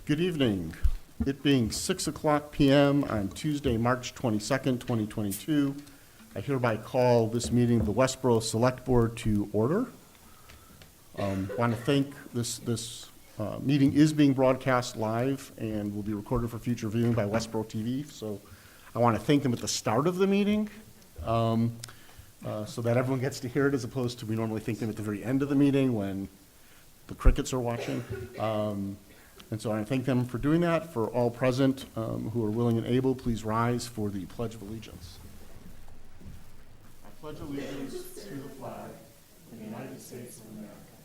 Good evening. It being 6:00 p.m. on Tuesday, March 22nd, 2022, I hereby call this meeting of the Westborough Select Board to order. Want to thank this meeting is being broadcast live and will be recorded for future viewing by Westborough TV. So I want to thank them at the start of the meeting so that everyone gets to hear it, as opposed to we normally thank them at the very end of the meeting when the crickets are watching. And so I thank them for doing that. For all present who are willing and able, please rise for the Pledge of Allegiance. I pledge allegiance to the flag of the United States of America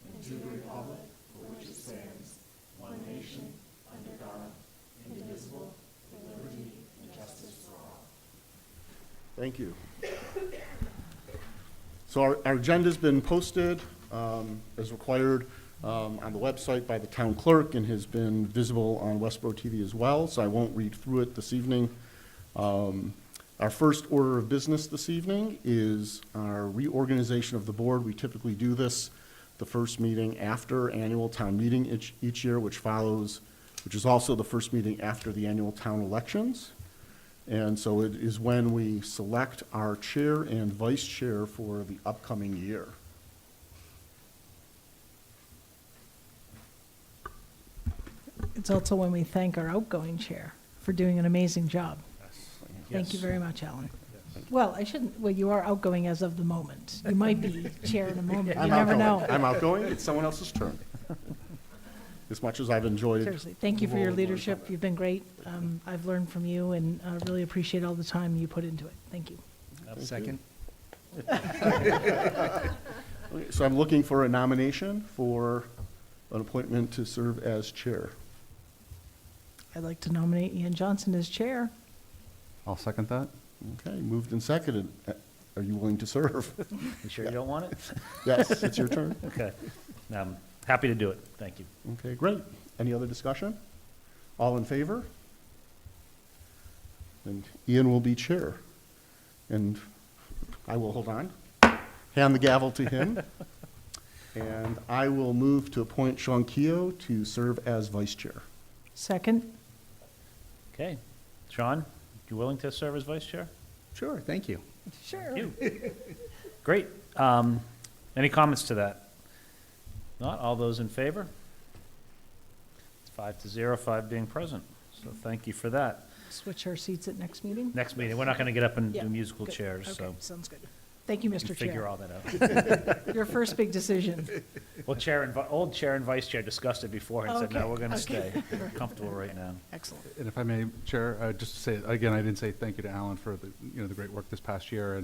and to the republic for which it stands, one nation, under God, indivisible, with liberty and justice for all. Thank you. So our agenda's been posted as required on the website by the town clerk and has been visible on Westborough TV as well, so I won't read through it this evening. Our first order of business this evening is our reorganization of the board. We typically do this the first meeting after annual town meeting each year, which is also the first meeting after the annual town elections. And so it is when we select our chair and vice chair for the upcoming year. It's also when we thank our outgoing chair for doing an amazing job. Thank Yes. you very much, Alan. Well, you are outgoing as of the moment. You might be chair in a moment. You never know. I'm outgoing. It's someone else's turn. As much as I've enjoyed. Seriously, thank you for your leadership. You've been great. I've learned from you and really appreciate all the time you put into it. Thank you. Second. Okay, so I'm looking for a nomination for an appointment to serve as chair. I'd like to nominate Ian Johnson as chair. I'll second that. Okay, moved and seconded. Are you willing to serve? You sure you don't want it? Yes, it's your turn. Okay. I'm happy to do it. Thank you. Okay, great. Any other discussion? All in favor? And Ian will be chair. And I will, hold on, hand the gavel to him. And I will move to appoint Sean Keogh to serve as vice chair. Second. Okay. Sean, you willing to serve as vice chair? Sure, thank you. Sure. You. Great. Any comments to that? Not? All those in favor? It's 5-0, 5 being present. So thank you for that. Switch our seats at next meeting? Next meeting, we're not going to get up and Yeah, do musical good. chairs, Okay, so sounds good. Thank you, we Mr. can figure Chair. all that out. Your first big decision. Well, old chair and vice chair discussed it before and said, no, Okay, we're going to okay. stay. We're comfortable right now. Excellent. And if I may, Chair, just to say, again, I didn't say thank you to Alan for the great work this past year,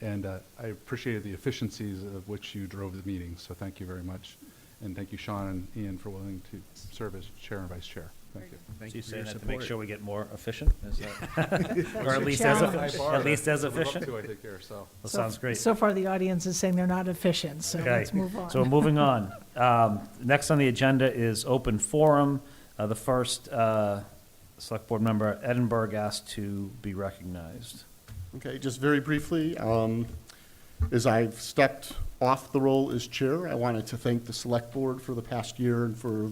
and I appreciated the efficiencies of which you drove the meeting, so thank you very much. And thank you, Sean and Ian, for willing to serve as chair and vice chair. Thank you. So you're saying that to make sure we get more efficient? Is that, or at least challenge. as efficient? I think here, so. That sounds great. So far, the audience is saying they're not efficient, so Okay, let's move on. so we're moving on. Next on the agenda is open forum. The first select board member, Edinburgh, asked to be recognized. Okay, just very briefly, as I've stepped off the role as chair, I wanted to thank the select board for the past year and for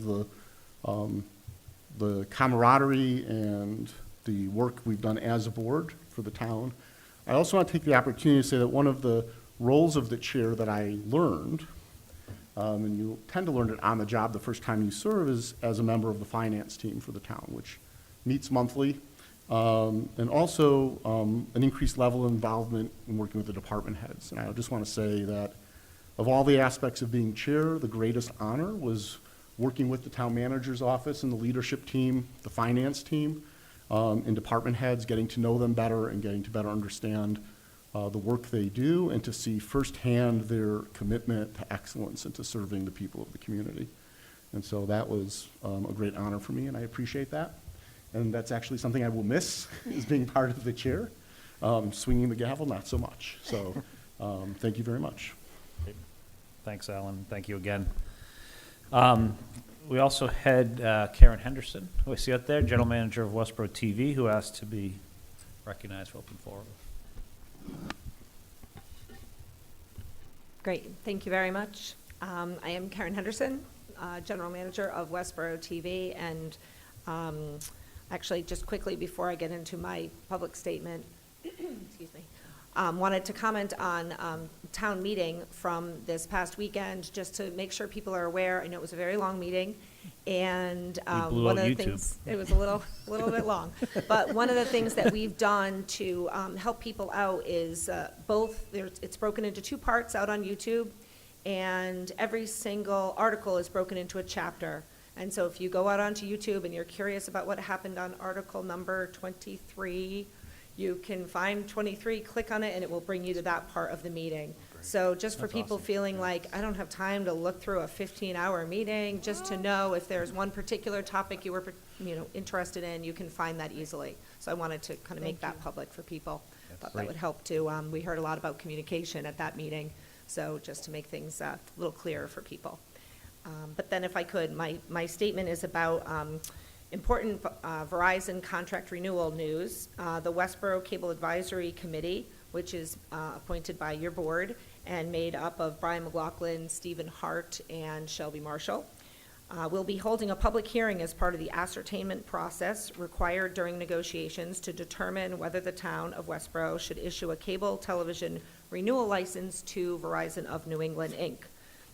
the camaraderie and the work we've done as a board for the town. I also want to take the opportunity to say that one of the roles of the chair that I learned, and you tend to learn it on the job the first time you serve, is as a member of the finance team for the town, which meets monthly, and also an increased level of involvement in working with the department heads. And I just want to say that of all the aspects of being chair, the greatest honor was working with the town manager's office and the leadership team, the finance team, and department heads, getting to know them better and getting to better understand the work they do and to see firsthand their commitment to excellence and to serving the people of the community. And so that was a great honor for me, and I appreciate that. And that's actually something I will miss, is being part of the chair. Swinging the gavel, not so much. So thank you very much. Thanks, Alan. Thank you again. We also had Karen Henderson, who I see out there, General Manager of Westborough TV, who asked to be recognized for open forum. Great, thank you very much. I am Karen Henderson. General Manager of Westborough TV, and actually, just quickly before I get into my public statement, excuse me, wanted to comment on town meeting from this past weekend, just to make sure people are aware. I know it was a very long meeting, and blew one out of the YouTube. things, it was a little bit long, but one of the things that we've done to help people out is it's broken into 2 parts out on YouTube, and every single article is broken into a chapter. And so if you go out onto YouTube and you're curious about what happened on article number 23, you can find 23, click on it, and it will bring you to that part of the meeting. So just for That's people awesome. feeling like, I don't have time to look through a 15-hour meeting, just to know if there's one particular topic you were, interested in, you can find that easily. So I wanted to kind of make that public for people. Thought that Great. would help too. We heard a lot about communication at that meeting, so just to make things a little clearer for people. But then if I could, my statement is about important Verizon contract renewal news. The Westborough Cable Advisory Committee, which is appointed by your board and made up of Brian McLaughlin, Stephen Hart, and Shelby Marshall, will be holding a public hearing as part of the ascertainment process required during negotiations to determine whether the town of Westborough should issue a cable television renewal license to Verizon of New England, Inc.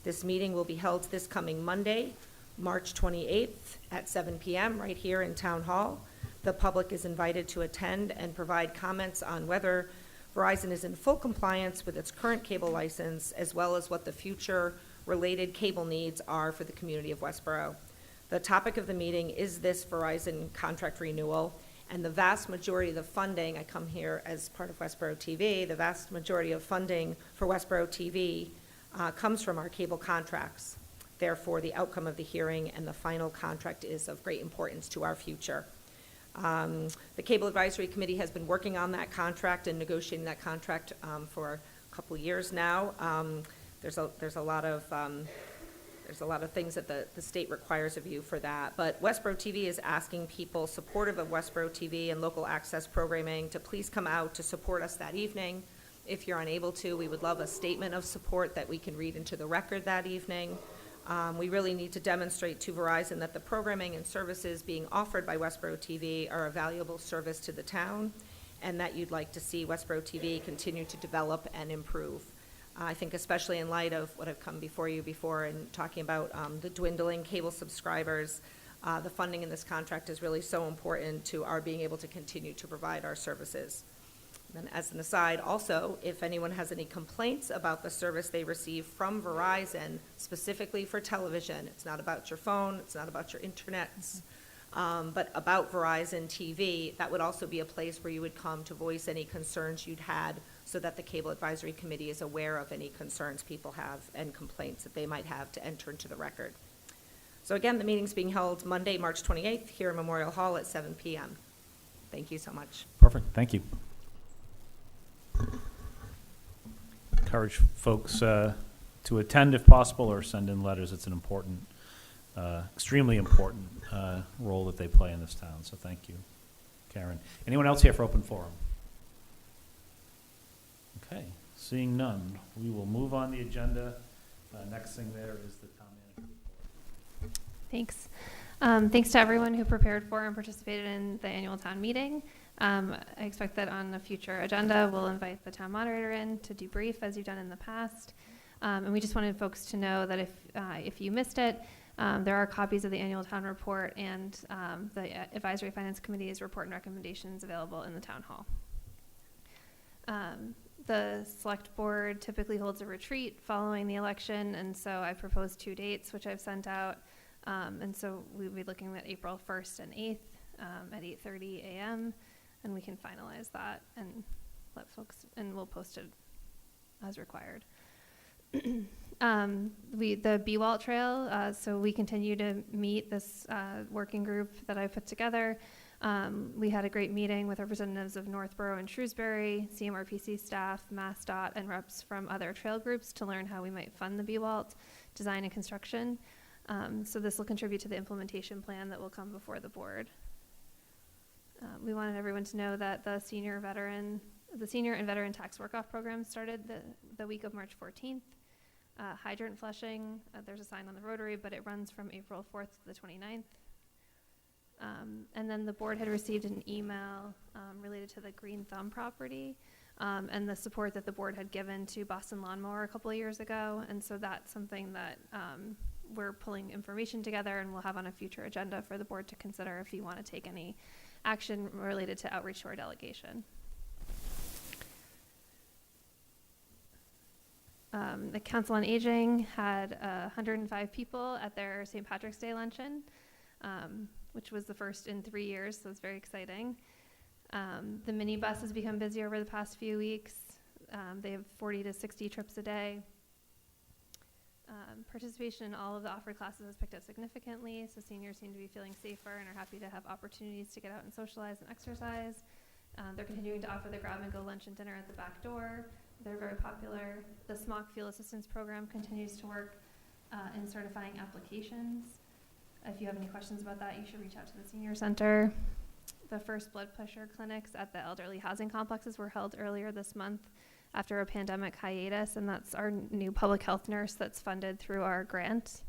This meeting will be held this coming Monday, March 28th at 7 p.m. right here in Town Hall. The public is invited to attend and provide comments on whether Verizon is in full compliance with its current cable license, as well as what the future related cable needs are for the community of Westborough. The topic of the meeting is this Verizon contract renewal, and the vast majority of the funding, I come here as part of Westborough TV, the vast majority of funding for Westborough TV comes from our cable contracts. Therefore, the outcome of the hearing and the final contract is of great importance to our future. The Cable Advisory Committee has been working on that contract and negotiating that contract for a couple of years now. There's a lot of things that the state requires of you for that. But Westborough TV is asking people supportive of Westborough TV and local access programming to please come out to support us that evening. If you're unable to, we would love a statement of support that we can read into the record that evening. We really need to demonstrate to Verizon that the programming and services being offered by Westborough TV are a valuable service to the town, and that you'd like to see Westborough TV continue to develop and improve. I think especially in light of what I've come before you before and talking about the dwindling cable subscribers, the funding in this contract is really so important to our being able to continue to provide our services. And as an aside, also, if anyone has any complaints about the service they receive from Verizon, specifically for television, it's not about your phone, it's not about your internet, but about Verizon TV, that would also be a place where you would come to voice any concerns you'd had, so that the Cable Advisory Committee is aware of any concerns people have and complaints that they might have to enter into the record. So again, the meeting's being held Monday, March 28th, here in Memorial Hall at 7 p.m. Thank you so much. Perfect, thank you. Encourage folks to attend if possible, or send in letters. It's an important, extremely important role that they play in this town, so thank you, Karen. Anyone else here for open forum? Okay, seeing none, we will move on the agenda. Next thing there is the town manager report. Thanks. Thanks to everyone who prepared for and participated in the annual town meeting. I expect that on a future agenda, we'll invite the town moderator in to debrief as you've done in the past. And we just wanted folks to know that if you missed it, there are copies of the annual town report and the Advisory Finance Committee's report and recommendations available in the town hall. The select board typically holds a retreat following the election, and so I proposed 2 dates, which I've sent out. And so we'll be looking at April 1st and 8th at 8:30 a.m., and we can finalize that and let folks, and we'll post it as required. The BWALT Trail, so we continue to meet this working group that I put together. We had a great meeting with representatives of Northborough and Shrewsbury, CMRPC staff, MassDOT, and reps from other trail groups to learn how we might fund the BWALT design and construction. So this will contribute to the implementation plan that will come before the board. We wanted everyone to know that the senior and veteran tax work-off program started the week of March 14th. Hydrant flushing, there's a sign on the Rotary, but it runs from April 4th to the 29th. And then the board had received an email related to the Green Thumb property and the support that the board had given to Boston Lawnmower a couple of years ago. And so that's something that we're pulling information together and we'll have on a future agenda for the board to consider if you want to take any action related to outreach to our delegation. The Council on Aging had 105 people at their St. Patrick's Day luncheon, which was the first in 3 years, so it's very exciting. The minibus has become busy over the past few weeks. They have 40 to 60 trips a day. Participation in all of the offered classes has picked up significantly, so seniors seem to be feeling safer and are happy to have opportunities to get out and socialize and exercise. They're continuing to offer the grab-and-go lunch and dinner at the back door. They're very popular. The SMOC Field Assistance Program continues to work in certifying applications. If you have any questions about that, you should reach out to the Senior Center. The first blood pressure clinics at the elderly housing complexes were held earlier this month after a pandemic hiatus, and that's our new public health nurse that's funded through our grant.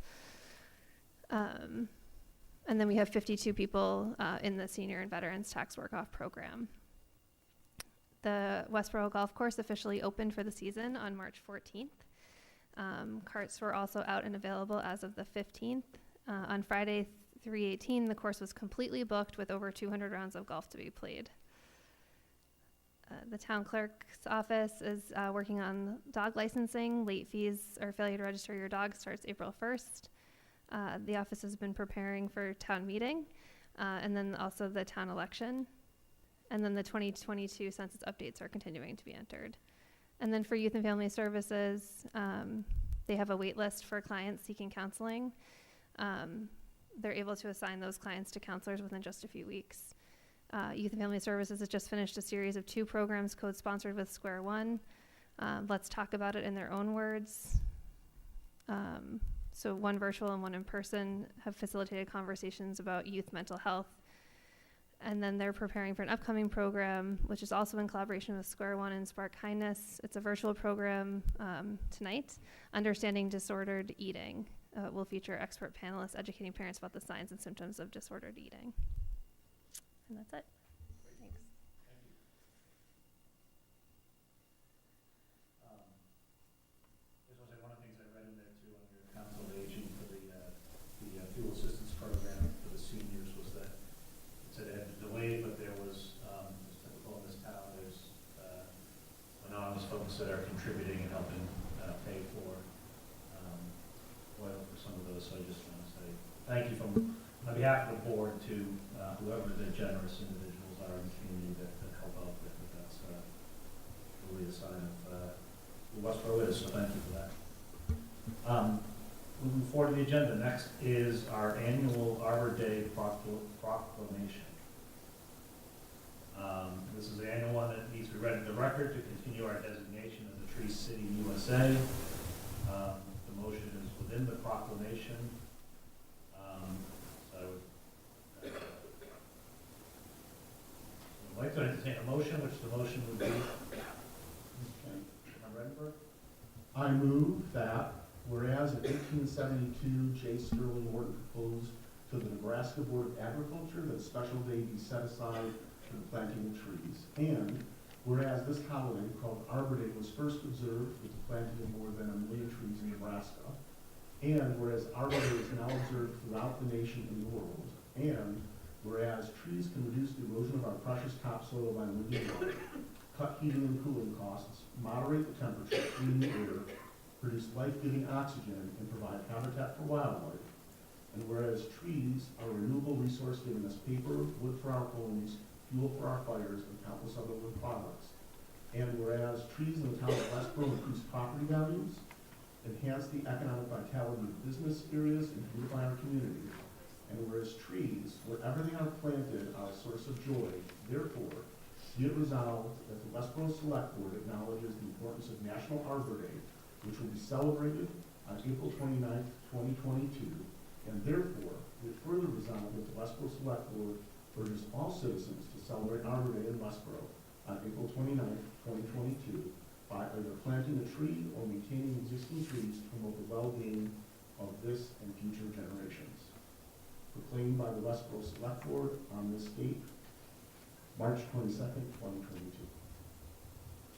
And then we have 52 people in the Senior and Veterans Tax Work-Off program. The Westborough Golf Course officially opened for the season on March 14th. Carts were also out and available as of the 15th. On Friday, 3/18, the course was completely booked with over 200 rounds of golf to be played. The town clerk's office is working on dog licensing. Late fees or failure to register your dog starts April 1st. The office has been preparing for town meeting and then also the town election. And then the 2022 census updates are continuing to be entered. And then for youth and family services, they have a wait list for clients seeking counseling. They're able to assign those clients to counselors within just a few weeks. Youth and Family Services has just finished a series of 2 programs co-sponsored with Square One. Let's talk about it in their own words. So one virtual and one in person have facilitated conversations about youth mental health. And then they're preparing for an upcoming program, which is also in collaboration with Square One and Spark Kindness. It's a virtual program tonight, Understanding Disordered Eating. Will feature expert panelists educating parents about the signs and symptoms of disordered eating. And that's it. Thanks. This was one of the things I read in there too on your Council of Aging for the fuel assistance program for the seniors was that it said it had been delayed, but there was, just typical in this town, there's anonymous folks that are contributing and helping pay for oil for some of those. So I just want to say thank you on behalf of the board to whoever the generous individuals are in the community that help out with it. That's really a sign of who Westborough is, so thank you for that. Moving forward to the agenda, next is our annual Arbor Day proclamation. This is the annual one that needs to be read into the record to continue our designation as a Tree City, USA. The motion is within the proclamation. So I'd like to entertain a motion, which the motion would be. Okay. Am I ready for it? I move that, whereas in 1872, J. Sterling Morton proposed to the Nebraska Board of Agriculture that a special day be set aside for the planting of trees, and whereas this holiday, called Arbor Day, was first observed with the planting of more than 1 million trees in Nebraska, and whereas Arbor Day is now observed throughout the nation and the world, and whereas trees can reduce the erosion of our precious topsoil by moving water, cut heating and cooling costs, moderate the temperature, clean the air, produce life-giving oxygen, and provide habitat for wildlife, and whereas trees are a renewable resource giving us paper, wood for our homes, fuel for our fires, and countless other wood products. And whereas trees in the town of Westbrook increase property values, enhance the economic vitality of business areas, and beautify our community. And whereas trees, wherever they are planted, are a source of joy, therefore, be it resolved that the Westborough Select Board acknowledges the importance of National Arbor Day, which will be celebrated on April 29th, 2022, and therefore, be it further resolved that the Westborough Select Board urges all citizens to celebrate Arbor Day in Westborough on April 29th, 2022, by either planting a tree or maintaining existing trees to promote the well-being of this and future generations. Proclaimed by the Westborough Select Board on this date, March 22nd, 2022.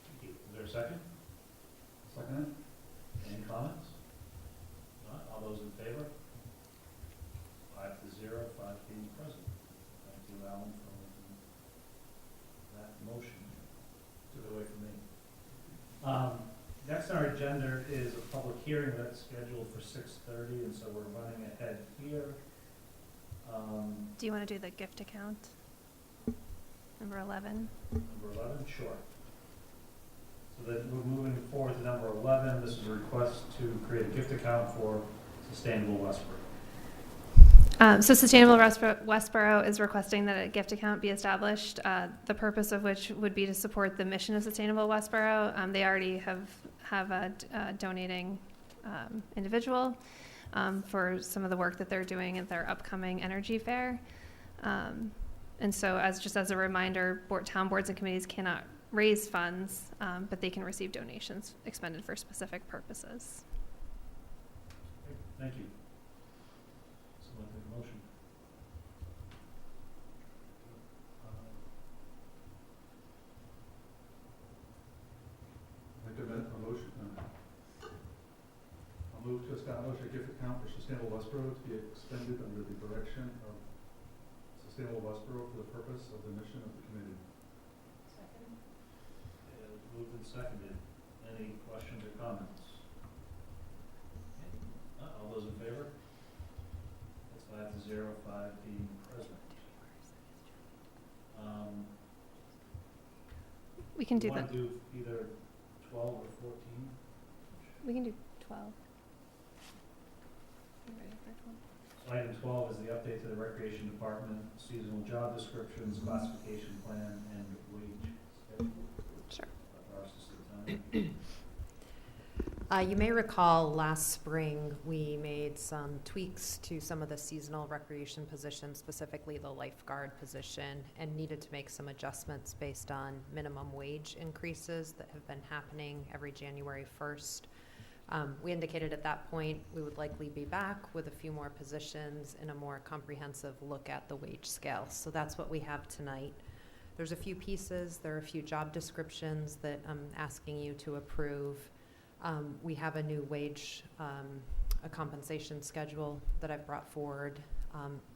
Thank you. Is there a second? Second? Any comments? Not? All those in favor? 5-0, 5 being present. Thank you, Alan, for making that motion. Took it away from me. Next on our agenda is a public hearing that's scheduled for 6:30, and so we're running ahead here. Do you want to do the gift account? Number 11? Number 11, sure. So then we're moving forward to number 11. This is a request to create a gift account for Sustainable Westbrook. So Sustainable Westborough is requesting that a gift account be established, the purpose of which would be to support the mission of Sustainable Westborough. They already have a donating individual for some of the work that they're doing at their upcoming energy fair. And so as a reminder, town boards and committees cannot raise funds, but they can receive donations expended for specific purposes. Okay, thank you. Someone make a motion. Make a motion. I'll move to establish a gift account for Sustainable Westborough to be expended under the direction of Sustainable Westborough for the purpose of the mission of the committee. Second. Moved and seconded. Any questions or comments? Okay. All those in favor? That's 5-0, 5 being present. We can do Want that. to do either 12 or 14? We can do 12. You ready for 12? So item 12 is the update to the Recreation Department, seasonal job descriptions, classification plan, and wage schedule. Sure. Ours is the time. You may recall last spring, we made some tweaks to some of the seasonal recreation positions, specifically the lifeguard position, and needed to make some adjustments based on minimum wage increases that have been happening every January 1st. We indicated at that point we would likely be back with a few more positions and a more comprehensive look at the wage scale. So that's what we have tonight. There's a few pieces. There are a few job descriptions that I'm asking you to approve. We have a new wage, a compensation schedule that I've brought forward,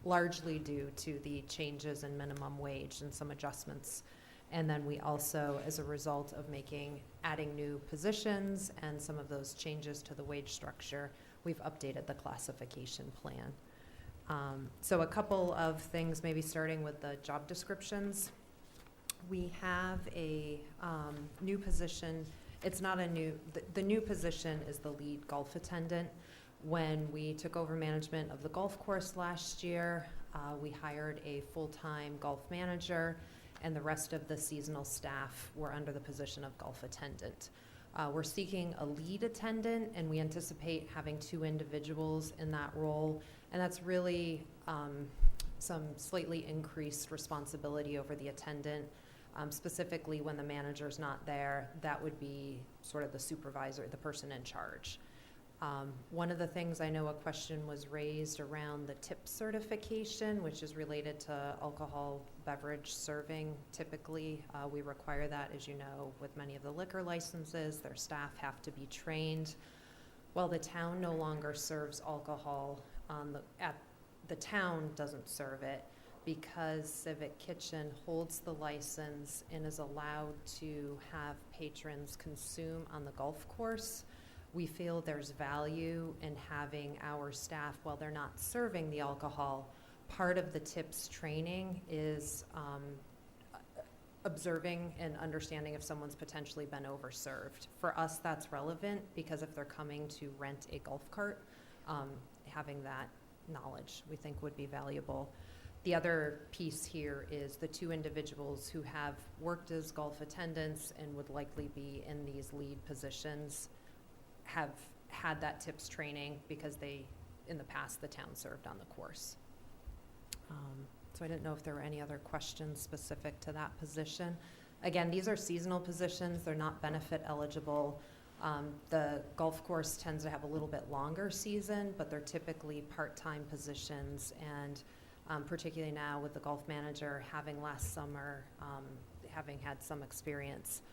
largely due to the changes in minimum wage and some adjustments. And then we also, as a result of adding new positions and some of those changes to the wage structure, we've updated the classification plan. So a couple of things, maybe starting with the job descriptions. We have a new position. It's not a new, the new position is the lead golf attendant. When we took over management of the golf course last year, we hired a full-time golf manager, and the rest of the seasonal staff were under the position of golf attendant. We're seeking a lead attendant, and we anticipate having 2 individuals in that role, and that's really some slightly increased responsibility over the attendant. Specifically when the manager's not there, that would be sort of the supervisor, the person in charge. One of the things, I know a question was raised around the tip certification, which is related to alcohol beverage serving. Typically, we require that, as you know, with many of the liquor licenses. Their staff have to be trained. Well, the town no longer serves alcohol. The town doesn't serve it, because Civic Kitchen holds the license and is allowed to have patrons consume on the golf course. We feel there's value in having our staff, while they're not serving the alcohol, part of the tips training is observing and understanding if someone's potentially been overserved. For us, that's relevant, because if they're coming to rent a golf cart, having that knowledge we think would be valuable. The other piece here is the 2 individuals who have worked as golf attendants and would likely be in these lead positions have had that tips training because in the past, the town served on the course. So I didn't know if there were any other questions specific to that position. Again, these are seasonal positions, they're not benefit eligible. The golf course tends to have a little bit longer season, but they're typically part-time positions, and particularly now with the golf manager having last summer, having had some experience,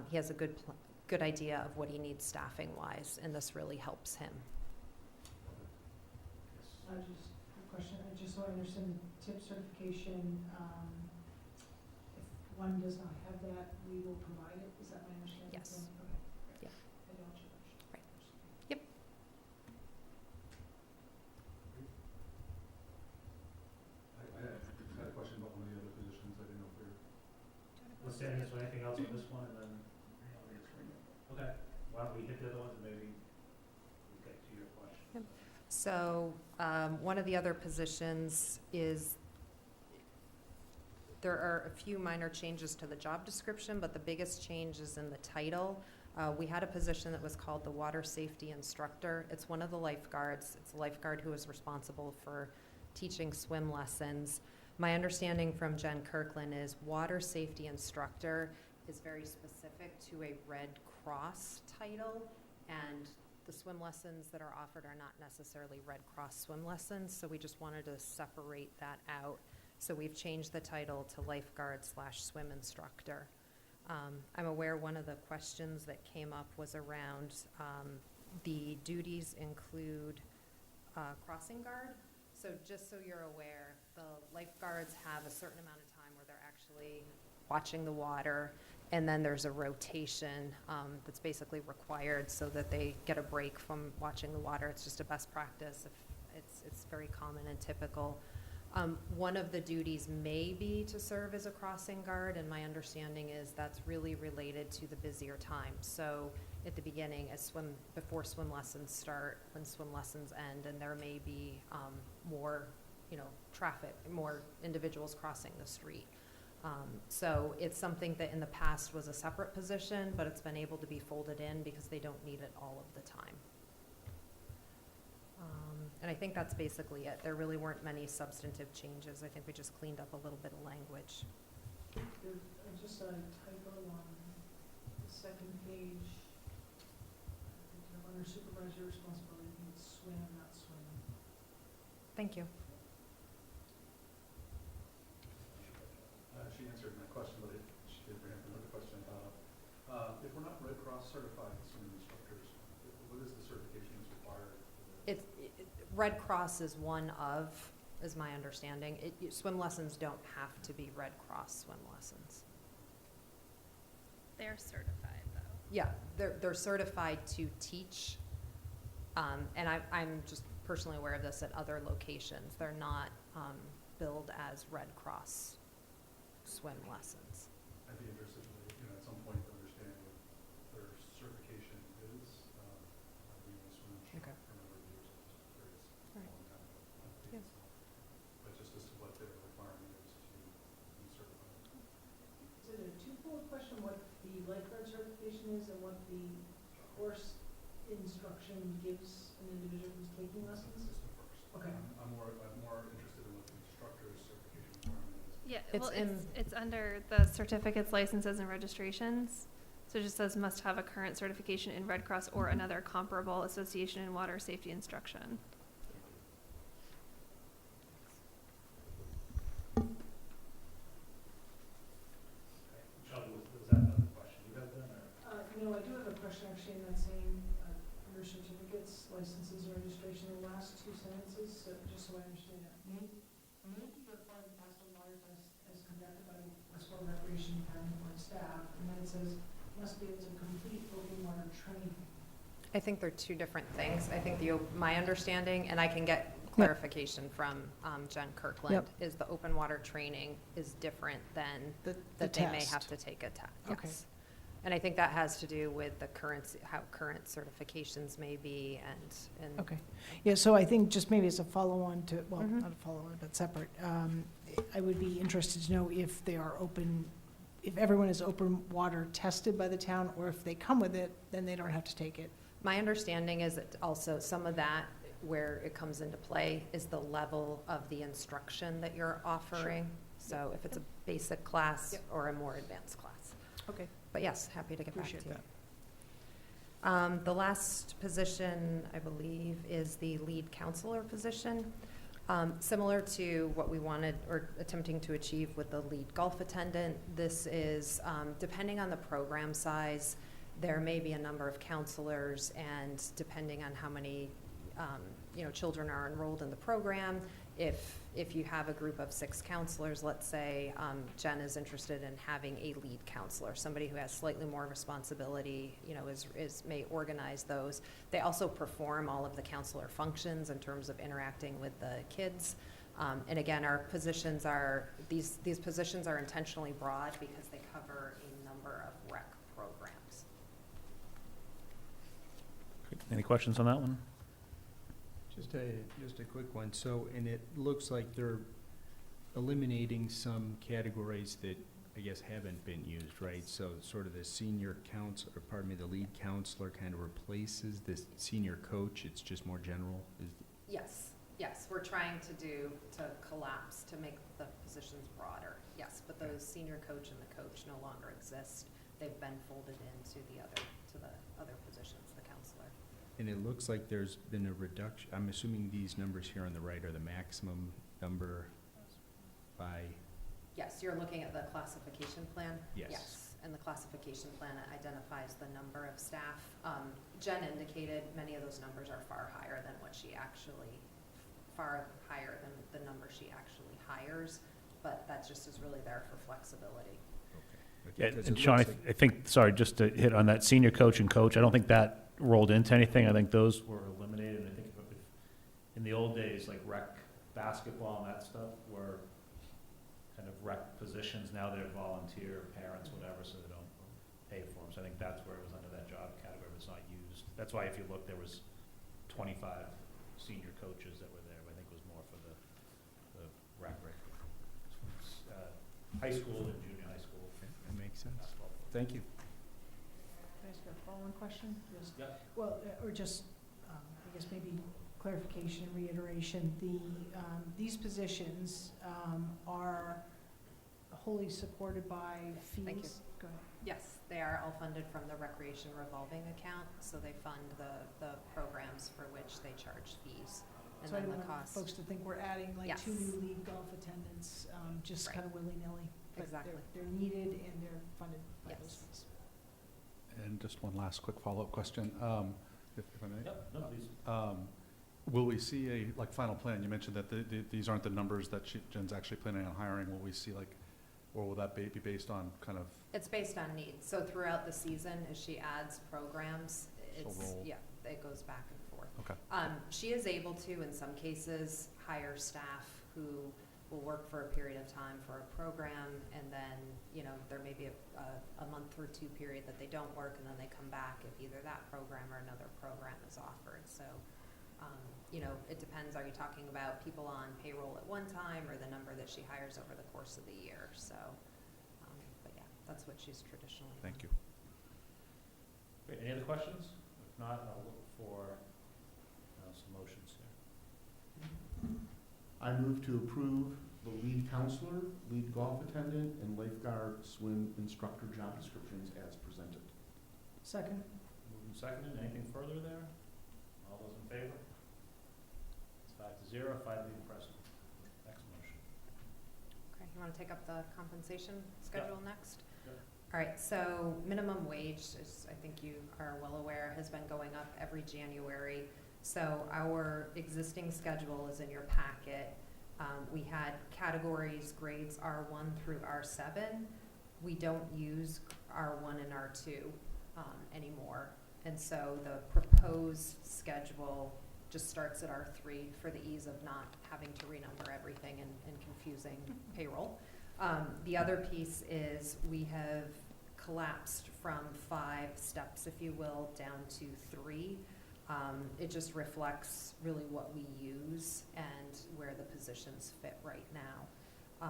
he has a good idea of what he needs staffing-wise, and this really helps him. Just a question, just so I understand the tip certification, if one does not have that, we will provide it, is that my understanding? Yes. Okay. Yeah. I don't charge. Right. Yep. I had a question about one of the other positions. I didn't know if we were. Let's say there's anything else on this one, and then I'll answer it. Okay, why don't we hit the other ones, and maybe we'll get to your question. So one of the other positions is, there are a few minor changes to the job description, but the biggest change is in the title. We had a position that was called the Water Safety Instructor. It's one of the lifeguards. It's a lifeguard who is responsible for teaching swim lessons. My understanding from Jen Kirkland is Water Safety Instructor is very specific to a Red Cross title, and the swim lessons that are offered are not necessarily Red Cross swim lessons, so we just wanted to separate that out. So we've changed the title to lifeguard/swim instructor. I'm aware one of the questions that came up was around the duties include crossing guard. So just so you're aware, the lifeguards have a certain amount of time where they're actually watching the water, and then there's a rotation that's basically required so that they get a break from watching the water. It's just a best practice. It's very common and typical. One of the duties may be to serve as a crossing guard, and my understanding is that's really related to the busier time. So at the beginning, before swim lessons start, when swim lessons end, and there may be more, traffic, more individuals crossing the street. So it's something that in the past was a separate position, but it's been able to be folded in because they don't need it all of the time. And I think that's basically it. There really weren't many substantive changes. I think we just cleaned up a little bit of language. There's just a typo on the second page. Under supervisor responsibility, it's swim, not swim. Thank you. She answered my question, but she did bring up another question about if we're not Red Cross certified swimming instructors, what is the certification that's required? Red Cross is one of, is my understanding. Swim lessons don't have to be Red Cross swim lessons. They're certified, though. Yeah, they're certified to teach, and I'm just personally aware of this at other locations. They're not billed as Red Cross swim lessons. I'd be interested, at some point to understand what their certification is. I've been a swim instructor for a number of years. It's Right. a long time ago. Yeah. But just as to what their requirement is to be certified. Is it a twofold question, what the lifeguard certification is and what the course instruction gives an individual who's taking lessons? It's the first. Okay. I'm more interested in what the instructor's certification requirement is. Yeah, It's well, it's under the certificates, licenses, and registrations. So it just says must have a current certification in Red Cross or another comparable association in water safety instruction. Michelle, was that another question you had then, or? No, I do have a question actually in that same, under certificates, licenses, and registration, the last two sentences, just so I understand that. May be required to pass the water test as conducted by Westborough Recreation Department or staff, and then it says must be able to complete open water training. I think they're two different things. I think my understanding, and I can get clarification from Jen Kirkland, Yep. is the open water training is different than The that they may test. have to take a test. Okay. Yes. And I think that has to do with the how current certifications may be and. Okay, yeah, so I think just maybe as a follow-on to, well, Mhm. not a follow-on, but separate, I would be interested to know if they are open, if everyone is open water tested by the town, or if they come with it, then they don't have to take it. My understanding is that also some of that, where it comes into play, is the level of the instruction that you're offering. So if it's a basic class Yep. or a more advanced class. Okay, But yes, happy to get back to you. appreciate that. The last position, I believe, is the lead counselor position. Similar to what we wanted or attempting to achieve with the lead golf attendant, this is, depending on the program size, there may be a number of counselors, and depending on how many, children are enrolled in the program, if you have a group of 6 counselors, let's say, Jen is interested in having a lead counselor, somebody who has slightly more responsibility, may organize those. They also perform all of the counselor functions in terms of interacting with the kids. And again, our positions are, these positions are intentionally broad because they cover a number of rec programs. Any questions on that one? Just a quick one. So, and it looks like they're eliminating some categories that I guess haven't been used, right? So sort of the senior counselor, the lead counselor kind of replaces this senior coach. It's just more general. Yes, we're trying to collapse, to make the positions broader, yes, but those senior coach and the coach no longer exist. They've been folded into the other positions, the counselor. And it looks like there's been a reduction. I'm assuming these numbers here on the right are the maximum number by. Yes, you're looking at the classification plan? Yes. And the classification plan identifies the number of staff. Jen indicated many of those numbers are far higher than the number she actually hires, but that just is really there for flexibility. Yeah, Because and it Sean, looks I think, sorry, just to hit on that senior coach and coach, I don't think that rolled into anything. I think those were eliminated. I think in the old days, like rec basketball and that stuff were kind of rec positions. Now they're volunteer, parents, whatever, so they don't pay for them. So I think that's where it was under that job category, but it's not used. That's why if you look, there was 25 senior coaches that were there, but I think it was more for the rec, high school and junior high school. That makes sense. basketball. Thank you. Can I ask a follow-on question? Yes. Yeah. Well, or just, I guess maybe clarification, reiteration, these positions are wholly supported by fees? Thank you. Go ahead. Yes, they are all funded from the recreation revolving account, so they fund the programs for which they charge fees. And So I then don't the want cost. folks to think we're adding like Yes. 2 new lead golf attendants, just Right. kind of willy-nilly. But Exactly. they're needed and they're funded by those Yes. fees. And just one last quick follow-up question, if I may. Yep, no, please. Will we see a final plan? You mentioned that these aren't the numbers that Jen's actually planning on hiring. Will we see or will that be based on kind of? It's based on needs. So throughout the season, as she adds programs, it goes back and forth. Okay. She is able to, in some cases, hire staff who will work for a period of time for a program, and then, there may be a month or 2 period that they don't work, and then they come back if either that program or another program is offered. So, it depends. Are you talking about people on payroll at one time, or the number that she hires over the course of the year? So, but yeah, that's what she's traditionally done. Thank you. Great, any other questions? If not, I'll look for some motions here. I move to approve the lead counselor, lead golf attendant, and lifeguard swim instructor job descriptions as presented. Second? Moved and seconded, anything further there? All those in favor? It's 5-0, 5 being present. Next motion. Okay, you want to take up the compensation schedule next? Yep. All right, so minimum wage, as I think you are well aware, has been going up every January. So our existing schedule is in your packet. We had categories, grades R1 through R7. We don't use R1 and R2 anymore. And so the proposed schedule just starts at R3 for the ease of not having to renumber everything and confusing payroll. The other piece is we have collapsed from 5 steps, if you will, down to 3. It just reflects really what we use and where the positions fit right now.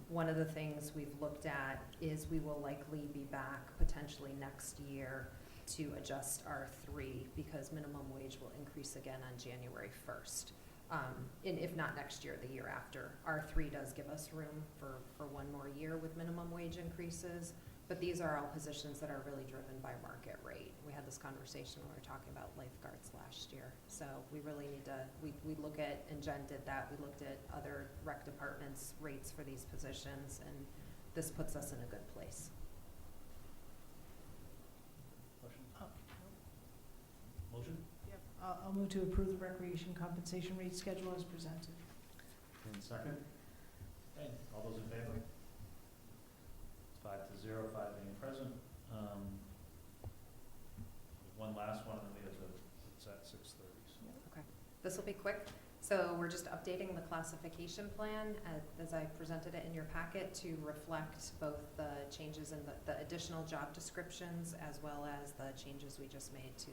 One of the things we've looked at is we will likely be back potentially next year to adjust R3 because minimum wage will increase again on January 1st. And if not next year, the year after. R3 does give us room for 1 more year with minimum wage increases, But these are all positions that are really driven by market rate. We had this conversation when we were talking about lifeguards last year. So we really need to, we look at, and Jen did that, we looked at other rec departments' rates for these positions, and this puts us in a good place. Motion? Yep. I'll move to approve the recreation compensation rate schedule as presented. And second? Okay, all those in favor? It's 5-0, 5 being present. One last one, and then we have to, it's at 6:30. So. Okay. This will be quick. So we're just updating the classification plan as I presented it in your packet to reflect both the changes in the additional job descriptions as well as the changes we just made to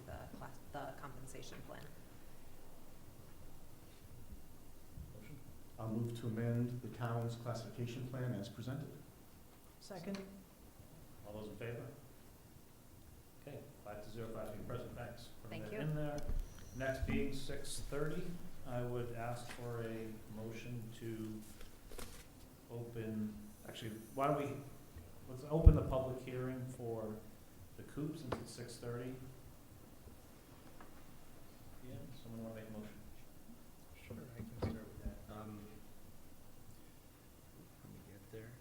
the compensation plan. Motion? I'll move to amend the town's classification plan as presented. Second. All those in favor? Okay, 5-0, 5 being present. Thanks. Putting Thank that you. in there. Next being 6:30, I would ask for a motion to open, actually, why don't we, let's open the public hearing for the COOP since it's 6:30. Yeah, someone want to make a motion? Sure, I can start with that. Let me get there.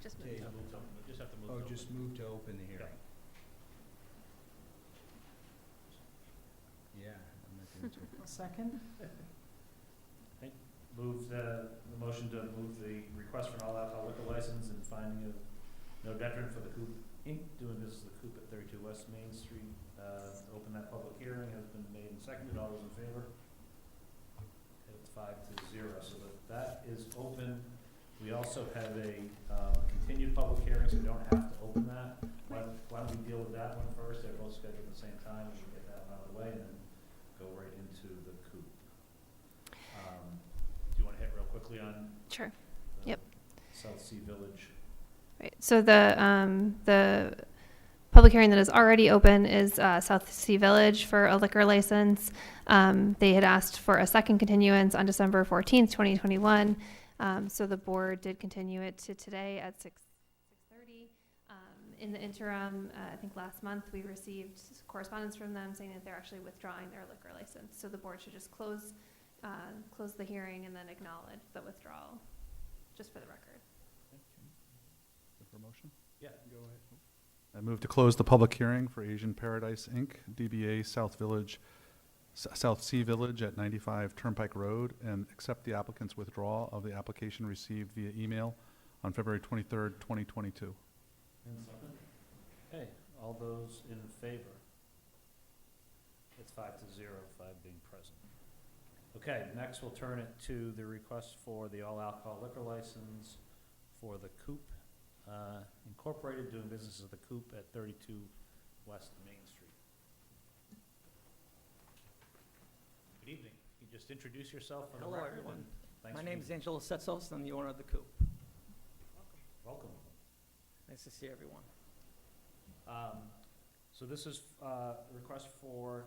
Just move Okay. to open. You just have to move. Oh, to just open. move to open the hearing. Yeah, I'm not doing too. A second. Move the motion to move the request for an all-alcohol liquor license and finding of no detriment for the COOP Inc. doing business as the COOP at 32 West Main Street. Open that public hearing has been made and seconded. All those in favor? Okay, it's 5-0, so that is open. We also have a continued public hearing, so we don't have to open that. Why don't we deal with that one first? They're both scheduled at the same time. We can get that one out of the way and then go right into the COOP. Do you want to hit real quickly on Sure. the Yep. South Sea Village? Right. So the public hearing that is already open is South Sea Village for a liquor license. They had asked for a second continuance on December 14th, 2021. So the board did continue it to today at 6:30. In the interim, I think last month we received correspondence from them saying that they're actually withdrawing their liquor license. So the board should just close the hearing and then acknowledge the withdrawal, just for the record. For motion? Yeah. Go ahead. I move to close the public hearing for Asian Paradise, Inc., DBA South Sea Village at 95 Turnpike Road, and accept the applicant's withdrawal of the application received via email on February 23rd, 2022. And second? Okay, all those in favor? It's 5-0, 5 being present. Okay, next we'll turn it to the request for the all-alcohol liquor license for the COOP Incorporated, doing business as the COOP at 32 West Main Street. Good evening. You just introduce yourself for the Hello, record. everyone. and thanks My for name is being- Angelo Setsos, I'm the owner of the Coop. Welcome. Nice to see everyone. So this is a request for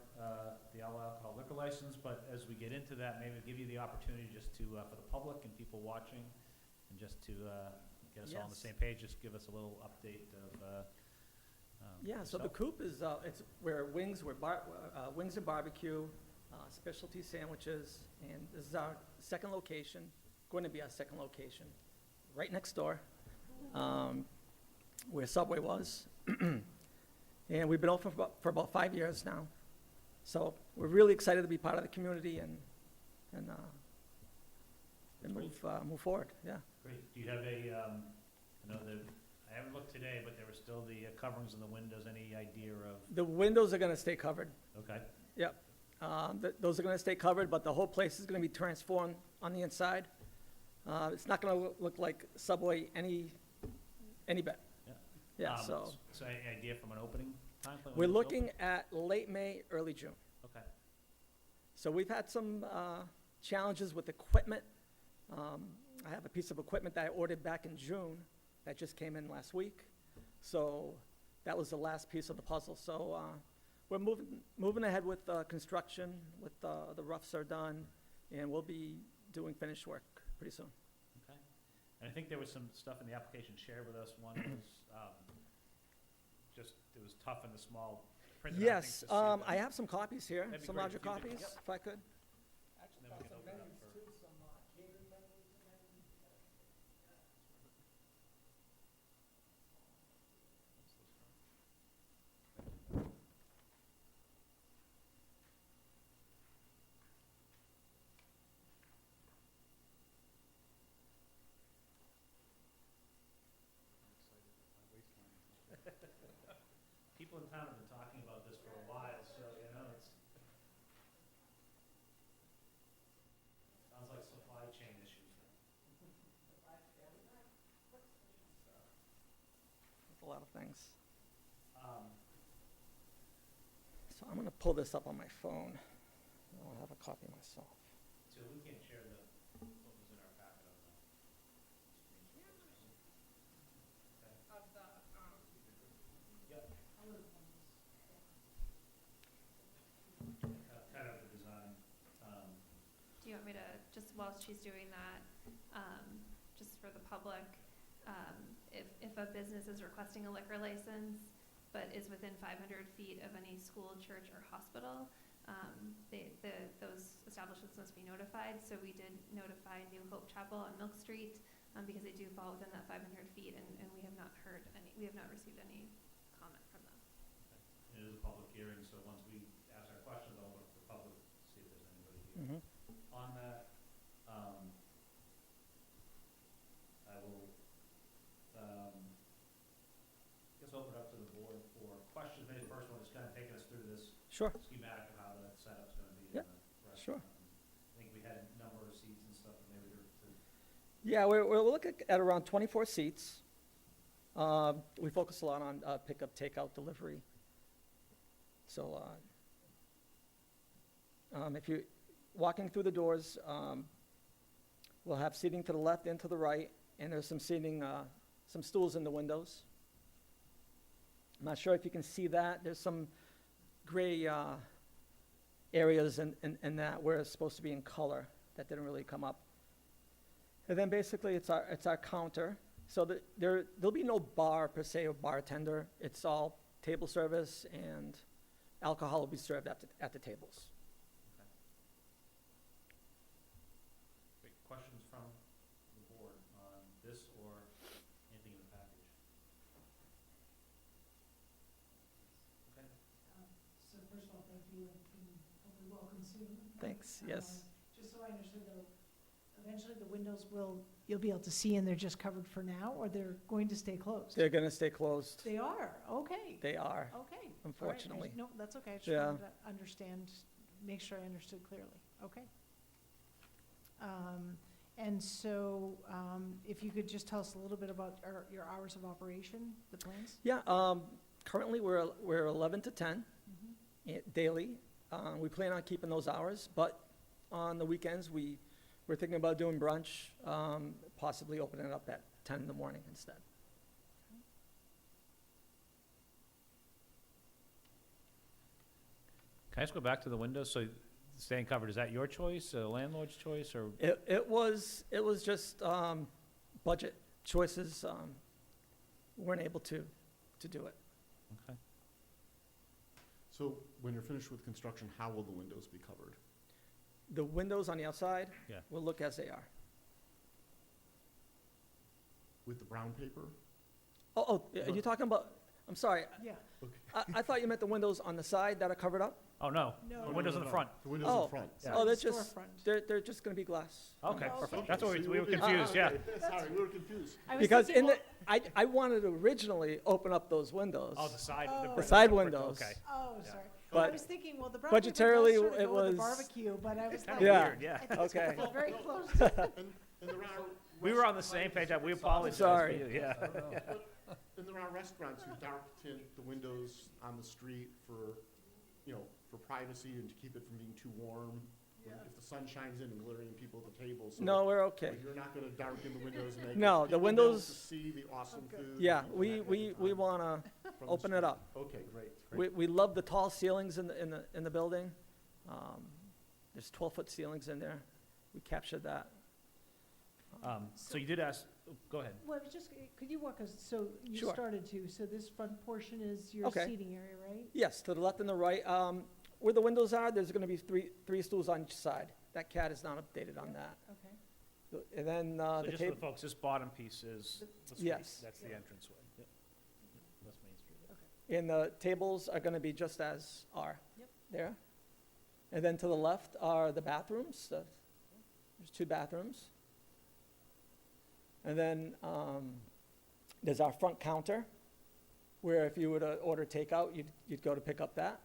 the all-alcohol liquor license, but as we get into that, maybe give you the opportunity just to, for the public and people watching, and just to get us all on the Yes. same page, just give us a little update of Yeah, so the yourself. Coop is, we're wings and barbecue, specialty sandwiches, and this is our second location, going to be our second location, right next door, where Subway was. And we've been open for about 5 years now. So we're really excited to be part of the community and move forward, yeah. Great. Do you have a, I know that, I haven't looked today, but there were still the coverings in the windows. Any idea of, The windows are gonna stay covered. okay, Yep. Those are gonna stay covered, but the whole place is gonna be transformed on the inside. It's not gonna look like Subway any bit. Yeah. Yeah, so So any idea from an opening time? frame when we're it's looking open? at late May, early June. Okay. So we've had some challenges with equipment. I have a piece of equipment that I ordered back in June that just came in last week. So that was the last piece of the puzzle. So we're moving ahead with construction, with the roughs are done, and we'll be doing finished work pretty soon. Okay. And I think there was some stuff in the application shared with us. One was, just, it was tough in the small print. Yes, I have some copies here, That'd be some great larger if you could- copies, yep. if I could. And then we can open it up for. People in town have been talking about this for a while, so, you know, it's, sounds like supply chain issues. That's a lot of things. So I'm gonna pull this up on my phone. I don't have a copy myself. So we can't share what was in our packet on the screen. Yep. Kind of the design. Do you want me to, just while she's doing that, just for the public, if a business is requesting a liquor license, but is within 500 feet of any school, church, or hospital, those establishments must be notified. So we did notify New Hope Chapel on Milk Street, because they do fall within that 500 feet, and we have not received any comment from them. It is a public hearing, so once we ask our questions, I'll look for public, see if there's anybody here. On that, I will, guess open it up to the board for questions. Maybe the first one is kind of taking us through this Sure, schematic of how that setup's gonna be. Yep, in the sure. restaurant. I think we had a number of seats and stuff, but maybe yeah, we're looking at around 24 seats. We focus a lot on pickup, takeout, delivery. So if you're walking through the doors, we'll have seating to the left and to the right, and there's some seating, some stools in the windows. I'm not sure if you can see that. There's some gray areas in that where it's supposed to be in color that didn't really come up. And then basically it's our counter. So there'll be no bar per se or bartender. It's all table service, and alcohol will be served at the tables. Great. Questions from the board on this or anything in the package? Okay. So first of all, thank you, and hopefully welcome soon. Thanks, yes. Just so I understood though, eventually the windows you'll be able to see and they're just covered for now, or they're going to stay closed? They're going to stay closed. They are, okay. They are, Okay. All right. unfortunately. No, that's okay. I just Yeah. wanted to understand, make sure I understood clearly. Okay. And so, if you could just tell us a little bit about your hours of operation, the plans? Yeah, currently we're 11 to 10 daily. We plan on keeping those hours, but on the weekends, we're thinking about doing brunch, possibly opening it up at 10 in the morning instead. Can I just go back to the windows? So staying covered, is that your choice, landlord's choice, or? It was just budget choices. Weren't able to do it. Okay. So when you're finished with construction, how will the windows be covered? The windows on the outside Yeah. will look as they are. With the brown paper? Oh, are you talking about, I'm sorry, Yeah. I thought you meant the windows on the side that are covered up? Oh, no. No. The windows in the front. The windows Oh. in front. Yeah. Oh, they're Sorry, just, storefront. they're just gonna be glass. Okay, Oh, perfect. okay. That's what So we were you- confused, yeah. Sorry, we were confused. I was Because thinking, I wanted to originally open up those windows. Oh, the side. Oh. The side windows. Okay. Oh, Yeah. sorry. But I was thinking, well, the brown paper does budgetarily, sort of it go with the was- barbecue, but I was like, Yeah. Weird, yeah. Okay. it's very close. And there are. We were on the same page. We apologize. Sorry. for you, Yeah. And there are restaurants who dark tint the windows on the street for, for privacy and to keep it from being too warm. Yeah. If the sun shines in and glaring people at the table. So No, we're okay. You're not gonna darken the windows and make. No, the people be able windows- to see the awesome Okay. food. Yeah, and we that kind of time wanna from the open it street. up. Okay, great. We love the tall ceilings in the building. There's 12-foot ceilings in there. we captured that. So you did ask, oh, go ahead. Well, I was just, could you walk us, so you Sure. started to, so this front portion is your Okay. seating area, right? Yes, to the left and the right. Where the windows are, there's going to be three stools on each side. That CAD is not updated on that. Okay. And then So the just for the table, folks, this bottom piece is the street. Yes. That's the Yeah. entranceway. Yep. West Main Street. and the tables are going to be just as are Yep. there. And then to the left are the bathrooms. There's 2 bathrooms. And then there's our front counter, where if you were to order takeout, you'd go to pick up that,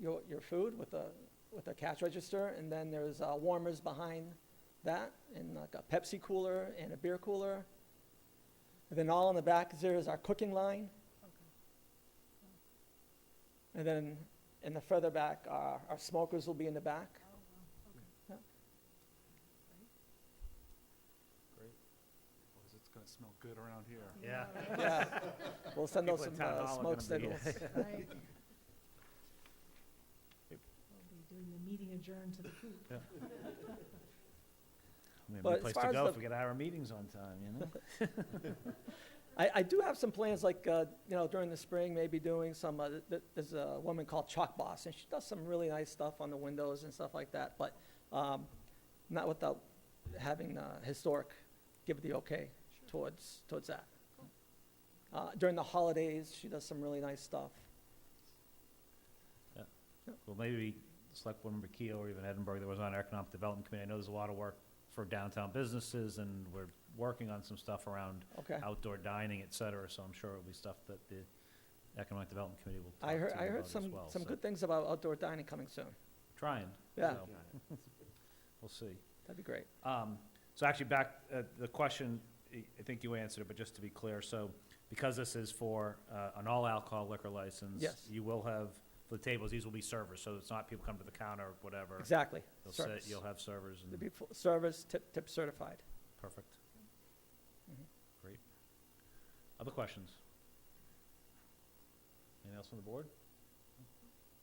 your food with a cash register. And then there's warmers behind that, and like a Pepsi cooler and a beer cooler. And then all in the back there is our cooking line. And then in the further back, our smokers will be in the back. It's gonna smell good around here. Yeah. Yeah, we'll send those People some at town hall are smoke gonna be- signals. Right. We'll be doing the meeting adjourned to the food. I mean, But a as place far to as go the- if we get our meetings on time, you know? I do have some plans, like, during the spring, maybe doing some, there's a woman called Chalk Boss, and she does some really nice stuff on the windows and stuff like that, but not without having Historic give the okay towards that. During the holidays, she does some really nice stuff. Well, maybe Select Board Member Keough or even Edinburgh, there was on our Economic Development Committee. I know there's a lot of work for downtown businesses, and we're working on some stuff around Okay. outdoor dining, et cetera, so I'm sure it'll be stuff that the Economic Development Committee will talk I to you heard about as some well. some So good things about outdoor dining coming soon. Trying. Yeah. So, we'll see. That'd be great. So actually, back, the question, I think you answered it, but just to be clear, so because this is for an all-alcohol liquor license. Yes. You will have, for the tables, these will be servers, so it's not people come to the counter or whatever. Exactly. They'll Service. sit, you'll have servers They'll and, be service, tip certified. perfect. Mhm. Great. Other questions? Anything else from the board?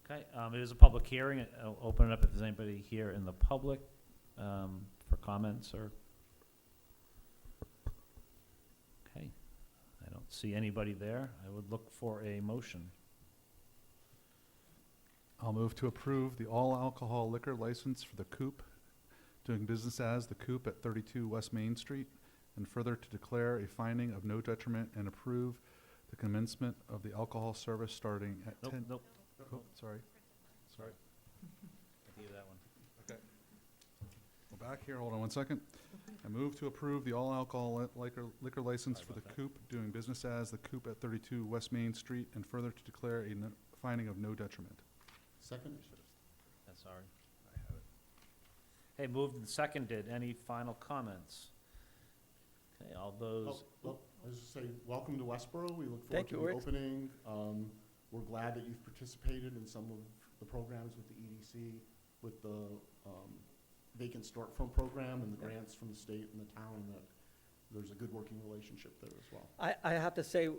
Okay, it is a public hearing. I'll open it up if there's anybody here in the public for comments or. Okay, I don't see anybody there. I would look for a motion. I'll move to approve the all-alcohol liquor license for the Coop, doing business as the Coop at 32 West Main Street, and further to declare a finding of no detriment and approve the commencement of the alcohol service starting at Nope, 10. nope. Oh, sorry. I gave you that one. Okay. Go back here, hold on 1 second. I move to approve the all-alcohol liquor license Sorry for the about that. Coop, doing business as the Coop at 32 West Main Street, and further to declare a finding of no detriment. Second? That's sorry. Hey, moved and seconded. Any final comments? Okay, all those, Well, I was just saying, welcome to Westborough. We look forward Thank to you. the We're opening. We're glad that you've participated in some of the programs with the EDC, with the vacant storefront program and the Yeah. grants from the state and the town, that there's a good working relationship there as well. I have to say,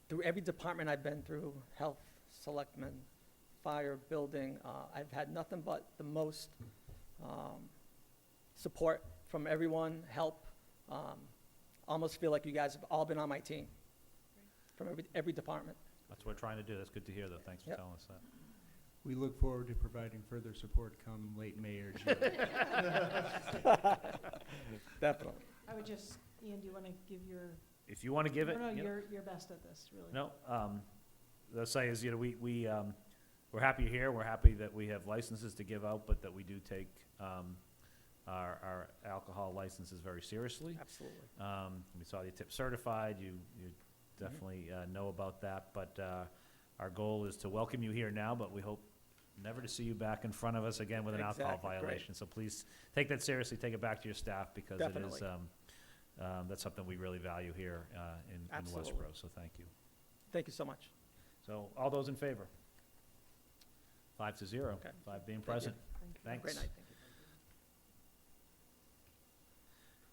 through every department I've been through, health, selectmen, fire, building, I've had nothing but the most support from everyone, help. Almost feel like you guys have all been on my team, from every department. that's what we're trying to do. That's good to hear, though. Thanks for Yep. telling us that. We look forward to providing further support come late May or June. Definitely. I would just, Ian, do you want to give your, If you want to give it. no, you know- your best at this, really? No, the say is, you know, we're happy you're here. We're happy that we have licenses to give out, but that we do take our alcohol licenses very seriously. Absolutely. We saw you tip certified. You definitely know about that, but our goal is to welcome you here now, but we hope never to see you back in front of us again with an alcohol Exactly, great. violation. So please take that seriously, take it back to your staff, because it is, Definitely. that's something we really value here in Absolutely. Westborough, so thank you. Thank you so much. So all those in favor? 5-0, Okay. 5 being you. present. Thank you. Thanks. Great night.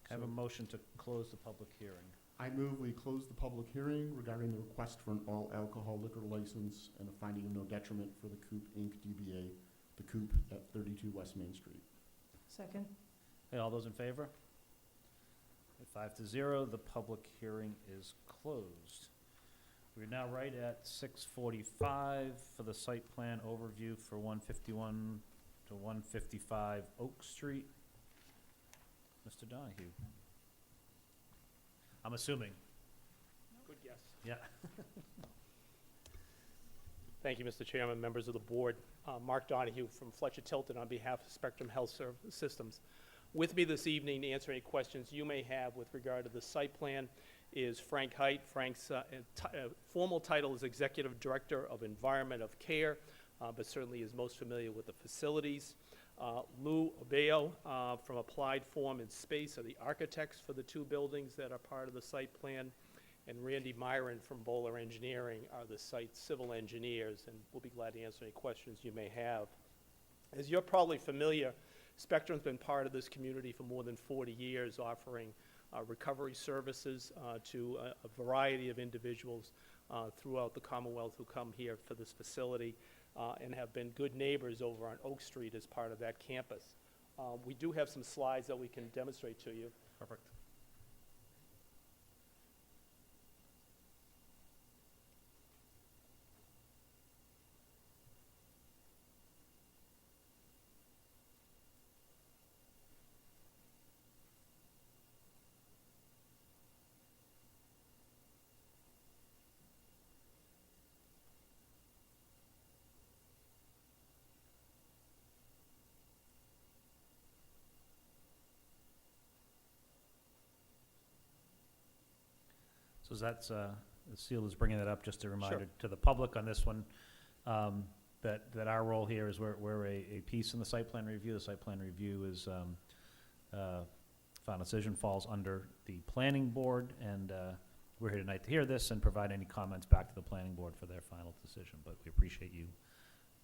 Can I have a motion to close the public hearing? I move we close the public hearing regarding the request for an all-alcohol liquor license and a finding of no detriment for the Coop Inc. DBA, the Coop at 32 West Main Street. Second? Okay, all those in favor? 5-0, the public hearing is closed. We're now right at 6:45 for the site plan overview for 151 to 155 Oak Street. Mr. Donahue. I'm assuming. Good guess. Yeah. Thank you, Mr. Chairman, members of the board. Mark Donahue from Fletcher Tilton on behalf of Spectrum Health Systems. With me this evening to answer any questions you may have with regard to the site plan is Frank Height. Frank's formal title is Executive Director of Environment of Care, but certainly is most familiar with the facilities. Lou Obeo from Applied Form and Space are the architects for the two buildings that are part of the site plan. And Randy Myron from Bowler Engineering are the site civil engineers, and we'll be glad to answer any questions you may have. As you're probably familiar, Spectrum's been part of this community for more than 40 years, offering recovery services to a variety of individuals throughout the Commonwealth who come here for this facility and have been good neighbors over on Oak Street as part of that campus. We do have some slides that we can demonstrate to you. Perfect. So that's, Seal is bringing that up, just a reminder to the public on this one, that our role here is we're a piece in the site plan review. The site plan review is, final decision falls under the planning board, and we're here tonight to hear this and provide any comments back to the planning board for their final decision. But we appreciate you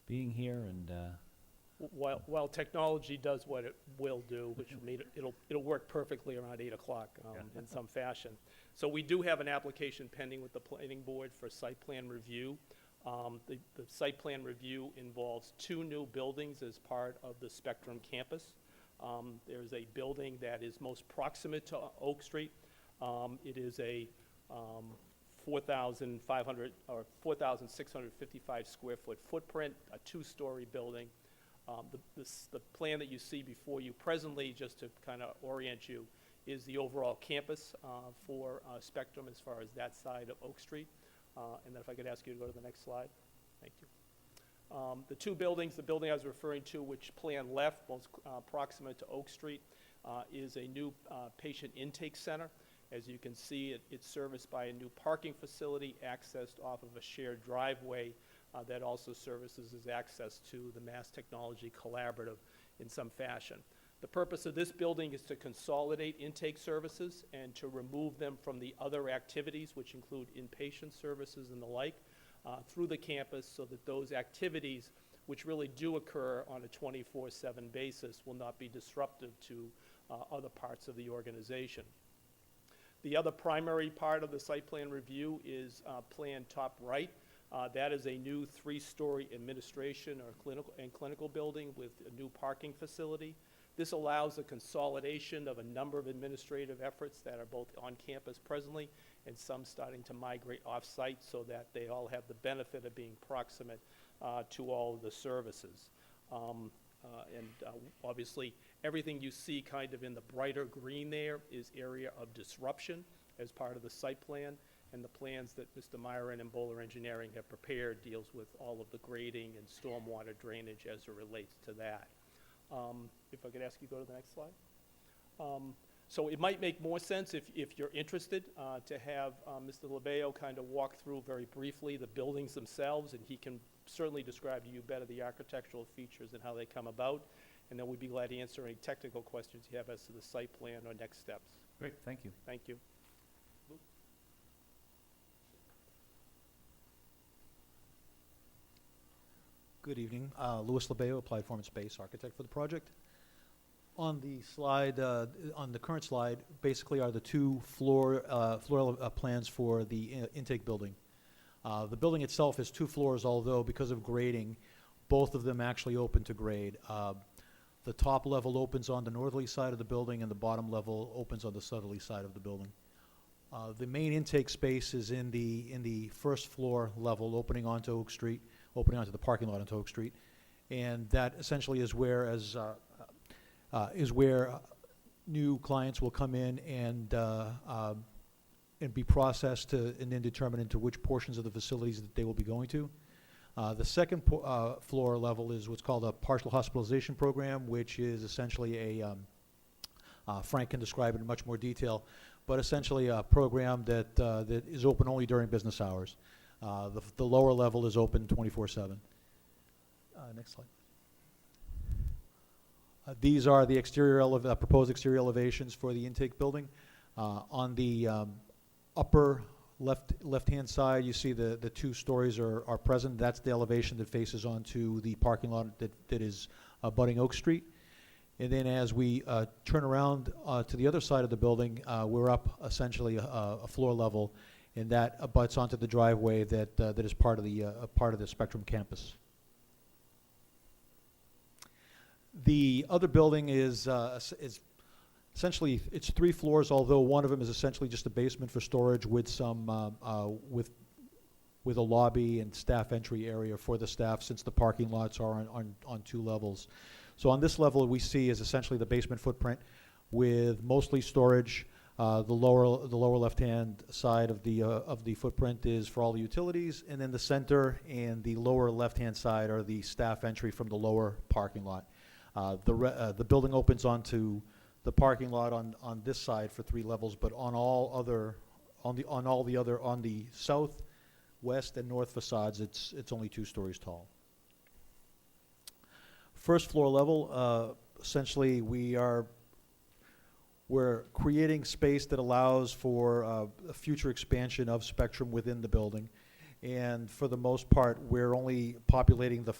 being here, and While technology does what it will do, which will mean it'll work perfectly around 8 o'clock in some fashion. So we do have an application pending with the planning board for site plan review. The site plan review involves 2 new buildings as part of the Spectrum campus. There's a building that is most proximate to Oak Street. It is a 4,500 or 4,655 square foot footprint, a 2-story building. The plan that you see before you presently, just to kind of orient you, is the overall campus for Spectrum as far as that side of Oak Street. And then if I could ask you to go to the next slide. Thank you. The 2 buildings, the building I was referring to, which plan left, most proximate to Oak Street, is a new patient intake center. As you can see, it's serviced by a new parking facility accessed off of a shared driveway that also services as access to the Mass Technology Collaborative in some fashion. The purpose of this building is to consolidate intake services and to remove them from the other activities, which include inpatient services and the like, through the campus, so that those activities, which really do occur on a 24/7 basis, will not be disruptive to other parts of the organization. The other primary part of the site plan review is plan top right. That is a new 3-story administration or clinical building with a new parking facility. This allows a consolidation of a number of administrative efforts that are both on campus presently and some starting to migrate off-site, so that they all have the benefit of being proximate to all of the services. Obviously, everything you see kind of in the brighter green there is area of disruption as part of the site plan. And the plans that Mr. Myron and Bowler Engineering have prepared deals with all of the grading and stormwater drainage as it relates to that. If I could ask you to go to the next slide. So it might make more sense if you're interested to have Mr. Labeo kind of walk through very briefly the buildings themselves, and he can certainly describe to you better the architectural features and how they come about. And then we'd be glad to answer any technical questions you have as to the site plan or next steps. great, thank you. Thank you. Good evening. Louis Labeo, Applied Form and Space Architect for the project. On the slide, on the current slide, basically are the 2 floor plans for the intake building. The building itself is 2 floors, although because of grading, both of them actually open to grade. The top level opens on the northerly side of the building, and the bottom level opens on the southerly side of the building. The main intake space is in the first floor level, opening onto Oak Street, opening onto the parking lot onto Oak Street, and that essentially is where new clients will come in and be processed and then determine into which portions of the facilities that they will be going to. The second floor level is what's called a partial hospitalization program, which is essentially Frank can describe it in much more detail, but essentially a program that is open only during business hours. The lower level is open 24/7. Next slide. These are the proposed exterior elevations for the intake building. On the upper left-hand side, you see the 2 stories are present. That's the elevation that faces onto the parking lot that is abutting Oak Street. And then as we turn around to the other side of the building, we're up essentially a floor level, and that abuts onto the driveway that is part of the Spectrum campus. The other building is essentially, it's 3 floors, although one of them is essentially just a basement for storage with some with a lobby and staff entry area for the staff, since the parking lots are on 2 levels. So on this level, we see is essentially the basement footprint with mostly storage. The lower left-hand side of the footprint is for all the utilities, and then the center and the lower left-hand side are the staff entry from the lower parking lot. The building opens onto the parking lot on this side for 3 levels, but on the south, west, and north facades, it's only 2 stories tall. First floor level, essentially we're creating space that allows for a future expansion of Spectrum within the building, and for the most part, we're only populating the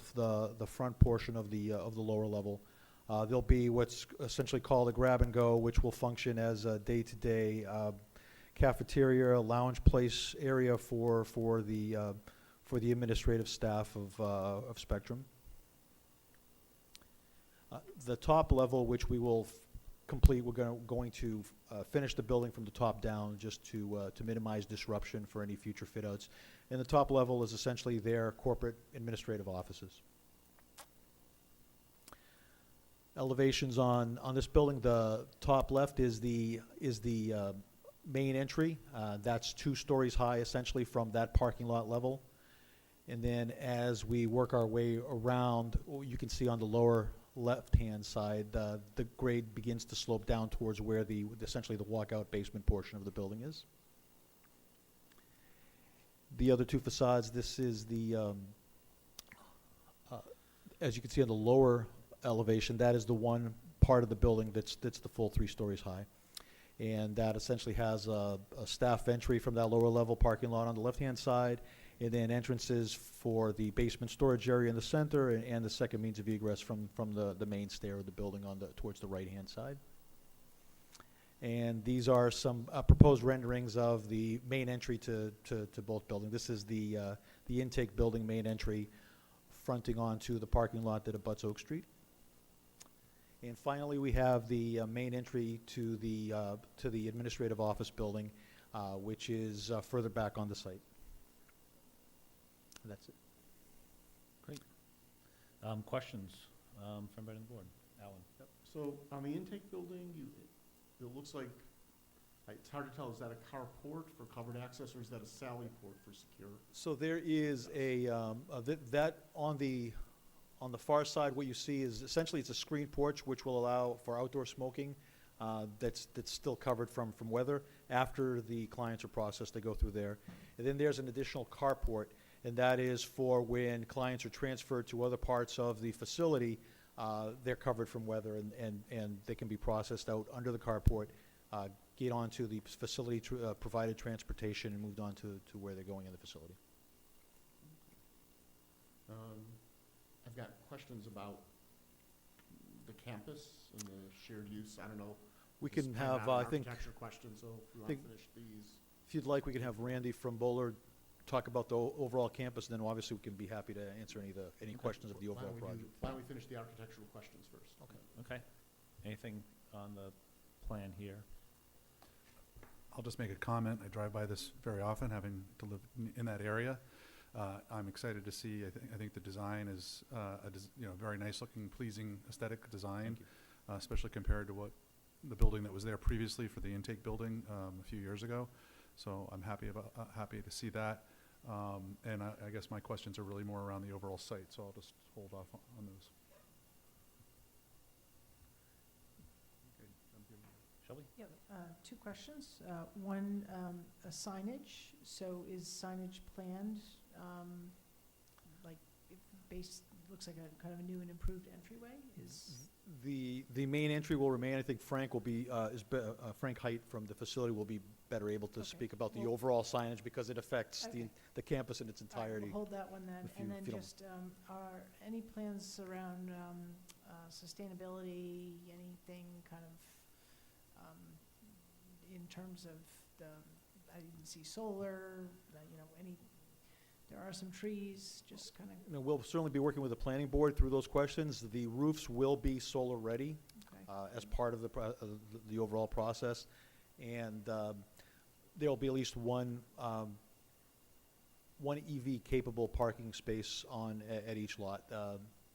front portion of the lower level. There'll be what's essentially called a grab and go, which will function as a day-to-day cafeteria, lounge place area for the administrative staff of Spectrum. The top level, which we will complete, we're going to finish the building from the top down, just to minimize disruption for any future fit-outs. And the top level is essentially their corporate administrative offices. Elevations on this building, the top left is the main entry. That's 2 stories high, essentially, from that parking lot level. And then as we work our way around, you can see on the lower left-hand side, the grade begins to slope down towards where essentially the walkout basement portion of the building is. The other 2 facades, this is as you can see on the lower elevation, that is the one part of the building that's the full 3 stories high. And that essentially has a staff entry from that lower level parking lot on the left-hand side, and then entrances for the basement storage area in the center, and the second means of egress from the main stair of the building towards the right-hand side. And these are some proposed renderings of the main entry to both buildings. This is the intake building main entry fronting onto the parking lot that abuts Oak Street. And finally, we have the main entry to the administrative office building, which is further back on the site. That's it. Great. Questions from anybody on the board? Alan? Yep. So on the intake building, it looks like, it's hard to tell, is that a carport for covered access, or is that a sally port for secure? So there is that on the far side, what you see is essentially it's a screen porch which will allow for outdoor smoking that's still covered from weather. After the clients are processed, they go through there. And then there's an additional carport, and that is for when clients are transferred to other parts of the facility, they're covered from weather, and they can be processed out under the carport, get onto the facility provided transportation, and moved on to where they're going in the facility. I've got questions about the campus and the shared use. I don't know. We This can is kind of have, not I an think, architecture question, so if we want think- to finish these. if you'd like, we can have Randy from Bowler talk about the overall campus, and then obviously we can be happy to answer any questions of the overall project. Why don't we finish the architectural questions first? Okay. Okay. Anything on the plan here? I'll just make a comment. I drive by this very often, having to live in that area. I'm excited to see, I think the design is, very nice looking, pleasing aesthetic design, especially compared to what the building that was there previously for the intake building a few years ago. So I'm happy to see that. And I guess my questions are really more around the overall site, so I'll just hold off on those. Shelby? Yeah, two questions. One, signage. So is signage planned, like, looks like a kind of a new and improved entryway? The main entry will remain. I think Frank will be, Frank Height from the facility will be better able to Okay. speak about the Well- overall signage because it affects Okay. the campus in its All right, entirety. we'll hold that one then. if you- And then if you don't- just, are any plans around sustainability, anything kind of in terms of I didn't see solar, there are some trees, just kind of, We'll certainly be working with the planning board through those questions. The roofs will be solar ready okay. as part of the overall process. And there'll be at least one EV-capable parking space at each lot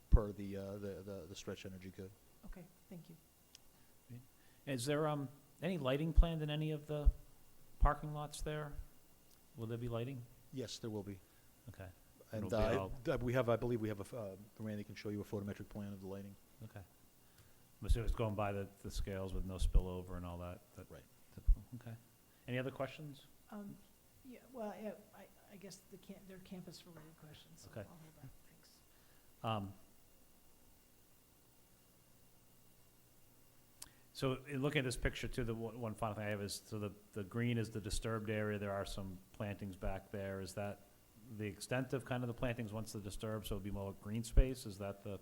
per the stretch energy code. Okay, thank you. Is there any lighting planned in any of the parking lots there? Will there be lighting? Yes, there will be. Okay, And It'll be all- I believe we have Randy can show you a photometric plan of the lighting. okay. I'm assuming it's going by the scales with no spillover and all that? Right. Typical. Okay. Any other questions? Yeah, well, yeah, I guess they're campus-related questions, so Okay. I'll hold that, thanks. So in looking at this picture too, the one final thing I have is, so the green is the disturbed area, there are some plantings back there. Is that the extent of kind of the plantings once they're disturbed, so it'll be more green space? Is that the,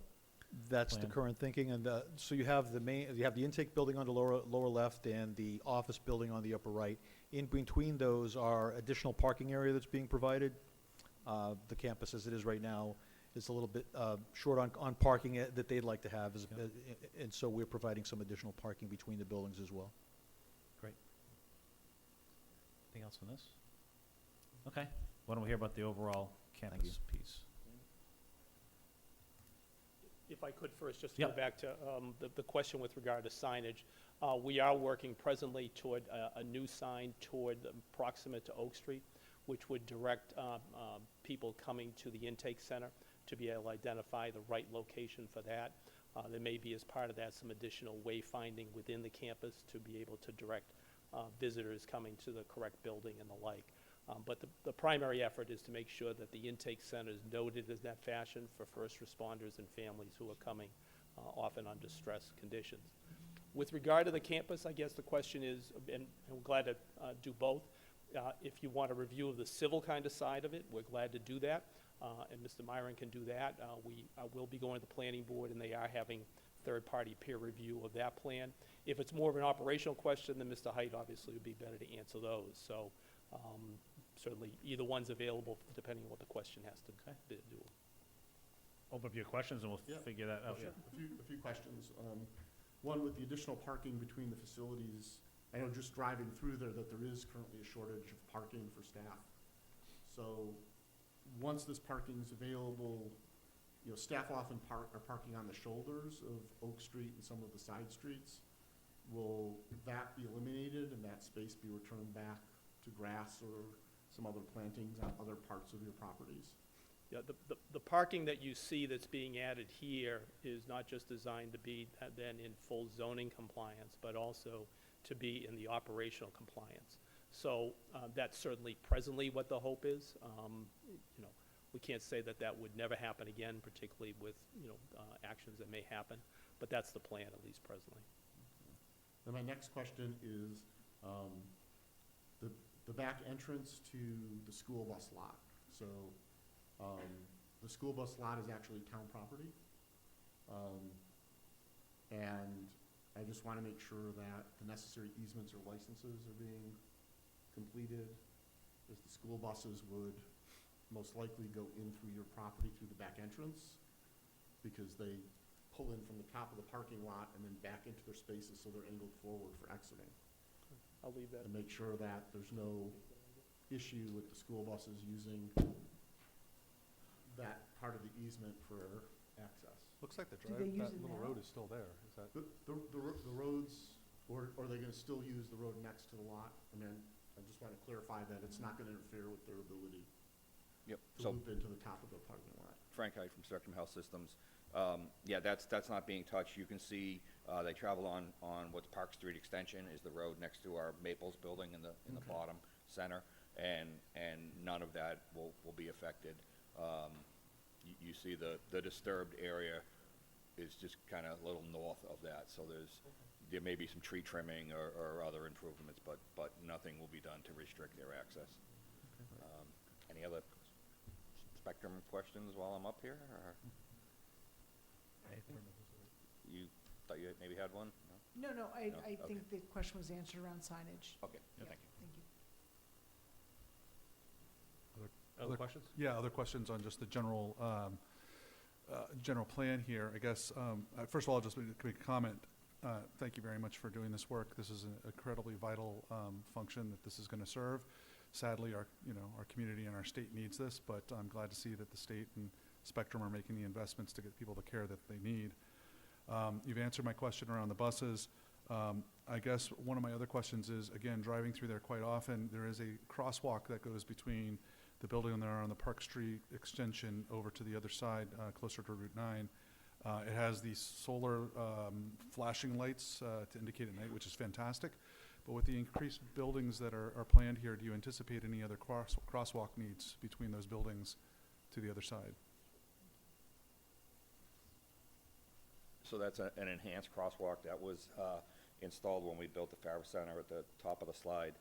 That's the plan. current thinking, and so you have the intake building on the lower left and the office building on the upper right. In between those are additional parking area that's being provided. The campus, as it is right now, is a little bit short on parking that they'd like to have, and so we're providing some additional parking between the buildings as well. anything else on this? Okay, why don't we hear about the overall campus piece? If I could first, just to go Yep. back to the question with regard to signage. We are working presently toward a new sign proximate to Oak Street, which would direct people coming to the intake center to be able to identify the right location for that. There may be, as part of that, some additional wayfinding within the campus to be able to direct visitors coming to the correct building and the like. But the primary effort is to make sure that the intake center is noted in that fashion for first responders and families who are coming often under stress conditions. With regard to the campus, I guess the question is, and we're glad to do both. If you want a review of the civil kind of side of it, we're glad to do that, and Mr. Myron can do that. We will be going to the planning board, and they are having third-party peer review of that plan. If it's more of an operational question, then Mr. Height obviously would be better to answer those. So certainly either one's available, depending on what the question has to do. Open up your questions and we'll Yeah. figure that out. Sure. A few questions. One, with the additional parking between the facilities, I know just driving through there that there is currently a shortage of parking for staff. So once this parking is available, staff often are parking on the shoulders of Oak Street and some of the side streets. Will that be eliminated and that space be returned back to grass or some other plantings on other parts of your properties? Yeah, the parking that you see that's being added here is not just designed to be then in full zoning compliance, but also to be in the operational compliance. So that's certainly presently what the hope is. We can't say that would never happen again, particularly with, actions that may happen, but that's the plan, at least presently. Then my next question is, the back entrance to the school bus lot. So, the school bus lot is actually town property. And I just want to make sure that the necessary easements or licenses are being completed, as the school buses would most likely go in through your property through the back entrance, because they pull in from the top of the parking lot and then back into their spaces, so they're angled forward for exiting. I'll leave that. And make sure that there's no issue with the school buses using that part of the easement for access. Looks like the Do they use that it little now? road is still there. Is that? The roads, or are they gonna still use the road next to the lot? I mean, I just wanna clarify that it's not gonna interfere with their ability Yep, to so loop into the top of the parking lot. Frank Hyde from Spectrum Health Systems. Yeah, that's not being touched. You can see, they travel on what's Park Street Extension is the road next to our Maples building in the Okay. bottom center, and none of that will be affected. You see the disturbed area is just kind of a little north of that, so there may be some tree trimming or other improvements, but nothing will be done to restrict their access. Any other Spectrum questions while I'm up here, or you thought you maybe had one? No? No, No? I Okay. think the question was answered around signage. Okay, Yeah, thank you. Thank you. Other questions? Yeah, other questions on just the general, general plan here. I guess, first of all, just make a comment. Thank you very much for doing this work. This is an incredibly vital function that this is going to serve. Sadly, our community and our state needs this, but I'm glad to see that the state and Spectrum are making the investments to get people the care that they need. You've answered my question around the buses. I guess one of my other questions is, again, driving through there quite often, there is a crosswalk that goes between the building there on the Park Street extension over to the other side, closer to Route 9. It has these solar flashing lights to indicate at night, which is fantastic. But with the increased buildings that are planned here, do you anticipate any other crosswalk needs between those buildings to the other side? So that's an enhanced crosswalk that was installed when we built the Farris Center at the top of the slide.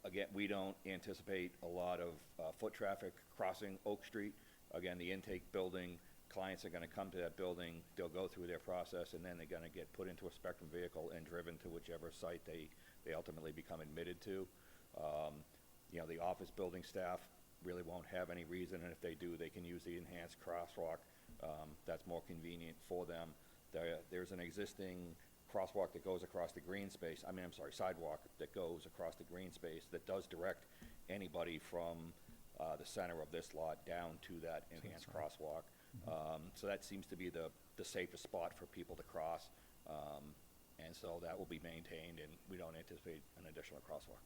Again, we don't anticipate a lot of foot traffic crossing Oak Street. Again, the intake building, clients are going to come to that building, they'll go through their process, and then they're going to get put into a Spectrum vehicle and driven to whichever site they ultimately become admitted to. The office building staff really won't have any reason, and if they do, they can use the enhanced crosswalk. That's more convenient for them. There's an existing crosswalk that goes across the green space, sidewalk that goes across the green space that does direct anybody from the center of this lot down to that enhanced crosswalk. So that seems to be the safest spot for people to cross. And so that will be maintained, and we don't anticipate an additional crosswalk.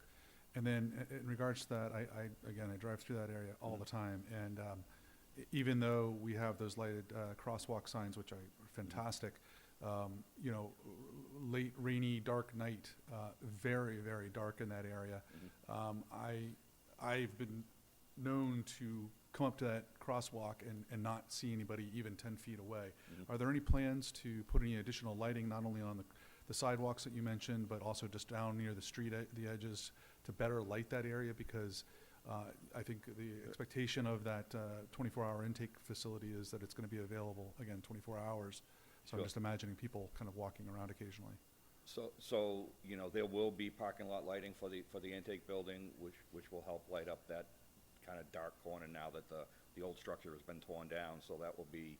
And then in regards to that, I drive through that area all the time, and even though we have those lighted crosswalk signs, which are fantastic, late rainy, dark night, very, very dark in that area. I've been known to come up to that crosswalk and not see anybody even 10 feet away. Are there any plans to put any additional lighting, not only on the sidewalks that you mentioned, but also just down near the street, the edges, to better light that area? Because I think the expectation of that 24-hour intake facility is that it's going to be available, again, 24 hours. So Sure. I'm just imagining people kind of walking around occasionally. So there will be parking lot lighting for the intake building, which will help light up that kind of dark corner now that the old structure has been torn down, so that will be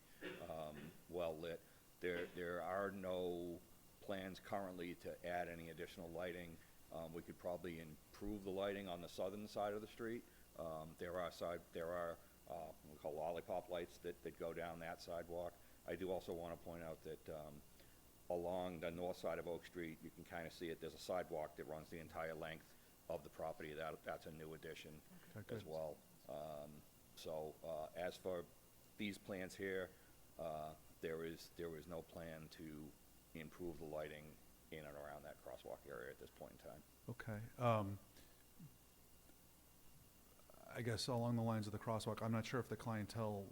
well lit. There are no plans currently to add any additional lighting. We could probably improve the lighting on the southern side of the street. There are what we call lollipop lights that go down that sidewalk. I do also want to point out that along the north side of Oak Street, you can kind of see it, there's a sidewalk that runs the entire length of the property. That's a new addition Okay, as good. well. As for these plans here, there is no plan to improve the lighting in and around that crosswalk area at this point in time. Okay. I guess along the lines of the crosswalk, I'm not sure if the clientele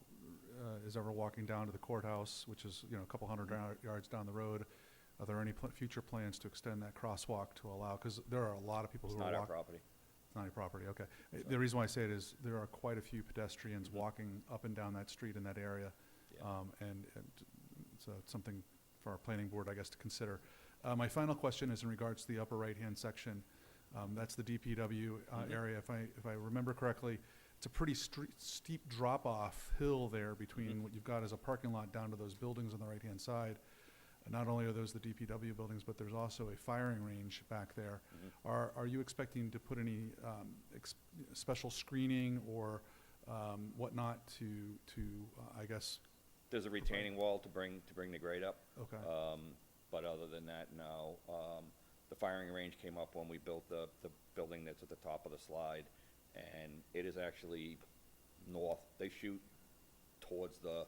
is ever walking down to the courthouse, which is, a couple hundred yards down the road. Are there any future plans to extend that crosswalk to allow, because there are a lot of people It's who are not our walking. property. It's not your property, okay. The reason why I say it is there are quite a few pedestrians walking up and down that street in that area. Yeah. And so it's something for our planning board, I guess, to consider. My final question is in regards to the upper right-hand section. That's the DPW Mhm. area. If I remember correctly, it's a pretty steep drop-off hill there between Mhm. what you've got as a parking lot down to those buildings on the right-hand side. Not only are those the DPW buildings, but there's also a firing range back there. Mhm. Are you expecting to put any special screening or whatnot to I guess, There's a retaining wall to bring the grade up. okay, But other than that, no. The firing range came up when we built the building that's at the top of the slide, and it is actually north. They shoot towards the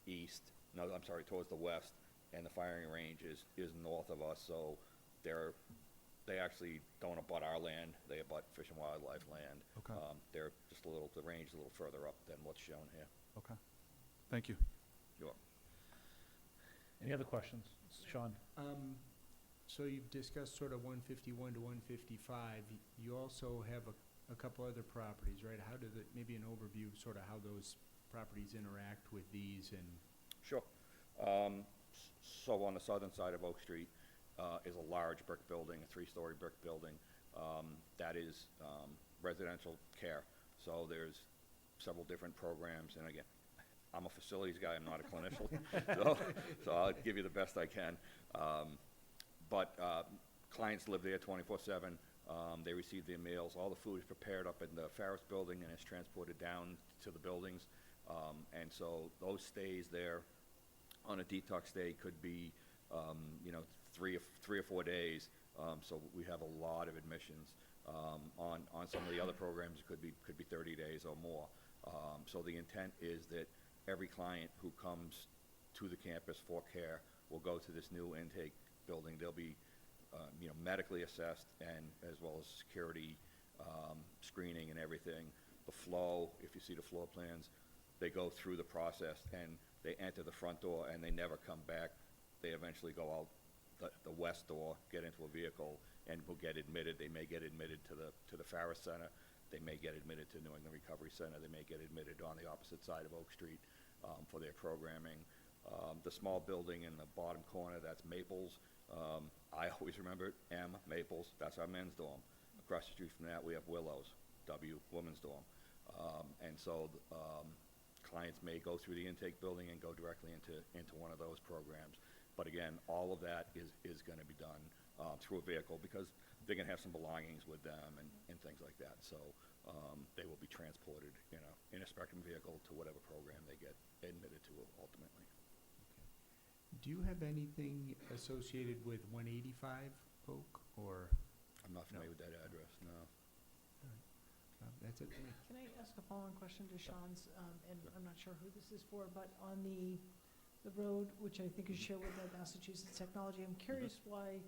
east, no, I'm sorry, towards the west, and the firing range is north of us, so they actually don't abut our land, they abut Fish and Wildlife land. Okay. They're just the range is a little further up than what's shown here. okay. Thank you. You're welcome. Any other questions? Sean? So you've discussed sort of 151 to 155. You also have a couple other properties, right? How do maybe an overview of sort of how those properties interact with these and? Sure. So on the southern side of Oak Street is a large brick building, a three-story brick building. That is residential care. So there's several different programs, and again, I'm a facilities guy, I'm not a clinician, so I'll give you the best I can. But clients live there 24/7. They receive their meals. All the food is prepared up in the Farris building and is transported down to the buildings. And so those stays there on a detox day could be, 3 or 4 days. So we have a lot of admissions. On some of the other programs, it could be 30 days or more. So the intent is that every client who comes to the campus for care will go to this new intake building. They'll be, medically assessed, and as well as security screening and everything. The flow, if you see the floor plans, they go through the process and they enter the front door and they never come back. They eventually go out the west door, get into a vehicle, and will get admitted. They may get admitted to the Farris Center. They may get admitted to New England Recovery Center. They may get admitted on the opposite side of Oak Street for their programming. The small building in the bottom corner, that's Maples. I always remember it, M, Maples, that's our men's dorm. Across the street from that, we have Willows, W, women's dorm. And so clients may go through the intake building and go directly into one of those programs. But again, all of that is going to be done through a vehicle because they're going to have some belongings with them and things like that. So they will be transported, in a Spectrum vehicle to whatever program they get admitted to ultimately. Do you have anything associated with 185 Oak, or? I'm not familiar with that address, no. That's it for me. Can I ask a follow-on question to Sean's, and I'm not sure who this is for, but on the road, which I think is shared with the Massachusetts Technology, I'm curious why,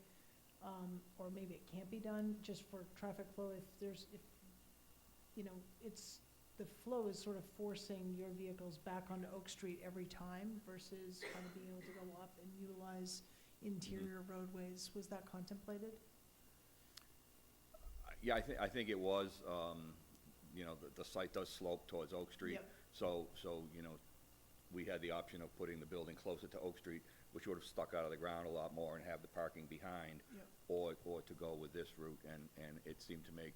or maybe it can't be done just for traffic flow, the flow is sort of forcing your vehicles back onto Oak Street every time versus kind of being able to go up and utilize interior roadways. Was that contemplated? Yeah, I think it was, the site does slope towards Oak Street. Yep. So, we had the option of putting the building closer to Oak Street, which would have stuck out of the ground a lot more and have the parking behind, Yep. or to go with this route, and it seemed to make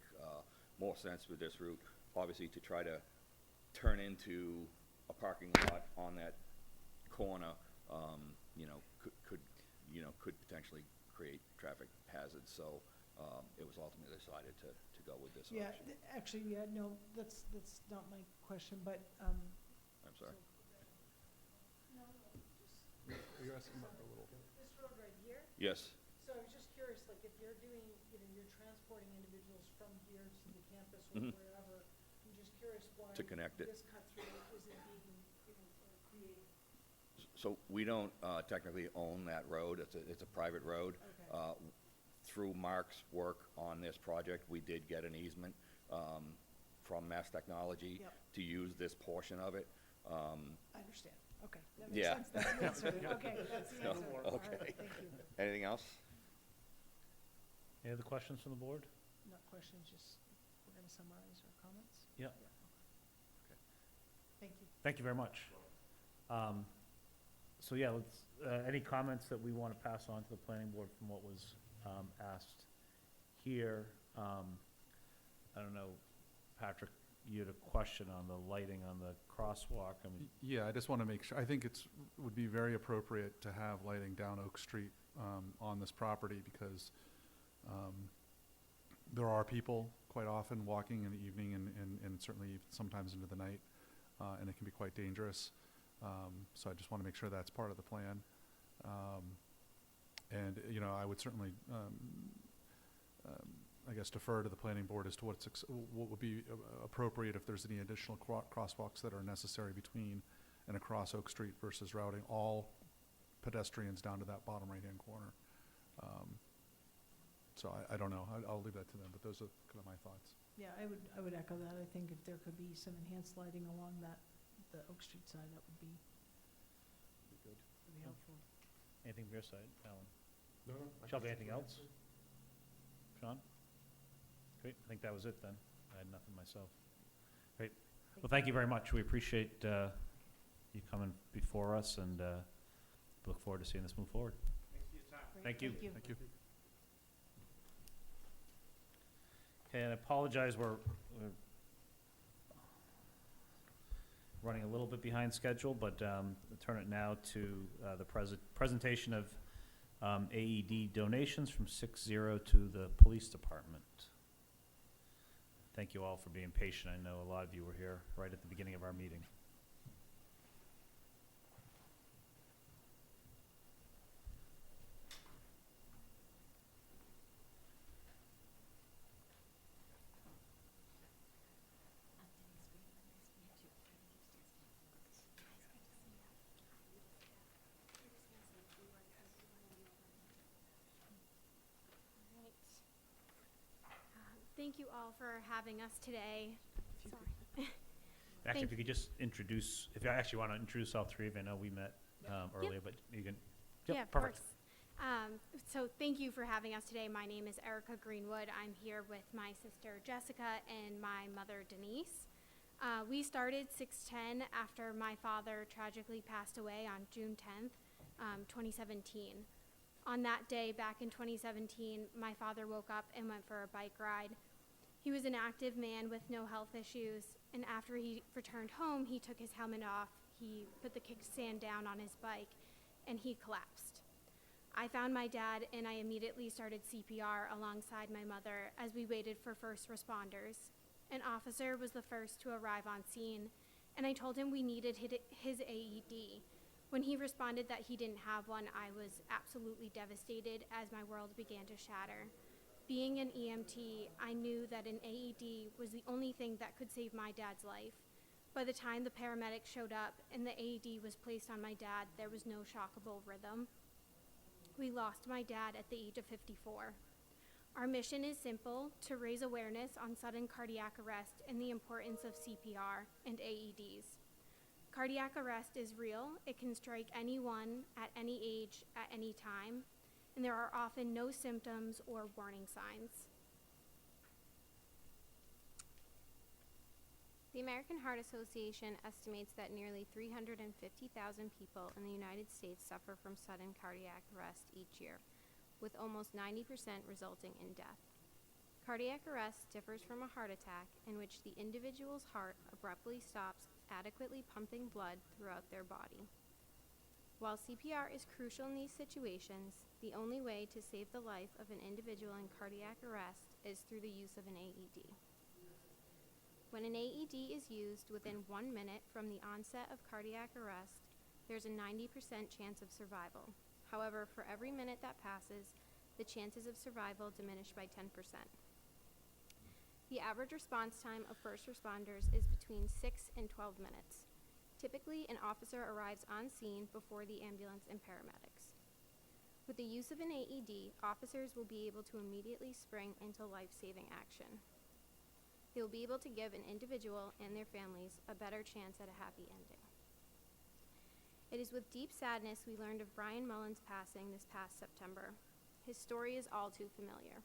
more sense with this route, obviously to try to turn into a parking lot on that corner, could potentially create traffic hazards, so it was ultimately decided to go with this Yeah, option. actually, no, that's not my question, but, I'm sorry. Are you asking about the little? this road right here, Yes. so I was just curious, like, if you're doing, you're transporting individuals from here to the campus or Mhm. wherever, I'm just curious why To connect it. this cut through isn't being, created. So we don't technically own that road. It's a private road. Okay. Through Mark's work on this project, we did get an easement from Mass Technology Yep. to use this portion of it. I understand, okay, that makes Yeah. sense, that's the answer, okay, that's the No, answer, all right, okay. thank you. Anything else? Any other questions from the board? Not questions, just, we're gonna summarize our comments? Yeah. Okay. Thank you. Thank you very much. So yeah, any comments that we want to pass on to the planning board from what was asked here? I don't know, Patrick, you had a question on the lighting on the crosswalk. I mean, Yeah, I just want to make sure, I think would be very appropriate to have lighting down Oak Street on this property because there are people quite often walking in the evening and certainly sometimes into the night, and it can be quite dangerous. So I just want to make sure that's part of the plan. And, you know, I would certainly, I guess, defer to the planning board as to what would be appropriate if there's any additional crosswalks that are necessary between and across Oak Street versus routing all pedestrians down to that bottom right-hand corner. So I don't know. I'll leave that to them, but those are kind of my thoughts. Yeah, I would echo that. I think if there could be some enhanced lighting along the Oak Street side, that would be good. really helpful. Anything from your side, Alan? No. Shelby, anything else? Sean? Great, I think that was it then. I had nothing myself. Great. Well, thank you very much. We appreciate you coming before us and look forward to seeing this move forward. Thank you. Thank you. Okay, and I apologize, we're running a little bit behind schedule, but I'll turn it now to the presentation of AED donations from 6-0 to the police department. Thank you all for being patient. I know a lot of you were here right at the beginning of our meeting. Thank you all for having us today. Sorry. Actually, if you could just introduce, if you actually want to introduce all three of you, I know we met earlier, but you can. Yep, Yeah, of perfect. course. So thank you for having us today. My name is Erica Greenwood. I'm here with my sister Jessica and my mother Denise. We started 610 after my father tragically passed away on June 10th, 2017. On that day, back in 2017, my father woke up and went for a bike ride. He was an active man with no health issues, and after he returned home, he took his helmet off, he put the kickstand down on his bike, and he collapsed. I found my dad, and I immediately started CPR alongside my mother as we waited for first responders. An officer was the first to arrive on scene, and I told him we needed his AED. When he responded that he didn't have one, I was absolutely devastated as my world began to shatter. Being an EMT, I knew that an AED was the only thing that could save my dad's life. By the time the paramedics showed up and the AED was placed on my dad, there was no shockable rhythm. We lost my dad at the age of 54. Our mission is simple: to raise awareness on sudden cardiac arrest and the importance of CPR and AEDs. Cardiac arrest is real. It can strike anyone at any age at any time, and there are often no symptoms or warning signs. The American Heart Association estimates that nearly 350,000 people in the United States suffer from sudden cardiac arrest each year, with almost 90% resulting in death. Cardiac arrest differs from a heart attack, in which the individual's heart abruptly stops adequately pumping blood throughout their body. While CPR is crucial in these situations, the only way to save the life of an individual in cardiac arrest is through the use of an AED. When an AED is used within 1 minute from the onset of cardiac arrest, there's a 90% chance of survival. However, for every minute that passes, the chances of survival diminish by 10%. The average response time of first responders is between 6 and 12 minutes. Typically, an officer arrives on scene before the ambulance and paramedics. With the use of an AED, officers will be able to immediately spring into life-saving action. They will be able to give an individual and their families a better chance at a happy ending. It is with deep sadness we learned of Brian Mullen's passing this past September. His story is all too familiar.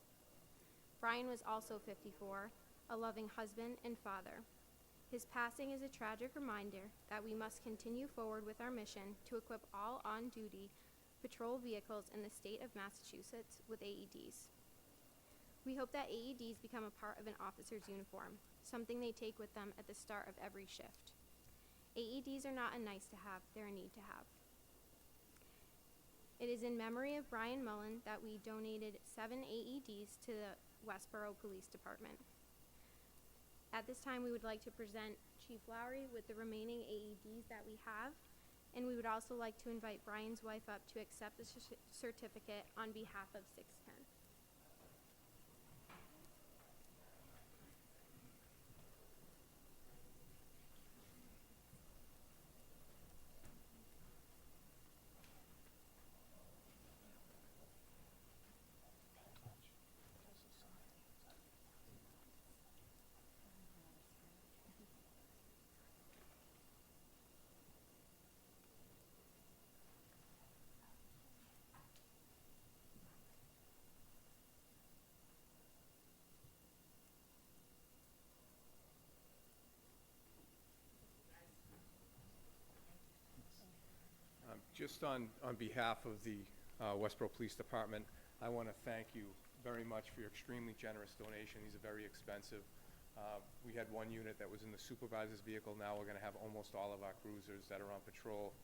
Brian was also 54, a loving husband and father. His passing is a tragic reminder that we must continue forward with our mission to equip all on-duty patrol vehicles in the state of Massachusetts with AEDs. We hope that AEDs become a part of an officer's uniform, something they take with them at the start of every shift. AEDs are not a nice to have, they're a need to have. It is in memory of Brian Mullen that we donated 7 AEDs to the Westborough Police Department. At this time, we would like to present Chief Lowry with the remaining AEDs that we have, and we would also like to invite Brian's wife up to accept the certificate on behalf of 610. Just on behalf of the Westborough Police Department, I want to thank you very much for your extremely generous donation. These are very expensive. We had one unit that was in the supervisor's vehicle. Now we're going to have almost all of our cruisers that are on patrol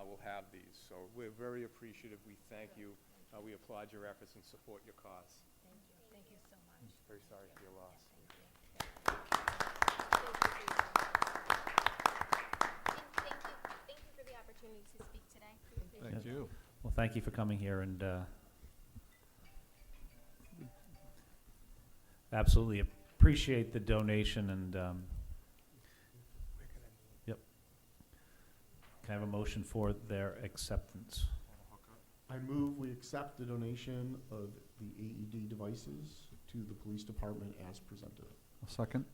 will have these. So we're very appreciative. We thank you. We applaud your efforts and support your cause. Thank you. Thank you so much. Very sorry for your loss. Thank you for the opportunity to speak today. Thank you. Well, thank you for coming here, and absolutely appreciate the donation, and yep. Can I have a motion for their acceptance? I move we accept the donation of the AED devices to the police department as presented. A second.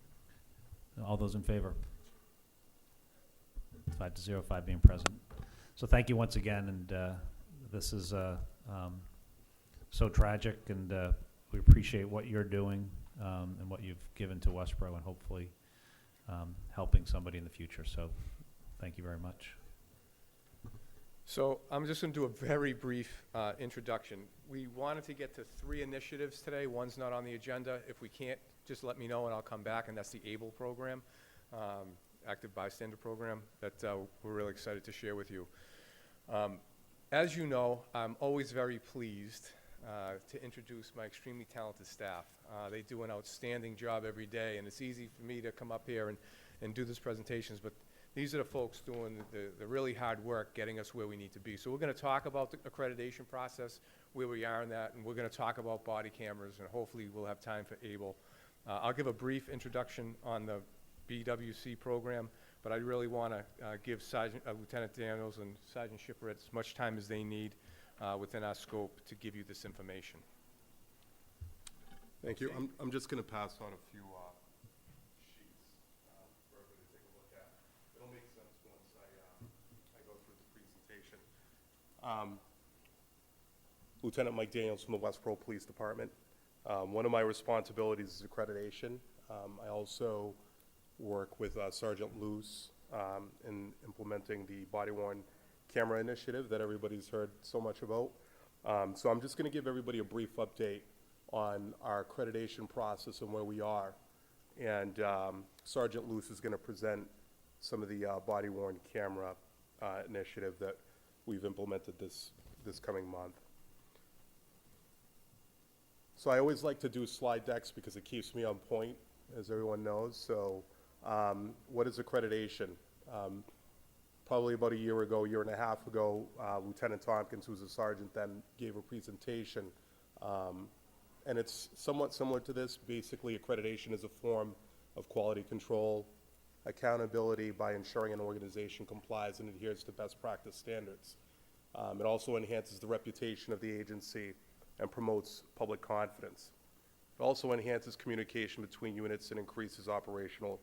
All those in favor? 5-0, 5 being present. So thank you once again, and this is so tragic, and we appreciate what you're doing and what you've given to Westborough, and hopefully helping somebody in the future. So thank you very much. So I'm just going to do a very brief introduction. We wanted to get to 3 initiatives today. One's not on the agenda. If we can't, just let me know and I'll come back, and that's the ABLE program, Active Bystander Program, that we're really excited to share with you. As you know, I'm always very pleased to introduce my extremely talented staff. They do an outstanding job every day, and it's easy for me to come up here and do these presentations, but these are the folks doing the really hard work getting us where we need to be. So we're going to talk about the accreditation process, where we are in that, and we're going to talk about body cameras, and hopefully we'll have time for ABLE. I'll give a brief introduction on the BWC program, but I really want to give Lieutenant Daniels and Sergeant Shipper as much time as they need within our scope to give you this information. Thank you. I'm just going to pass on a few sheets for everybody to take a look at. It'll make sense once I go through the presentation. Lieutenant Mike Daniels from the Westborough Police Department. One of my responsibilities is accreditation. I also work with Sergeant Luce in implementing the body-worn camera initiative that everybody's heard so much about. So I'm just going to give everybody a brief update on our accreditation process and where we are. And Sergeant Luce is going to present some of the body-worn camera initiative that we've implemented this coming month. So I always like to do slide decks because it keeps me on point, as everyone knows. So what is accreditation? Probably about a year and a half ago, Lieutenant Tompkins, who was a sergeant then, gave a presentation. And it's somewhat similar to this. Basically, accreditation is a form of quality control, accountability by ensuring an organization complies and adheres to best practice standards. It also enhances the reputation of the agency and promotes public confidence. It also enhances communication between units and increases operational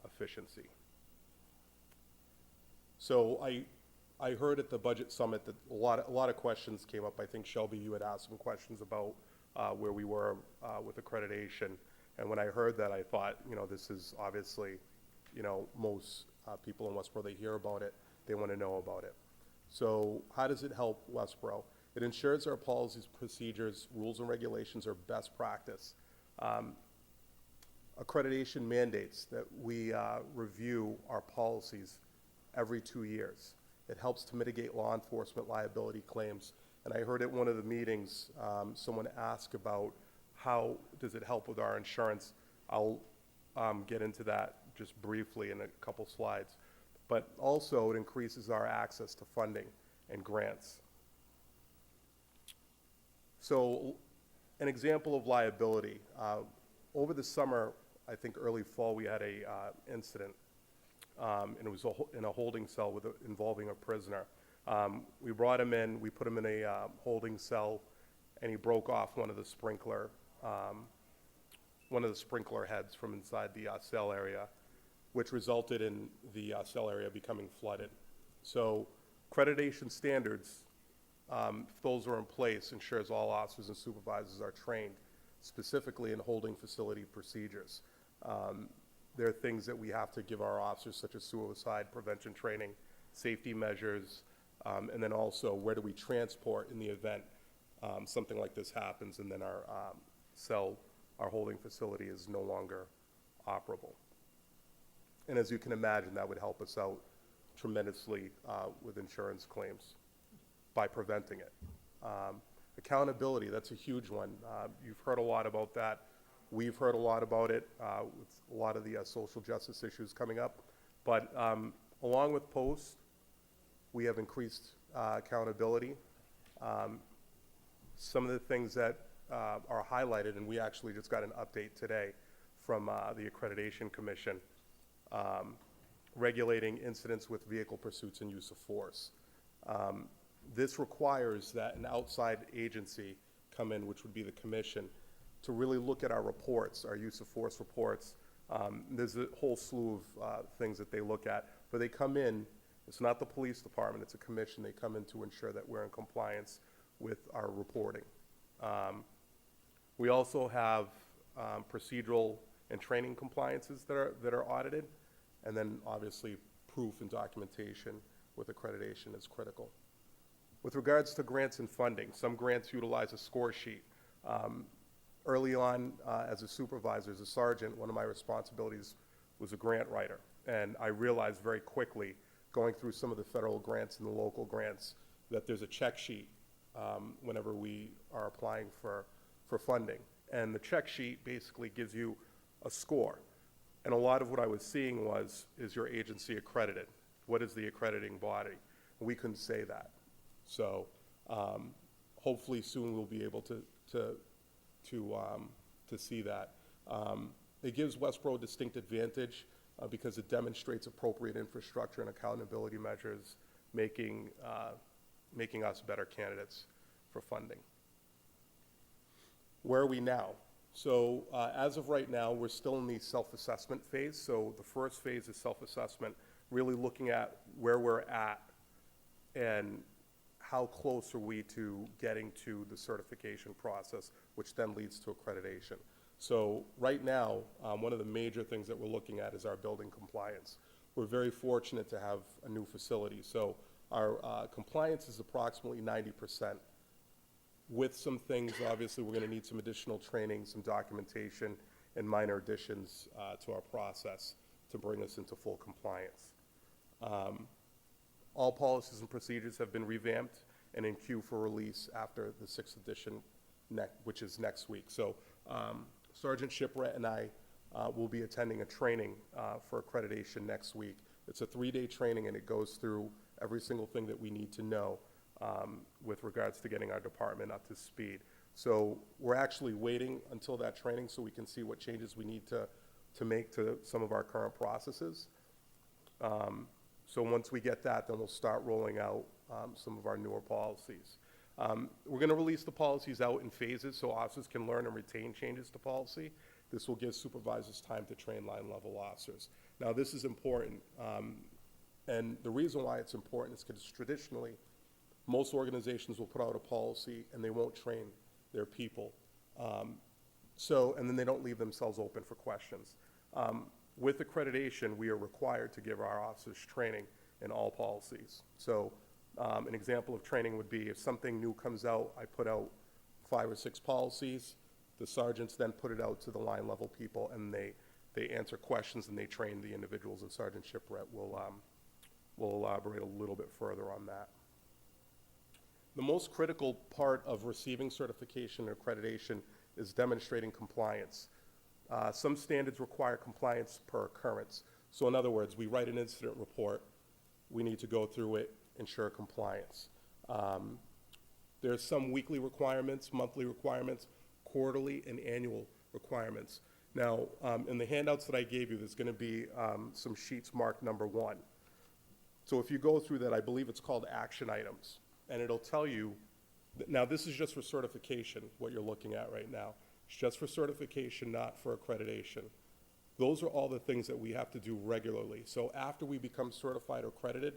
efficiency. So I heard at the budget summit that a lot of questions came up. I think, Shelby, you had asked some questions about where we were with accreditation. And when I heard that, I thought, this is obviously, most people in Westborough, they hear about it, they want to know about it. So how does it help Westborough? It ensures our policies, procedures, rules, and regulations are best practice. Accreditation mandates that we review our policies every 2 years. It helps to mitigate law enforcement liability claims. And I heard at one of the meetings, someone ask about how does it help with our insurance. I'll get into that just briefly in a couple slides. But also it increases our access to funding and grants. So an example of liability, over the summer, I think early fall, we had a incident, and it was in a holding cell involving a prisoner. We brought him in, we put him in a holding cell, and he broke off one of the sprinkler heads from inside the cell area, which resulted in the cell area becoming flooded. So accreditation standards, if those are in place, ensures all officers and supervisors are trained specifically in holding facility procedures. There are things that we have to give our officers, such as suicide prevention training, safety measures, and then also where do we transport in the event something like this happens and then our our holding facility is no longer operable. And as you can imagine, that would help us out tremendously with insurance claims by preventing it. Accountability, that's a huge one. You've heard a lot about that. We've heard a lot about it with a lot of the social justice issues coming up. But along with post, we have increased accountability. Some of the things that are highlighted, and we actually just got an update today from the Accreditation Commission, regulating incidents with vehicle pursuits and use of force. This requires that an outside agency come in, which would be the commission, to really look at our reports, our use of force reports. There's a whole slew of things that they look at, but they come in, it's not the police department, it's a commission. They come in to ensure that we're in compliance with our reporting. We also have procedural and training compliances that are audited, and then obviously proof and documentation with accreditation is critical. With regards to grants and funding, some grants utilize a score sheet. Early on, as a supervisor, as a sergeant, one of my responsibilities was a grant writer. And I realized very quickly, going through some of the federal grants and the local grants, that there's a check sheet whenever we are applying for funding. And the check sheet basically gives you a score. And a lot of what I was seeing is your agency accredited? What is the accrediting body? And we couldn't say that. So hopefully soon we'll be able to see that. It gives Westborough a distinct advantage because it demonstrates appropriate infrastructure and accountability measures, making us better candidates for funding. Where are we now? So as of right now, we're still in the self-assessment phase. So the first phase is self-assessment, really looking at where we're at and how close are we to getting to the certification process, which then leads to accreditation. So right now, one of the major things that we're looking at is our building compliance. We're very fortunate to have a new facility. So our compliance is approximately 90%. With some things, obviously, we're going to need some additional training, some documentation, and minor additions to our process to bring us into full compliance. All policies and procedures have been revamped and in queue for release after the 6th edition, which is next week. So Sergeant Shipwright and I will be attending a training for accreditation next week. It's a 3-day training, and it goes through every single thing that we need to know with regards to getting our department up to speed. So we're actually waiting until that training so we can see what changes we need to make to some of our current processes. So once we get that, then we'll start rolling out some of our newer policies. We're going to release the policies out in phases so officers can learn and retain changes to policy. This will give supervisors time to train line-level officers. Now, this is important, and the reason why it's important is because traditionally, most organizations will put out a policy and they won't train their people. And then they don't leave themselves open for questions. With accreditation, we are required to give our officers training in all policies. So An example of training would be if something new comes out, I put out 5 or 6 policies. The sergeants then put it out to the line level people, and they answer questions and they train the individuals, and Sergeant Shipwreck will elaborate a little bit further on that. The most critical part of receiving certification and accreditation is demonstrating compliance. Some standards require compliance per occurrence. So in other words, we write an incident report, we need to go through it, ensure compliance. There's some weekly requirements, monthly requirements, quarterly and annual requirements. Now, in the handouts that I gave you, there's going to be some sheets marked number 1. So if you go through that, I believe it's called action items, and it'll tell you, now this is just for certification, what you're looking at right now. It's just for certification, not for accreditation. Those are all the things that we have to do regularly. So after we become certified or accredited,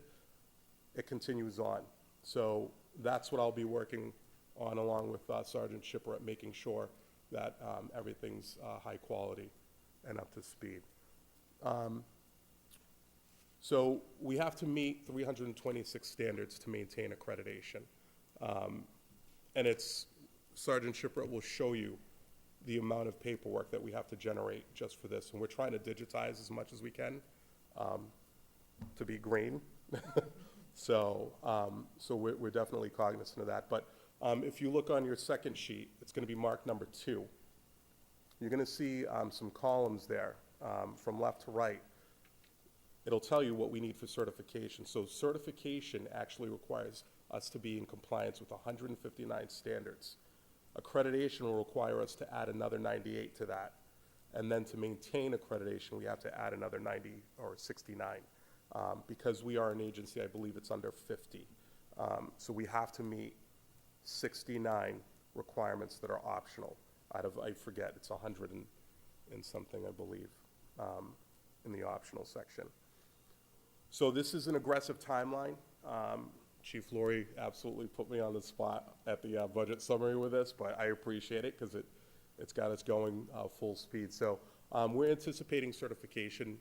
it continues on. So that's what I'll be working on along with Sergeant Shipper at making sure that everything's high quality and up to speed. So we have to meet 326 standards to maintain accreditation. And Sergeant Shipper will show you the amount of paperwork that we have to generate just for this. And we're trying to digitize as much as we can to be green. So we're definitely cognizant of that. But if you look on your second sheet, it's going to be marked number 2. You're going to see some columns there from left to right. It'll tell you what we need for certification. So certification actually requires us to be in compliance with 159 standards. Accreditation will require us to add another 98 to that. And then to maintain accreditation, we have to add another 90 or 69. Because we are an agency, I believe it's under 50. So we have to meet 69 requirements that are optional out of, I forget, it's 100 and something, I believe, in the optional section. So this is an aggressive timeline. Chief Laurie absolutely put me on the spot at the budget summary with this, but I appreciate it because it's got us going full speed. So we're anticipating certification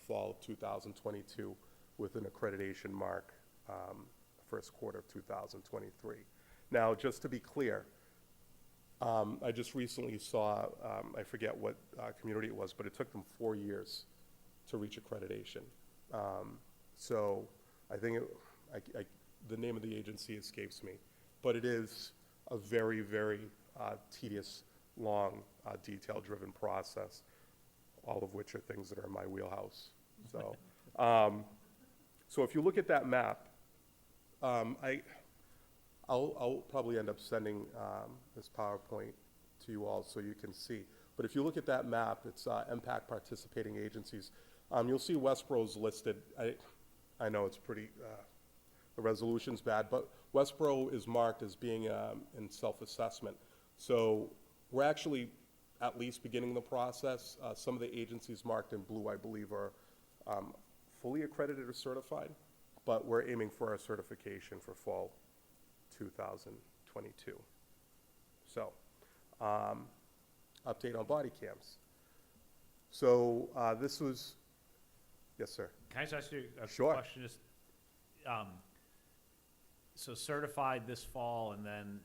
fall of 2022 with an accreditation mark first quarter of 2023. Now, just to be clear, I just recently saw, I forget what community it was, but it took them 4 years to reach accreditation. So I think the name of the agency escapes me, but it is a very, very tedious, long, detail-driven process, all of which are things that are in my wheelhouse. So, so if you look at that map, I'll probably end up sending this PowerPoint to you all so you can see. But if you look at that map, it's impact participating agencies. You'll see Westborough's listed. I know it's pretty, the resolution's bad, but Westborough is marked as being in self-assessment. So we're actually at least beginning the process. Some of the agencies marked in blue, I believe, are fully accredited or certified, but we're aiming for our certification for fall 2022. So, update on body cams. So this was, yes, sir. Can I just ask you a Sure. question? Just, so certified this fall, and then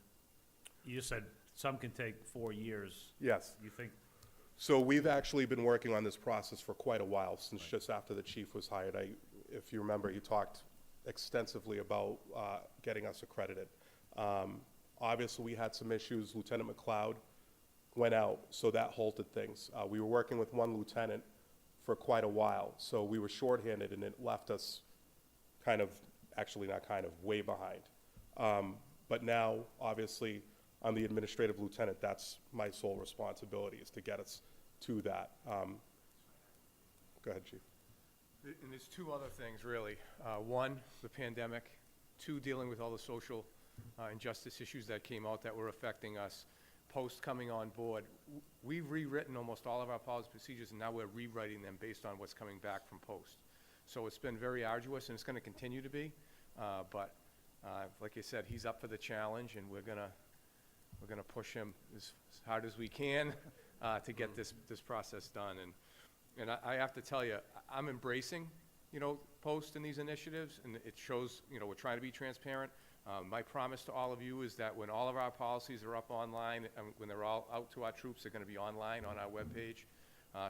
you just said some can take 4 years. Yes. You think? So we've actually been working on this process for quite a while, since just after the chief was hired. If you remember, he talked extensively about getting us accredited. Obviously, we had some issues. Lieutenant McLeod went out, so that halted things. We were working with one lieutenant for quite a while, so we were shorthanded, and it left us kind of, actually not kind of, way behind. But now, obviously, I'm the administrative lieutenant. That's my sole responsibility, is to get us to that. Go ahead, Chief. And there's 2 other things, really. 1, the pandemic. 2, dealing with all the social injustice issues that came out that were affecting us. Post coming on board, we've rewritten almost all of our policy procedures, and now we're rewriting them based on what's coming back from Post. So it's been very arduous, and it's going to continue to be. But like I said, he's up for the challenge, and we're gonna push him as hard as we can to get this process done. And I have to tell you, I'm embracing post in these initiatives, and it shows, we're trying to be transparent. My promise to all of you is that when all of our policies are up online, and when they're all out to our troops, they're gonna be online on our webpage,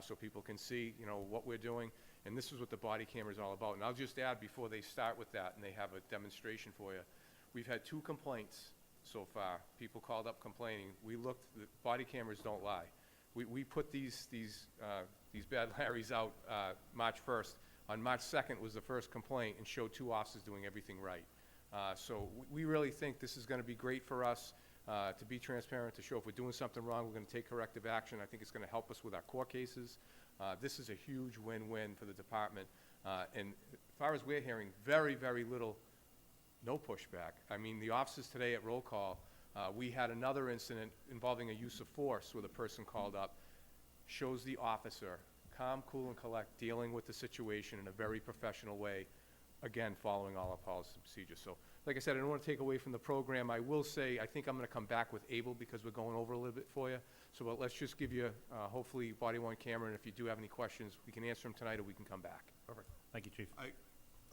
so people can see, what we're doing. And this is what the body camera is all about. And I'll just add, before they start with that, and they have a demonstration for you, we've had 2 complaints so far. People called up complaining. We looked, the body cameras don't lie. We put these bad Larrys out March 1st. On March 2nd was the first complaint, and showed 2 officers doing everything right. So we really think this is going to be great for us to be transparent, to show if we're doing something wrong, we're going to take corrective action. I think it's going to help us with our court cases. This is a huge win-win for the department. And as far as we're hearing, very, very little, no pushback. I mean, the officers today at roll call, we had another incident involving a use of force where the person called up, shows the officer calm, cool, and collect, dealing with the situation in a very professional way, again, following all our policies and procedures. So, like I said, I don't want to take away from the program. I will say, I think I'm going to come back with Able because we're going over a little bit for you. So but let's just give you, hopefully, body-worn camera, and if you do have any questions, we can answer them tonight or we can come back. Perfect. Thank you, Chief.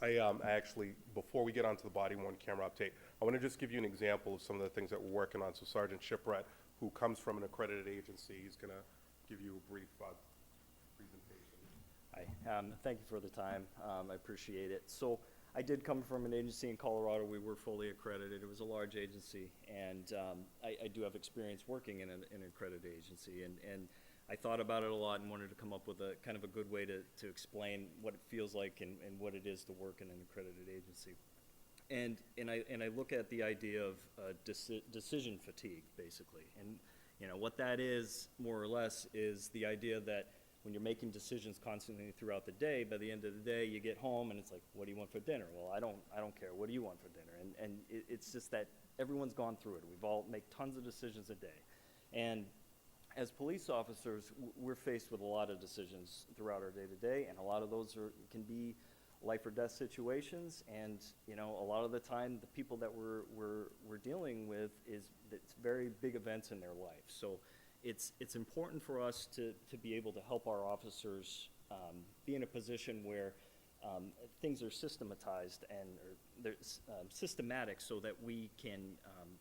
I actually, before we get onto the body-worn camera update, I want to just give you an example of some of the things that we're working on. So Sergeant Shipwright, who comes from an accredited agency, he's going to give you a brief presentation. Hi, thank you for the time. I appreciate it. So I did come from an agency in Colorado. We were fully accredited. It was a large agency, and I do have experience working in an accredited agency, and I thought about it a lot and wanted to come up with a kind of a good way to explain what it feels like and what it is to work in an accredited agency. And I look at the idea of decision fatigue, basically. And what that is, more or less, is the idea that when you're making decisions constantly throughout the day, by the end of the day, you get home and it's like, what do you want for dinner? Well, I don't care. What do you want for dinner? And it's just that everyone's gone through it. We've all make tons of decisions a day. And as police officers, we're faced with a lot of decisions throughout our day-to-day, and a lot of those can be life or death situations. And a lot of the time, the people that we're dealing with it's very big events in their life. So it's important for us to be able to help our officers be in a position where things are systematized and they're systematic, so that we can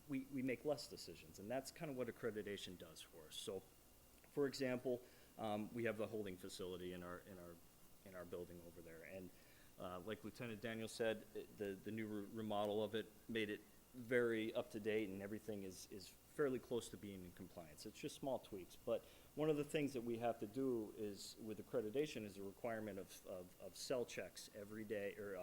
we make less decisions, and that's kind of what accreditation does for us. So, for example, we have the holding facility in our building over there, and like Lieutenant Daniel said, the new remodel of it made it very up to date, and everything is fairly close to being in compliance. It's just small tweaks, but one of the things that we have to do is, with accreditation, is a requirement of cell checks every day, or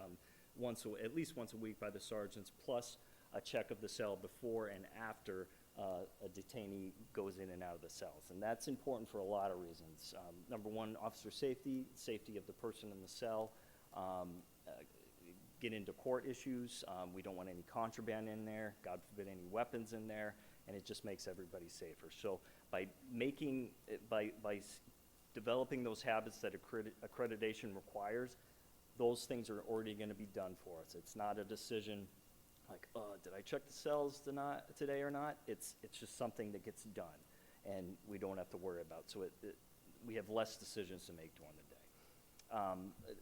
at least once a week by the sergeants, plus a check of the cell before and after a detainee goes in and out of the cells. And that's important for a lot of reasons. Number one, officer safety of the person in the cell, get into court issues. We don't want any contraband in there, God forbid any weapons in there, and it just makes everybody safer. So by developing those habits that accreditation requires, those things are already going to be done for us. It's not a decision like, did I check the cells today or not? It's just something that gets done, and we don't have to worry about. So we have less decisions to make during the day.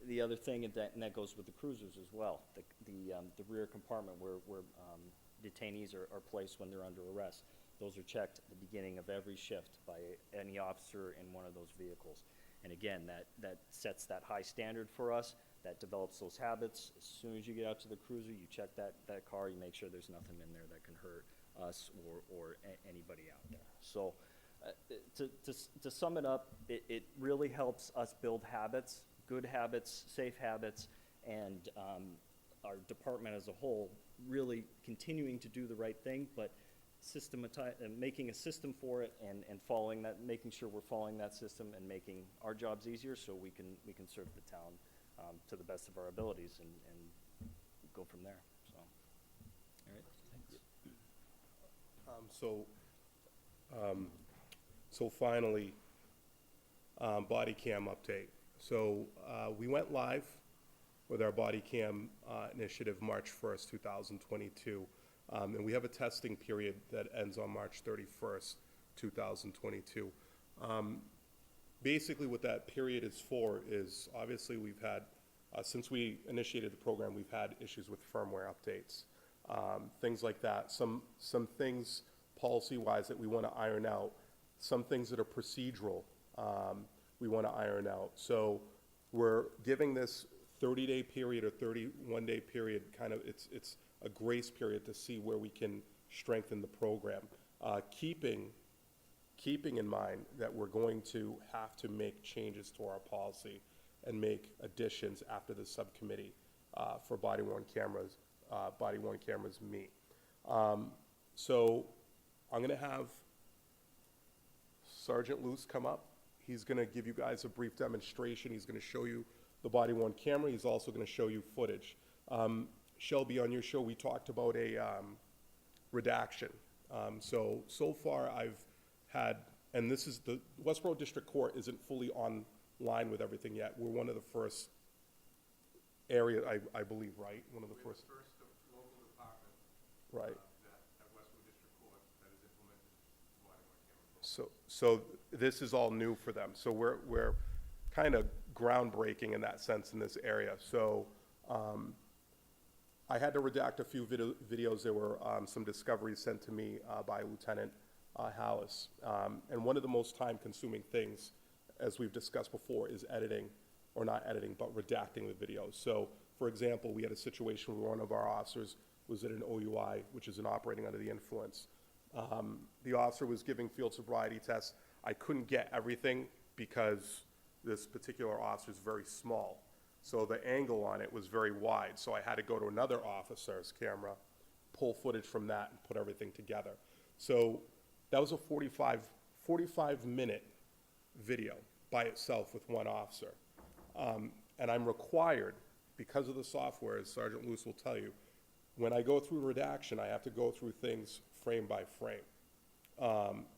The other thing, and that goes with the cruisers as well, the rear compartment where detainees are placed when they're under arrest. Those are checked at the beginning of every shift by any officer in one of those vehicles. And again, that sets that high standard for us, that develops those habits. As soon as you get out to the cruiser, you check that car, you make sure there's nothing in there that can hurt us or anybody out there. So to sum it up, it really helps us build habits, good habits, safe habits, and our department as a whole really continuing to do the right thing, but making a system for it and following that, making sure we're following that system and making our jobs easier, so we can serve the town to the best of our abilities and go from there. So, all right. Thanks. So finally, body cam update. So we went live with our body cam initiative March 1st, 2022. And we have a testing period that ends on March 31st, 2022. Basically what that period is for is, obviously we've had Since we initiated the program, we've had issues with firmware updates, things like that. Some things policy-wise that we want to iron out, some things that are procedural we want to iron out. So we're giving this 30-day period or 31-day period kind of, it's a grace period to see where we can strengthen the program, keeping in mind that we're going to have to make changes to our policy and make additions after the subcommittee for body-worn cameras meet. So I'm going to have Sergeant Luce come up. He's going to give you guys a brief demonstration. He's going to show you the body-worn camera. He's also going to show you footage. Shelby, on your show, we talked about a redaction. So far I've had, and this is the Westborough District Court isn't fully online with everything yet. We're one of the first area, I believe, right? One of the first. We're the first local department. Right. At Westbrook District Court that has implemented body-worn camera. So this is all new for them. So we're kind of groundbreaking in that sense in this area. So I had to redact a few videos. There were some discoveries sent to me by Lieutenant Hallis. And one of the most time-consuming things, as we've discussed before, is editing, or not editing, but redacting the videos. So, for example, we had a situation where one of our officers was at an OUI, which is an operating under the influence. The officer was giving field sobriety tests. I couldn't get everything because this particular officer is very small. So the angle on it was very wide. So I had to go to another officer's camera, pull footage from that, and put everything together. So that was a 45-minute video by itself with one officer. And I'm required, because of the software, as Sergeant Luce will tell you, when I go through redaction, I have to go through things frame by frame.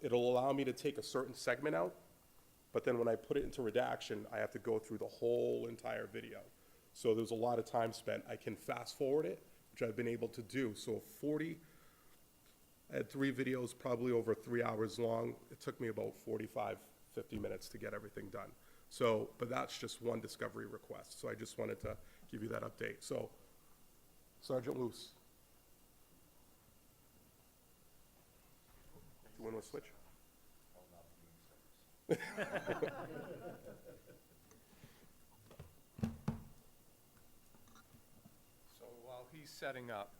It'll allow me to take a certain segment out, but then when I put it into redaction, I have to go through the whole entire video. So there's a lot of time spent. I can fast forward it, which I've been able to do. So I had 3 videos, probably over 3 hours long. It took me about 45, 50 minutes to get everything done. So, but that's just one discovery request. So I just wanted to give you that update. So, Sergeant Luce. Do you want to switch? So while he's setting up,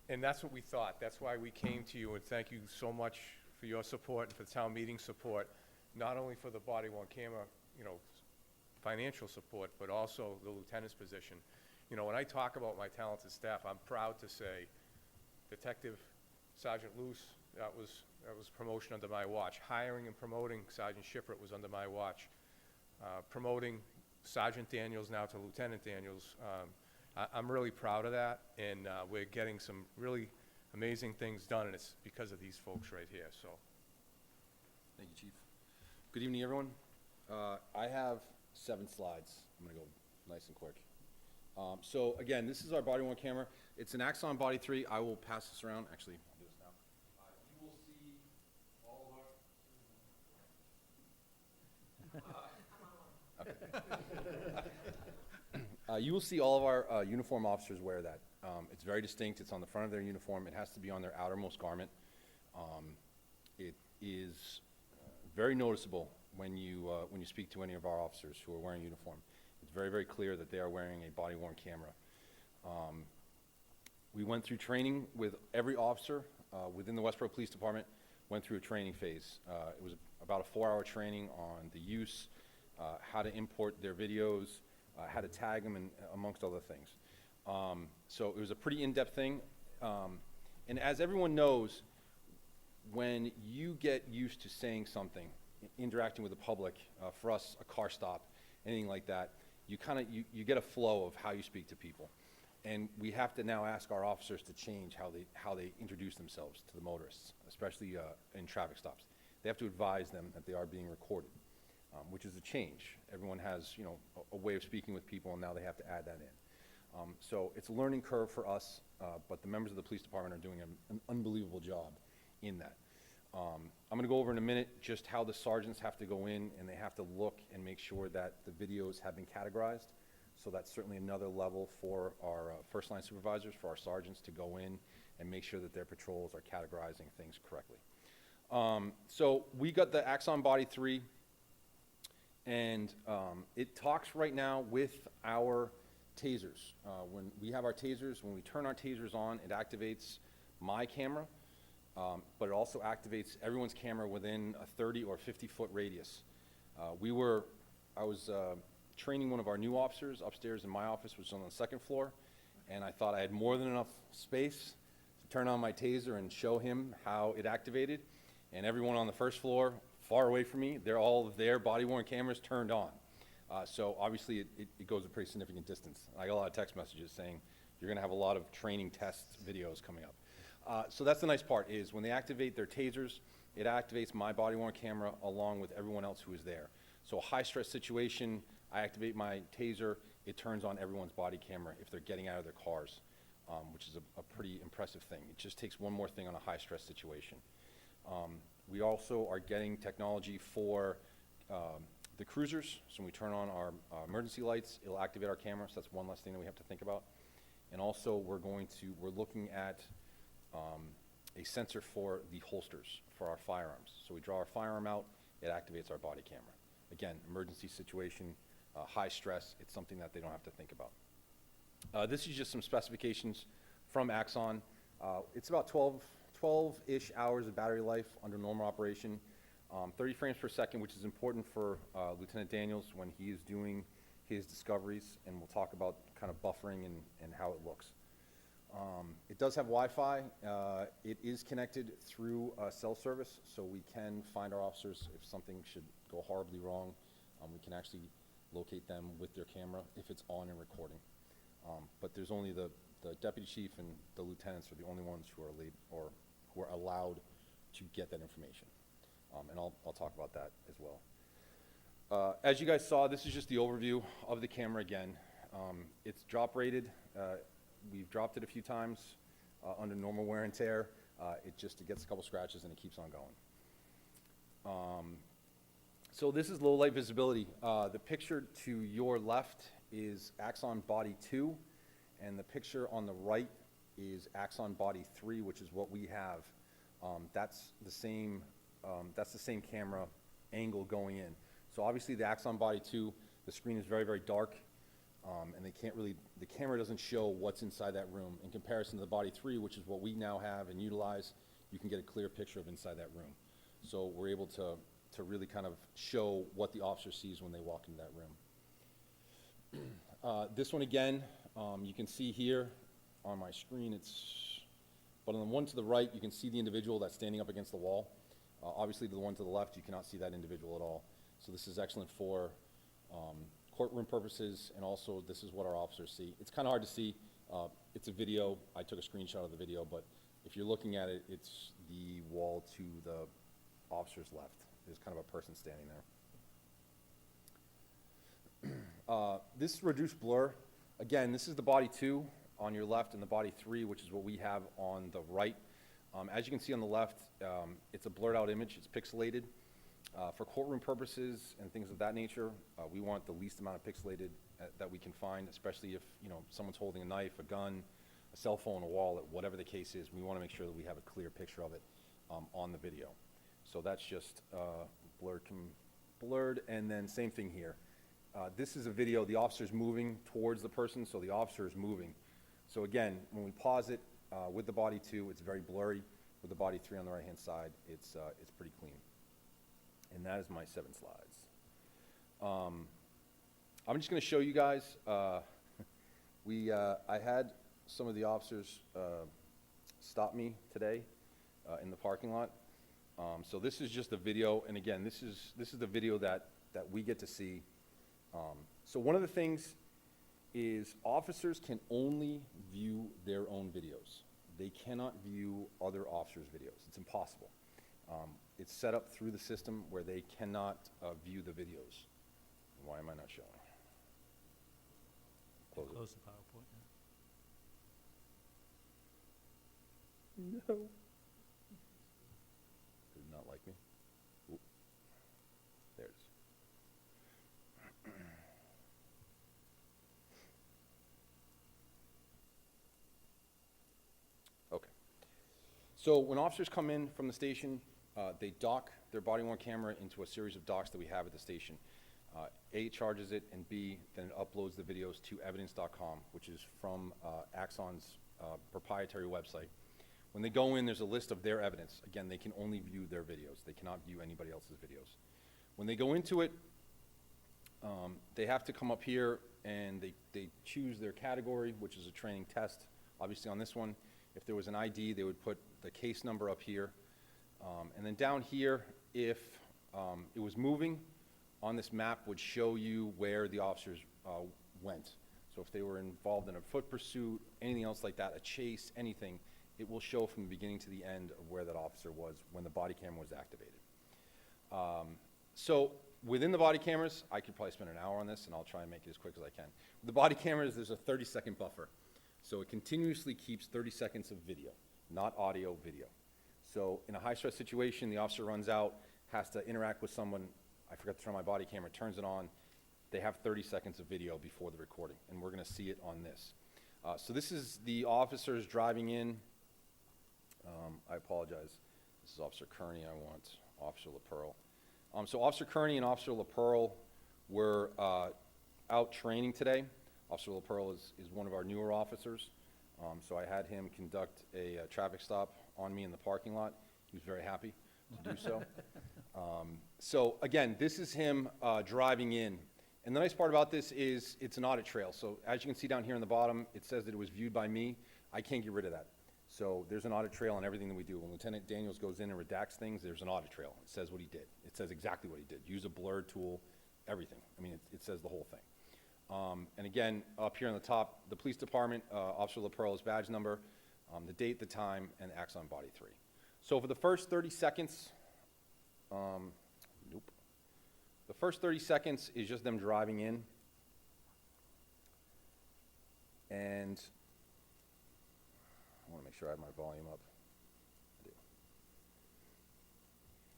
and that's what we thought. That's why we came to you, and thank you so much for your support and for the town meeting support, not only for the body-worn camera, financial support, but also the lieutenant's position. When I talk about my talented staff, I'm proud to say Detective Sergeant Luce, that was promotion under my watch. Hiring and promoting Sergeant Shiffert was under my watch. Promoting Sergeant Daniels now to Lieutenant Daniels, I'm really proud of that, and we're getting some really amazing things done, and it's because of these folks right here. So, Thank you, Chief. Good evening, everyone. I have 7 slides. I'm going to go nice and quick. So again, this is our body-worn camera. It's an Axon Body 3. I will pass this around. Actually, I'll do this now. You will see all of our... you will see all of our uniform officers wear that. It's very distinct. It's on the front of their uniform. It has to be on their outermost garment. It is very noticeable when you speak to any of our officers who are wearing uniform. It's very, very clear that they are wearing a body-worn camera. We went through training with every officer within the Westborough Police Department, went through a training phase. It was about a 4-hour training on the use, how to import their videos, how to tag them, and amongst other things. So it was a pretty in-depth thing. And as everyone knows, when you get used to saying something, interacting with the public, for us, a car stop, anything like that, you get a flow of how you speak to people. And we have to now ask our officers to change how they introduce themselves to the motorists, especially in traffic stops. They have to advise them that they are being recorded, which is a change. Everyone has, a way of speaking with people, and now they have to add that in. So it's a learning curve for us, but the members of the police department are doing an unbelievable job in that. I'm going to go over in a minute just how the sergeants have to go in and they have to look and make sure that the videos have been categorized. So that's certainly another level for our first line supervisors, for our sergeants to go in and make sure that their patrols are categorizing things correctly. So we got the Axon Body 3, and it talks right now with our tasers. When we have our tasers, when we turn our tasers on, it activates my camera, but it also activates everyone's camera within a 30 or 50-foot radius. I was training one of our new officers upstairs in my office, which is on the second floor, and I thought I had more than enough space to turn on my taser and show him how it activated. And everyone on the first floor, far away from me, they're all their body-worn cameras turned on. So obviously it goes a pretty significant distance. I got a lot of text messages saying you're going to have a lot of training test videos coming up. So that's the nice part, is when they activate their tasers, it activates my body-worn camera along with everyone else who is there. So a high-stress situation, I activate my taser, it turns on everyone's body camera if they're getting out of their cars, which is a pretty impressive thing. It just takes one more thing on a high-stress situation. We also are getting technology for the cruisers. So when we turn on our emergency lights, it'll activate our camera, so that's one less thing that we have to think about. And also we're looking at a sensor for the holsters for our firearms. So we draw our firearm out, it activates our body camera. Again, emergency situation, high stress, it's something that they don't have to think about. This is just some specifications from Axon. It's about 12-ish hours of battery life under normal operation, 30 frames per second, which is important for Lieutenant Daniels when he is doing his discoveries, and we'll talk about kind of buffering and how it looks. It does have Wi-Fi. It is connected through cell service, so we can find our officers if something should go horribly wrong. We can actually locate them with their camera if it's on and recording. But there's only the deputy chief and the lieutenants are the only ones who are allowed to get that information. And I'll talk about that as well. As you guys saw, this is just the overview of the camera again. It's drop rated. We've dropped it a few times under normal wear and tear. It gets a couple scratches and it keeps on going. So this is low light visibility. The picture to your left is Axon Body 2, and the picture on the right is Axon Body 3, which is what we have. That's the same camera angle going in. So obviously the Axon Body 2, the screen is very, very dark, and the camera doesn't show what's inside that room. In comparison to the Body 3, which is what we now have and utilize, you can get a clear picture of inside that room. So we're able to really kind of show what the officer sees when they walk into that room. This one again, you can see here on my screen, but on the one to the right, you can see the individual that's standing up against the wall. Obviously, the one to the left, you cannot see that individual at all. So this is excellent for courtroom purposes, and also this is what our officers see. It's kind of hard to see. It's a video. I took a screenshot of the video, but if you're looking at it, it's the wall to the officer's left. There's kind of a person standing there. This reduced blur, again, this is the Body 2 on your left and the Body 3, which is what we have on the right. As you can see on the left, it's a blurred out image. It's pixelated. For courtroom purposes and things of that nature, we want the least amount of pixelated that we can find, especially if someone's holding a knife, a gun, a cell phone, a wallet, whatever the case is. We want to make sure that we have a clear picture of it on the video. So that's just blurred, and then same thing here. This is a video. The officer's moving towards the person, so the officer is moving. So again, when we pause it with the Body 2, it's very blurry. With the Body 3 on the right-hand side, it's pretty clean. And that is my 7 slides. I'm just going to show you guys. I had some of the officers stop me today in the parking lot. So this is just a video, and again, this is the video that we get to see. So one of the things is officers can only view their own videos. They cannot view other officers' videos. It's impossible. It's set up through the system where they cannot view the videos. Why am I not showing? Close it. Close the PowerPoint. No. Did not like me. Oop. There it is. So when officers come in from the station, they dock their body-worn camera into a series of docks that we have at the station. A, it charges it, and B, then it uploads the videos to evidence.com, which is from Axon's proprietary website. When they go in, there's a list of their evidence. Again, they can only view their videos. They cannot view anybody else's videos. When they go into it, they have to come up here and they choose their category, which is a training test. Obviously on this one, if there was an ID, they would put the case number up here. And then down here, if it was moving, on this map would show you where the officers went. So if they were involved in a foot pursuit, anything else like that, a chase, anything, it will show from the beginning to the end of where that officer was when the body camera was activated. So within the body cameras, I could probably spend an hour on this, and I'll try and make it as quick as I can. With the body cameras, there's a 30-second buffer. So it continuously keeps 30 seconds of video, not audio, video. So in a high-stress situation, the officer runs out, has to interact with someone. I forgot to turn on my body camera, turns it on. They have 30 seconds of video before the recording, and we're going to see it on this. So this is the officers driving in. I apologize. This is Officer Kearney. I want Officer LaPearl. So Officer Kearney and Officer LaPearl were out training today. Officer LaPearl is one of our newer officers. So I had him conduct a traffic stop on me in the parking lot. He was very happy to do so. So again, this is him driving in. And the nice part about this is it's an audit trail. So as you can see down here in the bottom, it says that it was viewed by me. I can't get rid of that. So there's an audit trail on everything that we do. When Lieutenant Daniels goes in and redacts things, there's an audit trail. It says what he did. It says exactly what he did. Use a blur tool, everything. I mean, it says the whole thing. And again, up here on the top, the police department, Officer LaPearl's badge number, the date, the time, and Axon Body 3. So for the first 30 seconds, nope. The first 30 seconds is just them driving in. And I want to make sure I have my volume up. I do.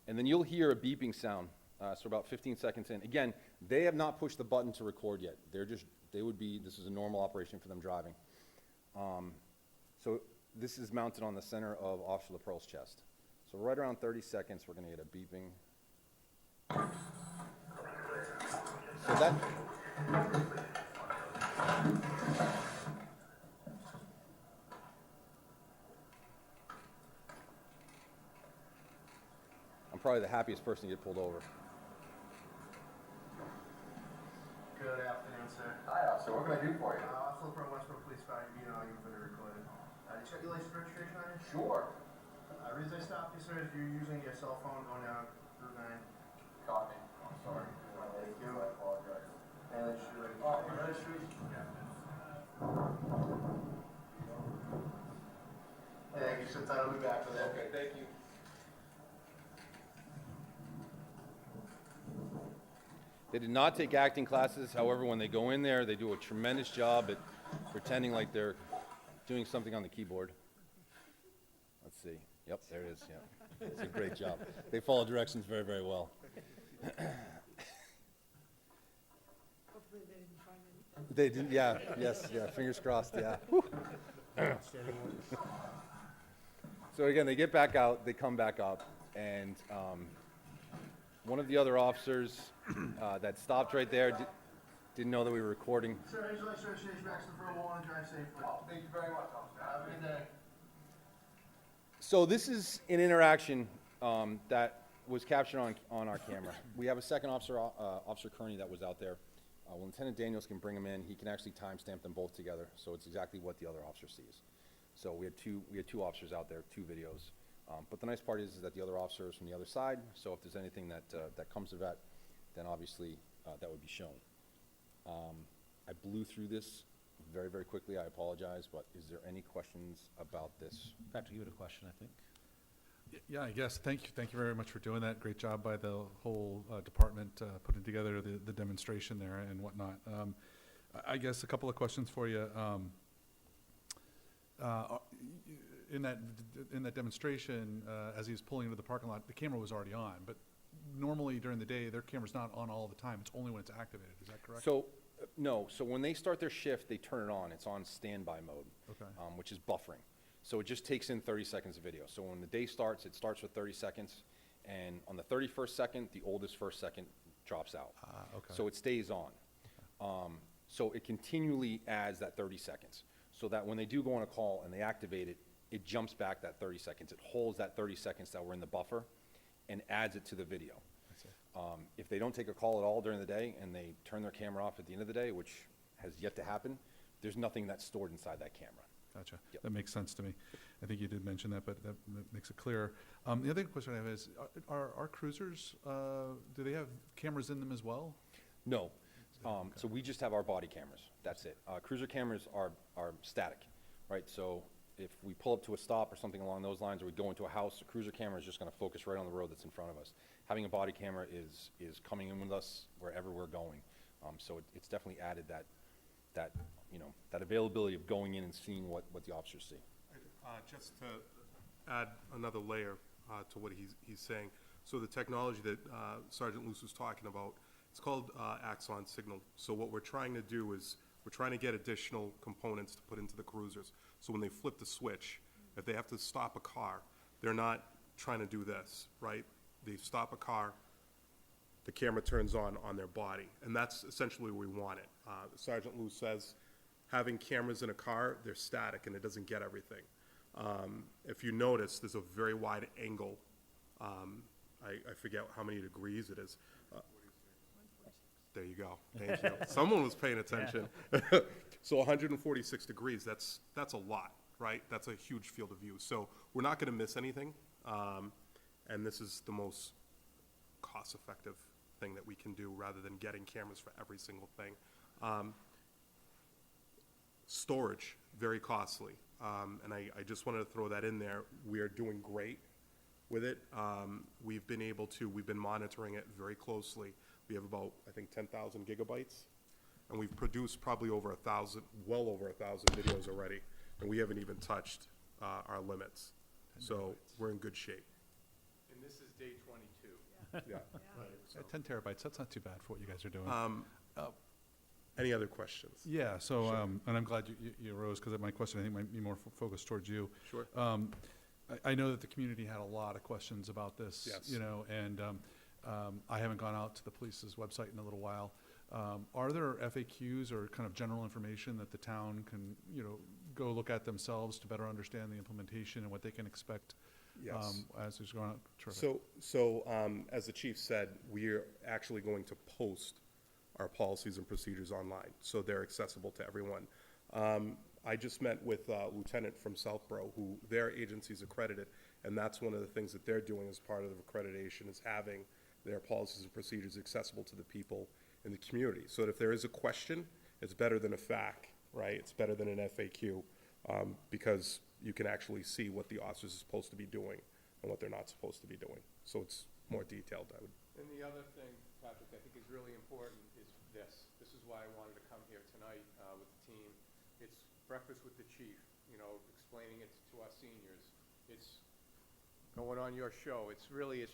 And then you'll hear a beeping sound. So about 15 seconds in. Again, they have not pushed the button to record yet. This is a normal operation for them driving. So this is mounted on the center of Officer LaPearl's chest. So right around 30 seconds, we're going to get a beeping. So that... I'm probably the happiest person to get pulled over. Good afternoon, sir. Hi, officer. What can I do for you? Also from Westbrook Police Fire, you know you've been recorded. Did you check your license registration on you? Sure. The reason I stopped you, sir, is you're using your cell phone going down Route 9. Copy. I'm sorry. Thank you. I apologize. And then should Registry? Thank you, sir. I'll be back for that. Okay, thank you. They did not take acting classes. However, when they go in there, they do a tremendous job at pretending like they're doing something on the keyboard. Let's see. Yep, there it is. Yeah. It's a great job. They follow directions very, very well. Hopefully they didn't find any. They didn't, yeah, yes, yeah, fingers crossed, yeah. So again, they get back out, they come back up, and one of the other officers that stopped right there didn't know that we were recording. Sir, here's your license registration back for a wall and drive safely. Thank you very much, officer. Have a good day. So this is an interaction that was captured on our camera. We have a second officer, Officer Kearney, that was out there. When Lieutenant Daniels can bring him in, he can actually timestamp them both together, so it's exactly what the other officer sees. So we had two officers out there, two videos. But the nice part is that the other officer is from the other side, so if there's anything that comes of that, then obviously that would be shown. I blew through this very, very quickly. I apologize, but is there any questions about this? Patrick, you had a question, I think. Yeah, I guess. Thank you very much for doing that. Great job by the whole department putting together the demonstration there and whatnot. I guess a couple of questions for you. In that demonstration, as he was pulling into the parking lot, the camera was already on, but normally during the day, their camera's not on all the time. It's only when it's activated. Is that correct? So, no. So when they start their shift, they turn it on. It's on standby mode, Okay. which is buffering. So it just takes in 30 seconds of video. So when the day starts, it starts with 30 seconds, and on the 31st second, the oldest first second drops out. Okay. So it stays on. So it continually adds that 30 seconds, so that when they do go on a call and they activate it, it jumps back that 30 seconds. It holds that 30 seconds that were in the buffer and adds it to the video. If they don't take a call at all during the day and they turn their camera off at the end of the day, which has yet to happen, there's nothing that's stored inside that camera. Gotcha. Yep. That makes sense to me. I think you did mention that, but that makes it clearer. The other question I have is, are our cruisers, do they have cameras in them as well? No. So we just have our body cameras. That's it. Cruiser cameras are static, right? So if we pull up to a stop or something along those lines, or we go into a house, the cruiser camera is just going to focus right on the road that's in front of us. Having a body camera is coming in with us wherever we're going. So it's definitely added that availability of going in and seeing what the officers see. Just to add another layer to what he's saying, so the technology that Sergeant Luce was talking about, it's called Axon Signal. So what we're trying to do is we're trying to get additional components to put into the cruisers. So when they flip the switch, if they have to stop a car, they're not trying to do this, right? They stop a car, the camera turns on their body, and that's essentially where we want it. Sergeant Luce says, having cameras in a car, they're static and it doesn't get everything. If you notice, there's a very wide angle. I forget how many degrees it is. There you go. Thank you. Someone was paying attention. So 146 degrees, that's a lot, right? That's a huge field of view. So we're not going to miss anything. And this is the most cost-effective thing that we can do rather than getting cameras for every single thing. Storage, very costly. And I just wanted to throw that in there. We are doing great with it. We've been monitoring it very closely. We have about, I think, 10,000 gigabytes. And we've produced probably well over 1,000 videos already. And we haven't even touched our limits. So we're in good shape. And this is day 22. Yeah. Right. So, 10 terabytes, that's not too bad for what you guys are doing. any other questions? Yeah, so, Sure. and I'm glad you rose, because my question, I think, might be more focused towards you. Sure. I know that the community had a lot of questions about this. Yes. You know, and I haven't gone out to the police's website in a little while. Are there FAQs or kind of general information that the town can, go look at themselves to better understand the implementation and what they can expect? Yes. As it's going on? Terrific. So, as the chief said, we're actually going to post our policies and procedures online, so they're accessible to everyone. I just met with Lieutenant from Southborough, who their agency's accredited, and that's one of the things that they're doing as part of the accreditation, is having their policies and procedures accessible to the people in the community. So that if there is a question, it's better than a FAQ, right? It's better than an FAQ, because you can actually see what the officers are supposed to be doing and what they're not supposed to be doing. So it's more detailed, I would. And the other thing, Patrick, I think is really important is this. This is why I wanted to come here tonight with the team. It's breakfast with the chief, explaining it to our seniors. It's going on your show. It's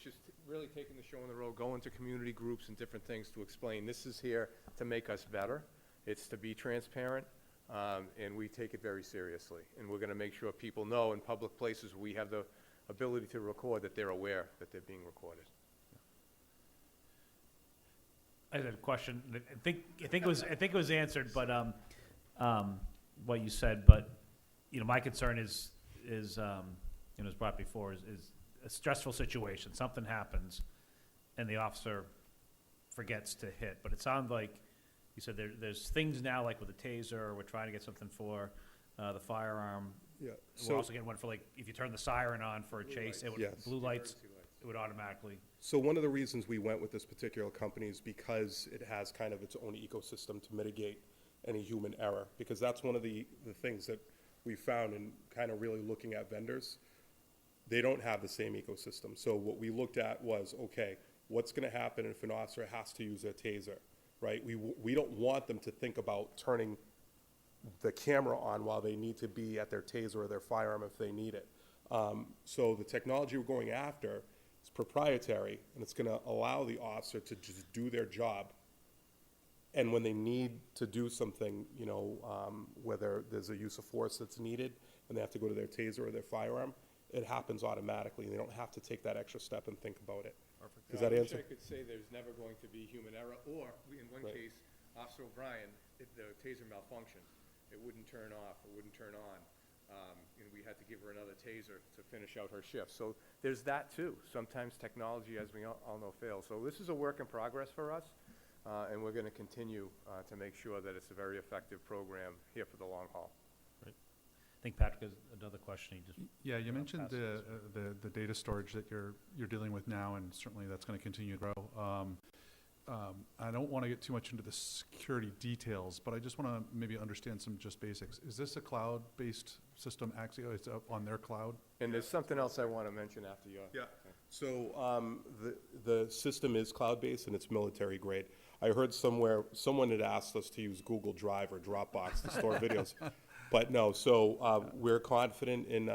just really taking the show on the road, going to community groups and different things to explain. This is here to make us better. It's to be transparent, and we take it very seriously. And we're going to make sure people know in public places where we have the ability to record that they're aware that they're being recorded. I had a question. I think it was answered, but what you said. But my concern is as brought before, is a stressful situation. Something happens, and the officer forgets to hit. But it sounded like you said there's things now, like with the taser. We're trying to get something for the firearm. Yeah. We're also getting one for, like, if you turn the siren on for a chase, it would, Yes. blue lights, it would automatically. So one of the reasons we went with this particular company is because it has kind of its own ecosystem to mitigate any human error, because that's one of the things that we found in kind of really looking at vendors. They don't have the same ecosystem. So what we looked at was, okay, what's going to happen if an officer has to use a taser, right? We don't want them to think about turning the camera on while they need to be at their taser or their firearm if they need it. So the technology we're going after is proprietary, and it's going to allow the officer to just do their job. And when they need to do something, whether there's a use of force that's needed when they have to go to their taser or their firearm, it happens automatically, and they don't have to take that extra step and think about it. Does that I wish answer? I could say there's never going to be human error, or in one Right. case, Officer O'Brien, if the taser malfunctioned, it wouldn't turn off, it wouldn't turn on, and we had to give her another taser to finish out her shift. So there's that too. Sometimes technology, as we all know, fails. So this is a work in progress for us, and we're going to continue to make sure that it's a very effective program here for the long haul. I think Patrick has another question. He just Yeah, you mentioned pass it the data storage that you're dealing with now, and certainly that's going to continue to grow. I don't want to get too much into the security details, but I just want to maybe understand some just basics. Is this a cloud-based system, Axio? It's up on their cloud? And there's something else I want to mention after your. Yeah. So the system is cloud-based and it's military grade. I heard somewhere, someone had asked us to use Google Drive or Dropbox to store videos. But no, so we're confident in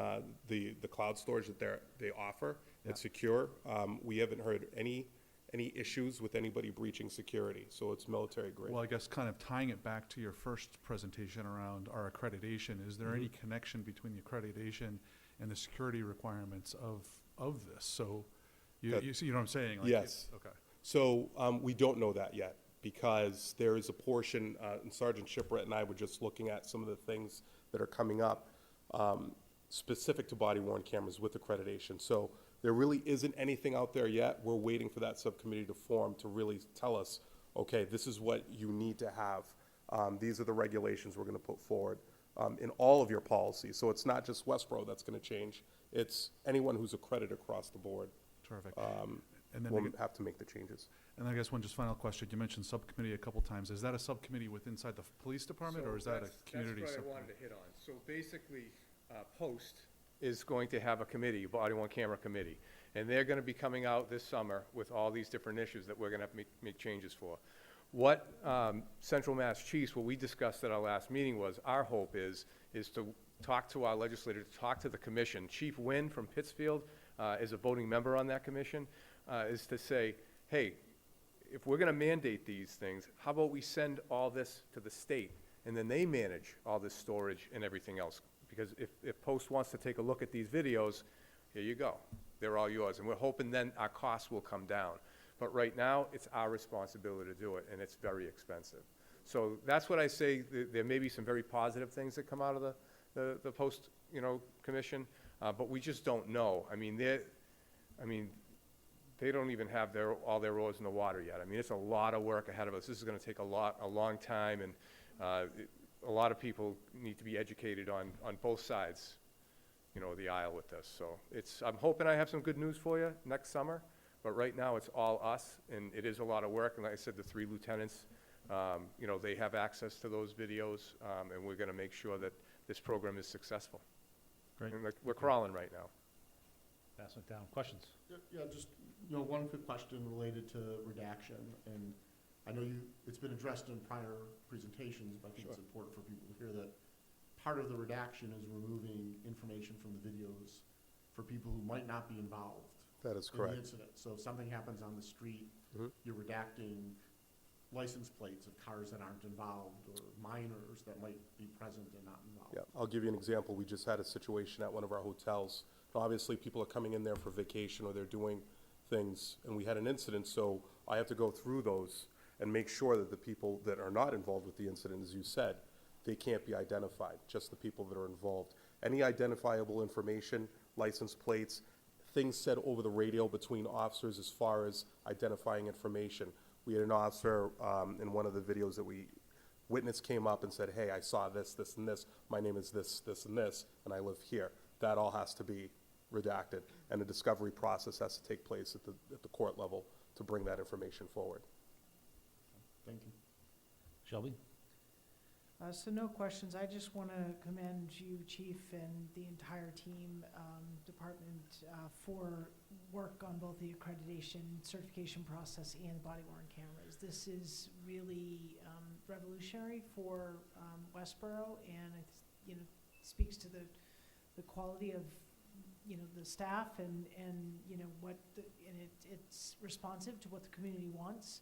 the cloud storage that they offer. It's secure. We haven't heard any issues with anybody breaching security, so it's military grade. Well, I guess kind of tying it back to your first presentation around our accreditation, is there any connection between the accreditation and the security requirements of this? So you see what I'm saying? Like Yes. Okay. So we don't know that yet, because there is a portion, and Sergeant Shipwright and I were just looking at some of the things that are coming up specific to body-worn cameras with accreditation. So there really isn't anything out there yet. We're waiting for that subcommittee to form to really tell us, okay, this is what you need to have. These are the regulations we're going to put forward in all of your policies. So it's not just Westborough that's going to change. It's anyone who's accredited across the board Terrific. will And then have to make the changes. I guess one just final question. You mentioned subcommittee a couple times. Is that a subcommittee inside the police department, or is that a community That's what I subcommittee? wanted to hit on. So basically, Post is going to have a committee, a body-worn camera committee, and they're going to be coming out this summer with all these different issues that we're going to have to make changes for. What Central Mass Chiefs, what we discussed at our last meeting was, our hope is to talk to our legislators, to talk to the commission. Chief Wynn from Pittsfield is a voting member on that commission, is to say, hey, if we're going to mandate these things, how about we send all this to the state, and then they manage all this storage and everything else? Because if Post wants to take a look at these videos, here you go. They're all yours. And we're hoping then our costs will come down. But right now, it's our responsibility to do it, and it's very expensive. So that's what I say. There may be some very positive things that come out of the Post, commission, but we just don't know. They don't even have all their oars in the water yet. It's a lot of work ahead of us. This is going to take a long time, and a lot of people need to be educated on both sides, of the aisle with this. So I'm hoping I have some good news for you next summer, but right now it's all us, and it is a lot of work. And like I said, the 3 lieutenants, they have access to those videos, and we're going to make sure that this program is successful. Great. And we're crawling right now. pass it down. Questions? Yeah, just, one quick question related to redaction, and I know it's been addressed in prior presentations, but I think it's important for people to hear that part of the redaction is removing information from the videos for people who might not be involved That is in correct. the incident. So if something happens on the street, Mhm. you're redacting license plates of cars that aren't involved, or minors that might be present and not involved. Yeah, I'll give you an example. We just had a situation at one of our hotels. Obviously, people are coming in there for vacation or they're doing things, and we had an incident, so I have to go through those and make sure that the people that are not involved with the incident, as you said, they can't be identified, just the people that are involved. Any identifiable information, license plates, things said over the radio between officers as far as identifying information. We had an officer in one of the videos that witness came up and said, hey, I saw this, this, and this. My name is this, this, and this, and I live here. That all has to be redacted, and the discovery process has to take place at the court level to bring that information forward. Thank you. Shelby? So no questions. I just want to commend you, Chief, and the entire team, department, for work on both the accreditation certification process and body-worn cameras. This is really revolutionary for Westborough, and it speaks to the quality of the staff and it's responsive to what the community wants.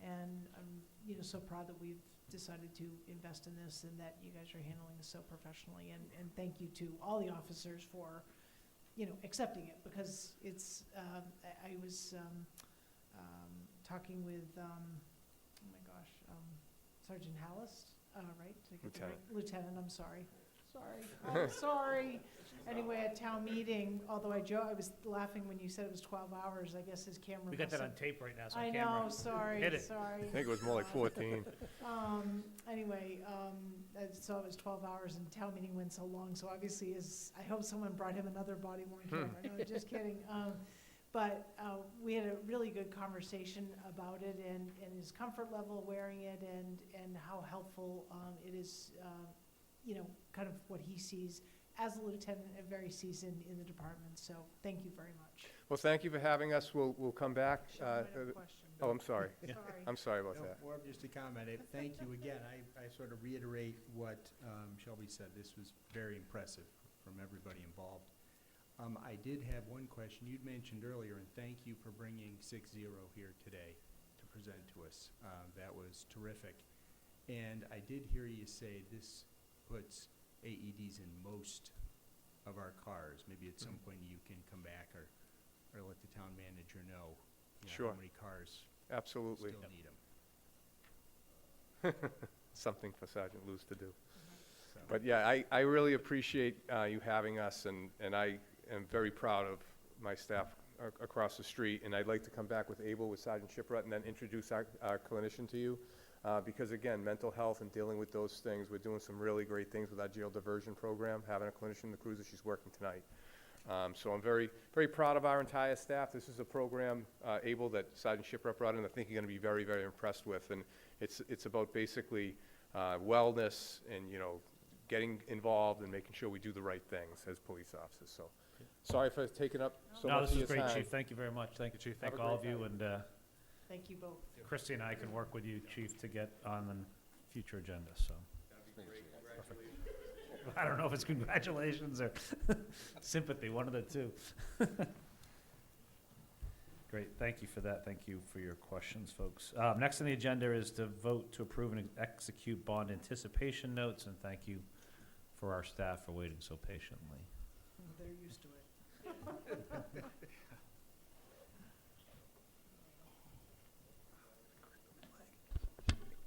And I'm so proud that we've decided to invest in this and that you guys are handling this so professionally. And thank you to all the officers for, accepting it, because it's, I was talking with, oh my gosh, Sergeant Hallis, right? Did I get the right- Lieutenant, I'm sorry. I'm sorry. Anyway, at town meeting, although I was laughing when you said it was 12 hours, I guess his camera We got that must on tape right now, so I on camera. know, sorry, Hit it. sorry. I think it was more like 14. Anyway, so it was 12 hours and town meeting went so long, so obviously I hope someone brought him another body worn camera. No, just kidding. But we had a really good conversation about it and his comfort level wearing it and how helpful it is, kind of what he sees as a lieutenant and very seasoned in the department. So thank you very much. Well, thank you for having us. We'll come back. Sean, I have a question. Oh, I'm sorry. Sorry. I'm sorry about No, that. more of just a comment. Thank you again. I sort of reiterate what Shelby said. This was very impressive from everybody involved. I did have one question. You'd mentioned earlier, and thank you for bringing 6-0 here today to present to us. That was terrific. And I did hear you say this puts AEDs in most of our cars. Maybe at some point you can come back or let the town manager know, Sure. how many cars Absolutely. still need them. Something for Sergeant Luz to do. So, But yeah, I really appreciate you having us, and I am very proud of my staff across the street, and I'd like to come back with Abel, with Sergeant Shiprut, and then introduce our clinician to you, because again, mental health and dealing with those things, we're doing some really great things with our jail diversion program, having a clinician in the cruiser, she's working tonight. So I'm very, very proud of our entire staff. This is a program, Abel, that Sergeant Shiprut brought in, I think you're going to be very, very impressed with, and it's about basically wellness and, getting involved and making sure we do the right things as police officers. So, sorry for taking up so No, much this of is your great, time. Chief. Thank you very much. Thank you, Chief. Have Thank a all of great you, night. and Thank you both. Christy and I can work with you, Chief, to get on the future agenda, so. I don't know if it's congratulations or sympathy, one of the two. Great, thank you for that. Thank you for your questions, folks. Next on the agenda is to vote to approve and execute bond anticipation notes, and thank you for our staff for waiting so patiently. They're used to it.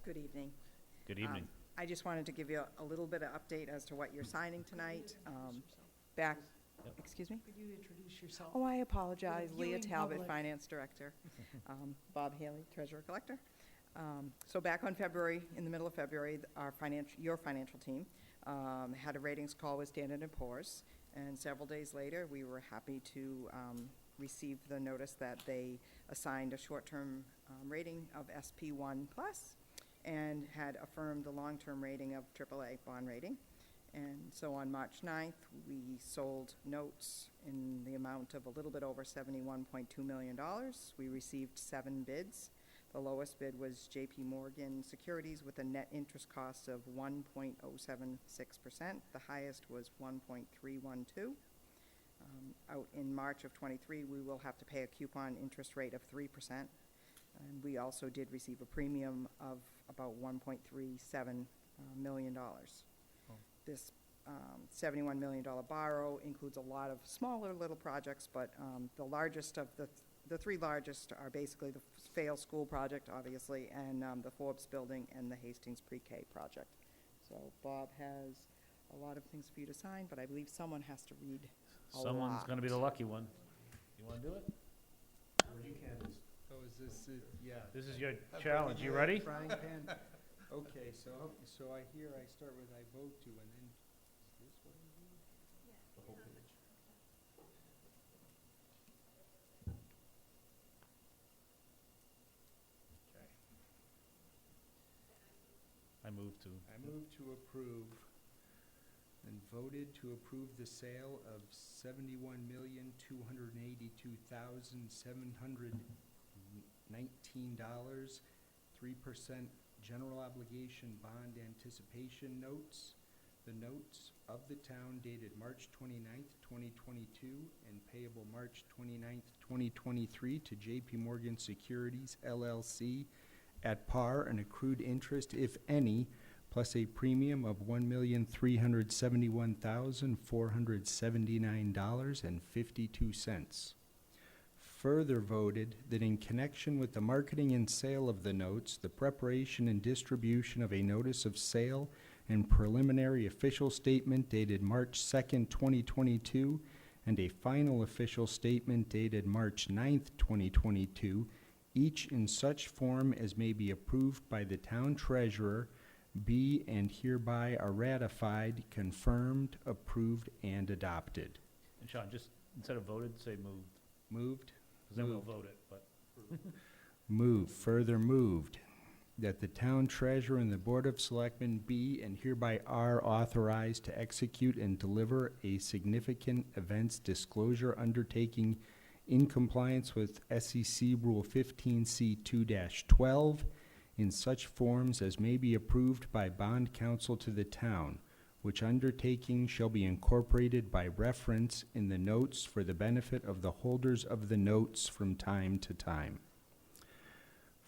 Good evening. Good evening. I just wanted to give you a little bit of update as to what you're signing tonight. Back, excuse me? Could you introduce yourself? Oh, I apologize. For the Leah viewing Talbot, public. Finance Director. Bob Haley, Treasurer Collector. So back on February, in the middle of February, your financial team had a ratings call with Standard & Poor's, and several days later, we were happy to receive the notice that they assigned a short-term rating of SP1+, and had affirmed the long-term rating of AAA bond rating. And so on March 9th, we sold notes in the amount of a little bit over $71.2 million. We received 7 bids. The lowest bid was J.P. Morgan Securities with a net interest cost of 1.076%. The highest was 1.312. Out in March of '23, we will have to pay a coupon interest rate of 3%. And we also did receive a premium of about $1.37 million. This $71 million borrow includes a lot of smaller little projects, but the largest of the 3 largest are basically the Fail School project, obviously, and the Forbes building and the Hastings Pre-K project. So Bob has a lot of things for you to sign, but I believe someone has to read a Someone's lot. gonna be the lucky one. You wanna do it? You can. So is this, yeah. This is your challenge. You ready? Frying pan? Okay, so I hear I start with I vote to, and then, is this what I read? The whole page. Okay. I move to. I move to approve and voted to approve the sale of $71,282,719, 3% general obligation bond anticipation notes. The notes of the town dated March 29th, 2022, and payable March 29th, 2023 to J.P. Morgan Securities, LLC, at par and accrued interest, if any, plus a premium of $1,371,479.52. Further voted that in connection with the marketing and sale of the notes, the preparation and distribution of a notice of sale and preliminary official statement dated March 2nd, 2022, and a final official statement dated March 9th, 2022, each in such form as may be approved by the town treasurer, be and hereby are ratified, confirmed, approved, and adopted. And Sean, just instead of voted, say moved, Moved? because then we'll vote it, but. Further moved, that the town treasurer and the Board of Selectmen be and hereby are authorized to execute and deliver a significant events disclosure undertaking in compliance with SEC Rule 15C2-12 in such forms as may be approved by bond counsel to the town, which undertaking shall be incorporated by reference in the notes for the benefit of the holders of the notes from time to time.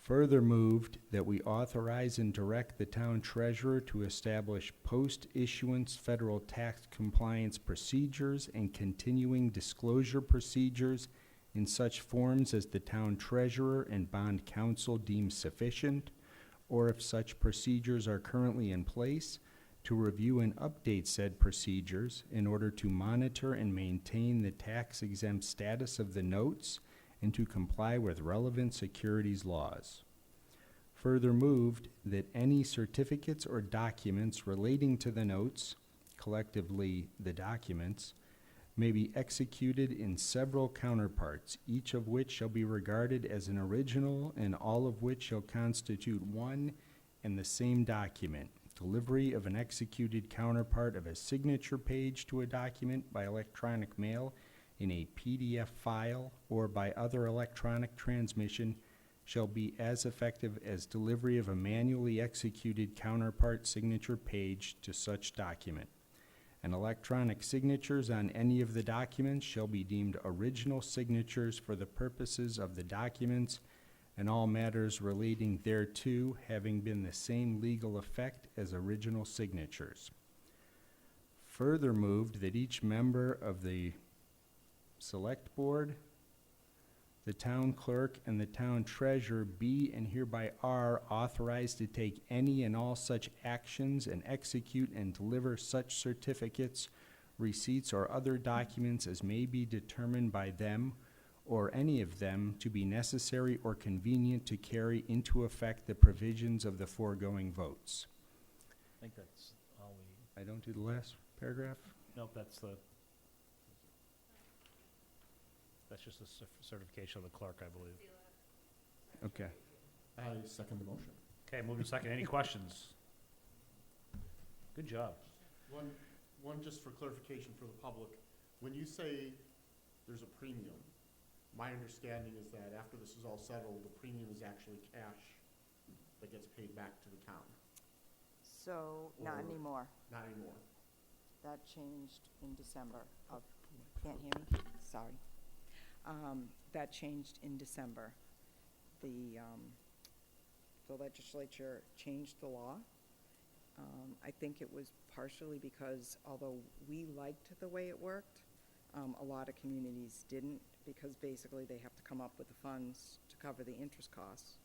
Further moved that we authorize and direct the town treasurer to establish post-issuance federal tax compliance procedures and continuing disclosure procedures in such forms as the town treasurer and bond counsel deem sufficient, or if such procedures are currently in place, to review and update said procedures in order to monitor and maintain the tax-exempt status of the notes and to comply with relevant securities laws. Further moved that any certificates or documents relating to the notes, collectively the documents, may be executed in several counterparts, each of which shall be regarded as an original and all of which shall constitute one and the same document. Delivery of an executed counterpart of a signature page to a document by electronic mail in a PDF file or by other electronic transmission shall be as effective as delivery of a manually executed counterpart signature page to such document. And electronic signatures on any of the documents shall be deemed original signatures for the purposes of the documents and all matters relating thereto having been the same legal effect as original signatures. Further moved that each member of the Select Board, the town clerk, and the town treasurer be and hereby are authorized to take any and all such actions and execute and deliver such certificates, receipts, or other documents as may be determined by them or any of them to be necessary or convenient to carry into effect the provisions of the foregoing votes. I think that's all we, I don't do the last paragraph? nope, that's just a certification of the clerk, I believe. Okay. I second the motion. Okay, moving second. Any questions? Good job. One just for clarification for the public. When you say there's a premium, my understanding is that after this is all settled, the premium is actually cash that gets paid back to the town. So, not Or- anymore. Not anymore. That changed in December of, can't hear me? Sorry. That changed in December. The legislature changed the law. I think it was partially because although we liked the way it worked, a lot of communities didn't, because basically they have to come up with the funds to cover the interest costs,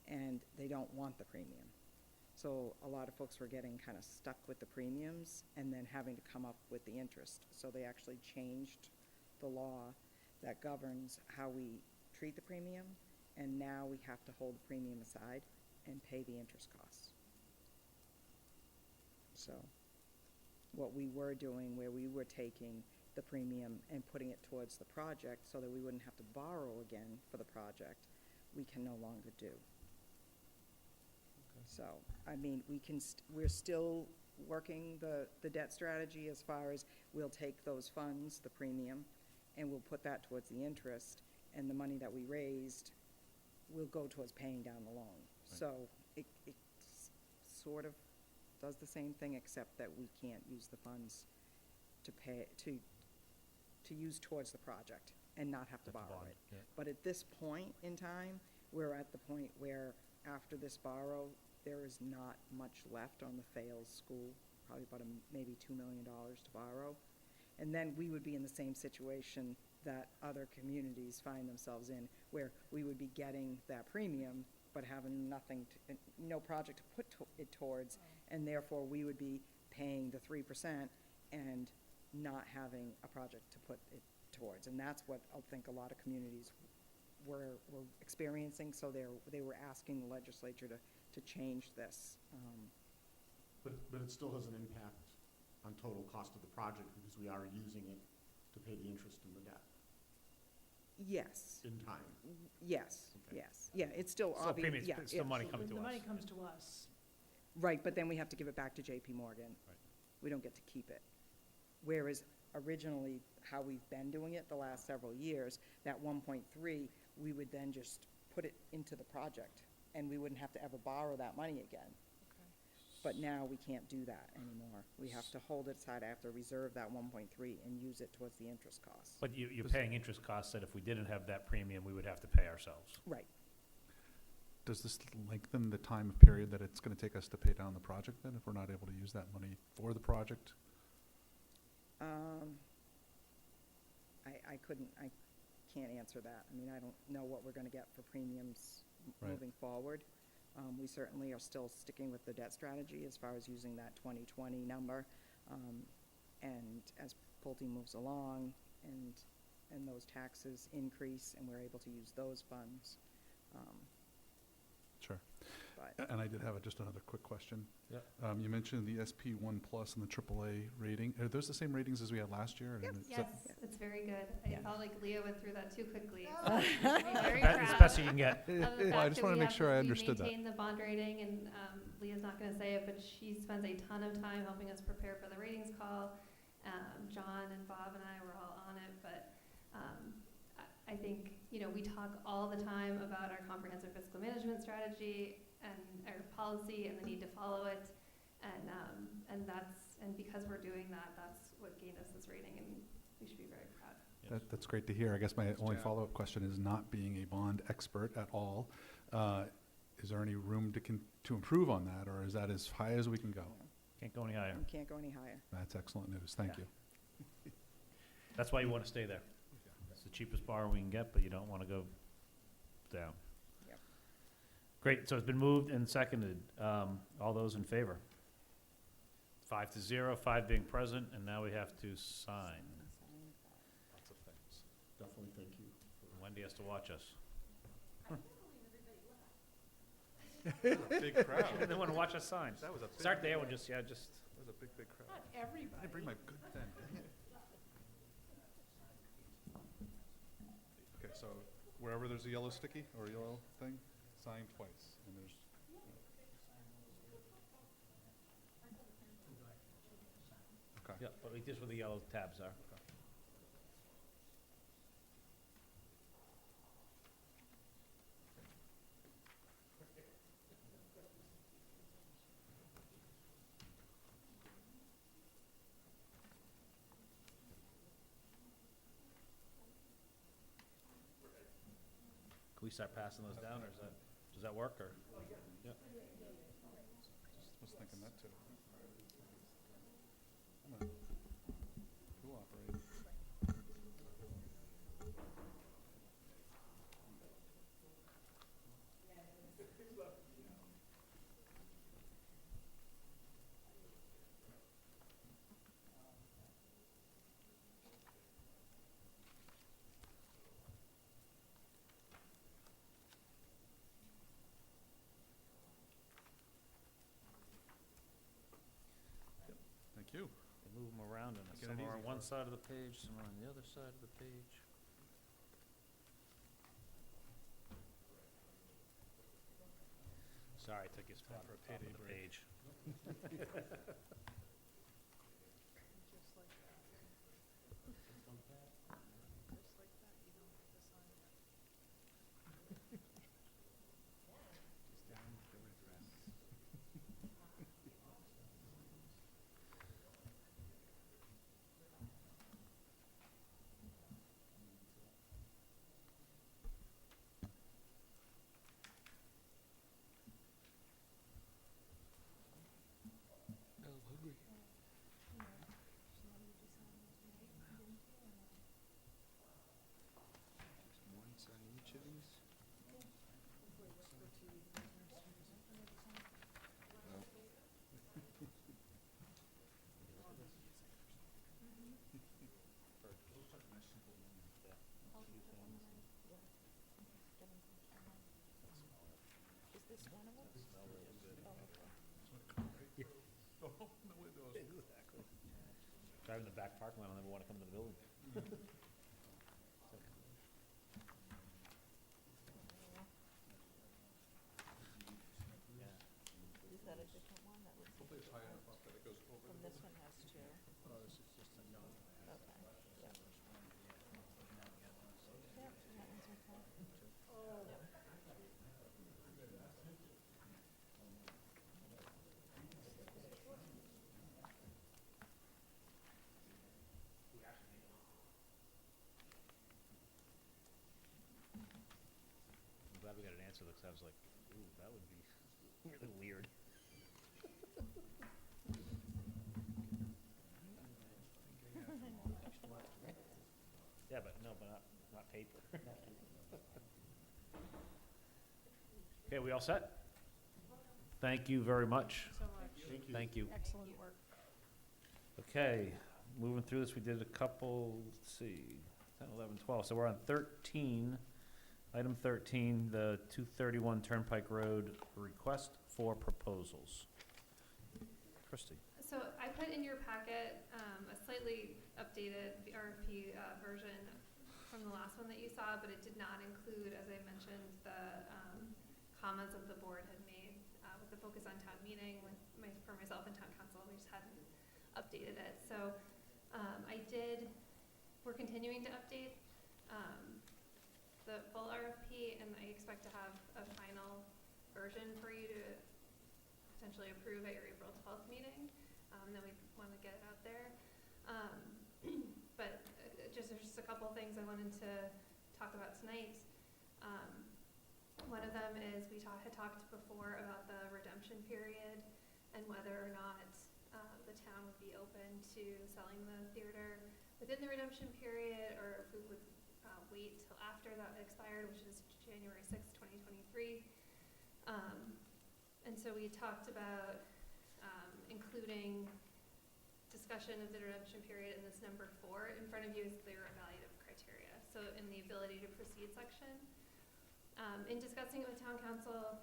and they don't want the premium. So a lot of folks were getting kind of stuck with the premiums and then having to come up with the interest. So they actually changed the law that governs how we treat the premium, and now we have to hold the premium aside and pay the interest costs. So what we were doing, where we were taking the premium and putting it towards the project so that we wouldn't have to borrow again for the project, we can no longer do. So, I mean, we're still working the debt strategy as far as we'll take those funds, the premium, and we'll put that towards the interest, and the money that we raised will go towards paying down the loan. So it sort of does the same thing, except that we can't use the funds to pay, to use towards the project and not have to borrow it. Yeah. But at this point in time, we're at the point where after this borrow, there is not much left on the failed school, probably about maybe $2 million to borrow. And then we would be in the same situation that other communities find themselves in, where we would be getting that premium, but having nothing, no project to put it towards, and therefore we would be paying the 3% and not having a project to put it towards. And that's what I think a lot of communities were experiencing, so they were asking the legislature to change this. But it still has an impact on total cost of the project because we are using it to pay the interest in the debt Yes, in time. yes, Okay. yes. Yeah, it's still Still obvious, premiums, yeah. it's still yeah. money coming to The us. money comes to us. Right, but then we have to give it back to JP Morgan. Right. We don't get to keep it. Whereas originally, how we've been doing it the last several years, that 1.3, we would then just put it into the project, and we wouldn't have to ever borrow that money again. But now we can't do that anymore. We have to hold it aside, I have to reserve that 1.3 and use it towards the interest costs. But you're paying interest costs that if we didn't have that premium, we would have to pay ourselves. Right. Does this lengthen the time period that it's going to take us to pay down the project then, if we're not able to use that money for the project? I can't answer that. I mean, I don't know what we're gonna get for premiums Right. moving forward. We certainly are still sticking with the debt strategy as far as using that 2020 number. And as Pulte moves along and those taxes increase and we're able to use those funds. Sure. But And I did have just another quick question. Yeah. You mentioned the SP1 Plus and the AAA rating. Are those the same ratings as we had last year? Yep. And is Yes, that- it's very good. I Yeah. felt like Leah went through that too quickly. So I'm very That is proud best you can get. of the Well, I fact just that wanna we make have sure this- I we understood that. maintain the bond rating, and Leah's not going to say it, but she spends a ton of time helping us prepare for the ratings call. John and Bob and I were all on it, but I think, we talk all the time about our comprehensive fiscal management strategy and our policy and the need to follow it. And because we're doing that, that's what gained us this rating, and we should be very proud. That's great to hear. I guess my only job. follow-up question is, not being a bond expert at all, is there any room to improve on that, or is that as high as we can go? Can't go any higher. we can't go any higher. That's excellent news. Thank Yeah. you. That's why you want to stay there. It's the cheapest borrow we can get, but you don't want to go down. Yep. Great, so it's been moved and seconded. All those in favor? 5-0, 5 being present, and now we have to sign. Lots of things. Definitely thank you. Wendy has to watch us. Big crowd. They want to watch us sign. That was a big, Start there, we'll just. that was a big crowd. Not I everybody. didn't bring my good pen. Dang it. Okay, so wherever there's a yellow sticky or yellow thing, sign twice. And there's. Okay. Yeah, but just where the yellow tabs are. Can we start passing those down, or does that work, or? Yeah. Was thinking that too. I'm gonna cooperate. Thank you. They move them around, and Get it some are on easy one for us. side of the page, some are on the other side of the page. Sorry, I took your spot for a on top of payday the break. page. Drive in the back parking lot, I'll never want to come to the building. Is that a different one that was? Hopefully it's high enough up that it goes over From this one has two. This is just a no. Okay. Yep. Yep, and that one's okay. Yep. I'm glad we got an answer, because I was like, ooh, that would be really weird. Yeah, but no, but not paper. Okay, we all set? Thank you very much. So much. Thank you. Thank you. Excellent work. Okay, moving through this, we did a couple, let's see, 10, 11, 12. So we're on 13, item 13, the 231 Turnpike Road request for proposals. Christie. So I put in your packet a slightly updated RFP version from the last one that you saw, but it did not include, as I mentioned, the comments that the board had made with the focus on town meeting for myself and town council. We just hadn't updated it. So we're continuing to update the full RFP, and I expect to have a final version for you to potentially approve at your April 12th meeting. Then we want to get it out there. But there's just a couple things I wanted to talk about tonight. One of them is we had talked before about the redemption period and whether or not the town would be open to selling the theater within the redemption period, or if we would wait till after that expired, which is January 6th, 2023. And so we talked about including discussion of the redemption period in this number 4. In front of you is the evaluative criteria. So in the ability to proceed section. In discussing it with town council,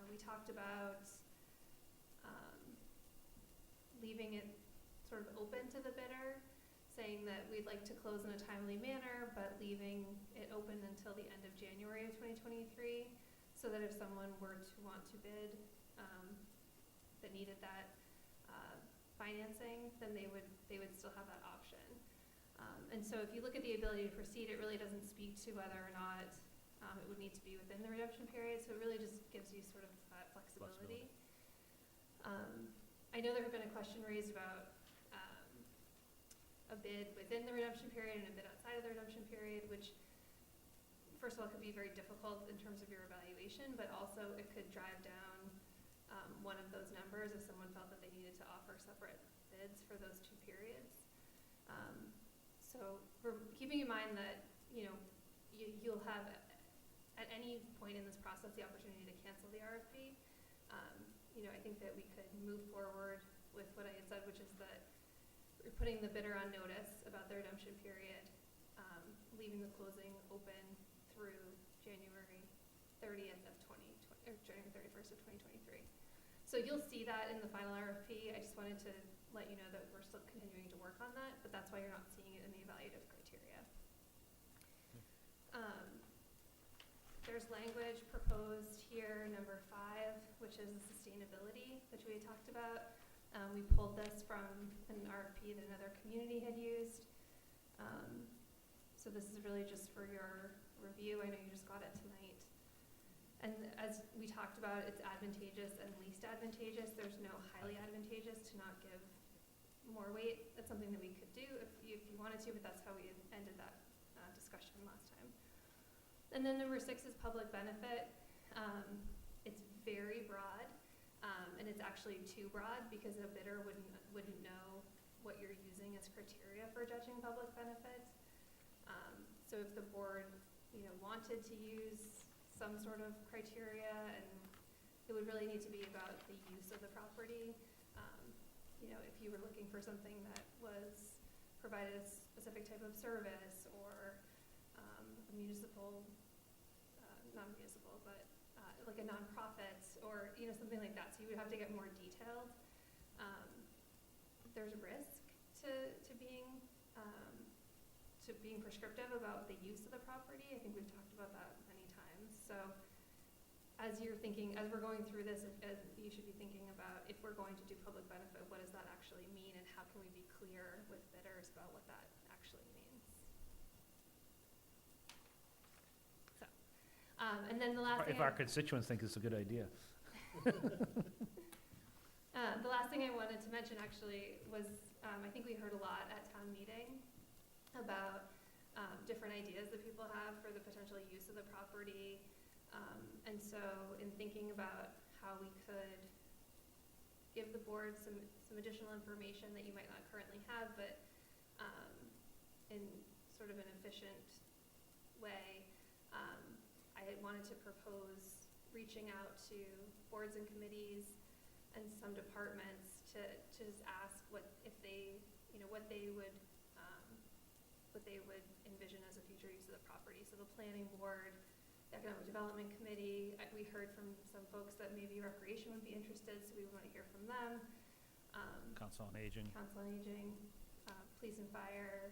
we talked about leaving it sort of open to the bidder, saying that we'd like to close in a timely manner, but leaving it open until the end of January of 2023, so that if someone were to want to bid that needed that financing, then they would still have that option. And so if you look at the ability to proceed, it really doesn't speak to whether or not it would need to be within the redemption period, so it really just gives you sort of that flexibility. I know there have been a question raised about a bid within the redemption period and a bid outside of the redemption period, which first of all could be very difficult in terms of your evaluation, but also it could drive down one of those numbers if someone felt that they needed to offer separate bids for those two periods. So we're keeping in mind that, you'll have at any point in this process the opportunity to cancel the RFP. I think that we could move forward with what I had said, which is that we're putting the bidder on notice about the redemption period, leaving the closing open through January 30th of 2020, or January 31st of 2023. So you'll see that in the final RFP. I just wanted to let you know that we're still continuing to work on that, but that's why you're not seeing it in the evaluative criteria. There's language proposed here, number 5, which is sustainability, which we had talked about. We pulled this from an RFP that another community had used. So this is really just for your review. I know you just got it tonight. And as we talked about, it's advantageous and least advantageous. There's no highly advantageous to not give more weight. That's something that we could do if you wanted to, but that's how we ended that discussion last time. And then number 6 is public benefit. It's very broad, and it's actually too broad because a bidder wouldn't know what you're using as criteria for judging public benefit. So if the board, wanted to use some sort of criteria, and it would really need to be about the use of the property. If you were looking for something that was provided a specific type of service, or a municipal, not municipal, but like a nonprofit, or something like that. So you would have to get more detailed. There's risk to to being prescriptive about the use of the property. I think we've talked about that many times. So as you're thinking, as we're going through this, you should be thinking about, if we're going to do public benefit, what does that actually mean, and how can we be clear with bidders about what that actually means? So, and then the last thing. If our constituents think it's a good idea. The last thing I wanted to mention actually was, I think we heard a lot at town meeting about different ideas that people have for the potential use of the property. And so in thinking about how we could give the board some additional information that you might not currently have, but in sort of an efficient way, I had wanted to propose reaching out to boards and committees and some departments to just ask what they would envision as a future use of the property. So the planning board, the economic development committee, we heard from some folks that maybe recreation would be interested, so we want to hear from them. Council on Aging. Council on Aging, police and fire.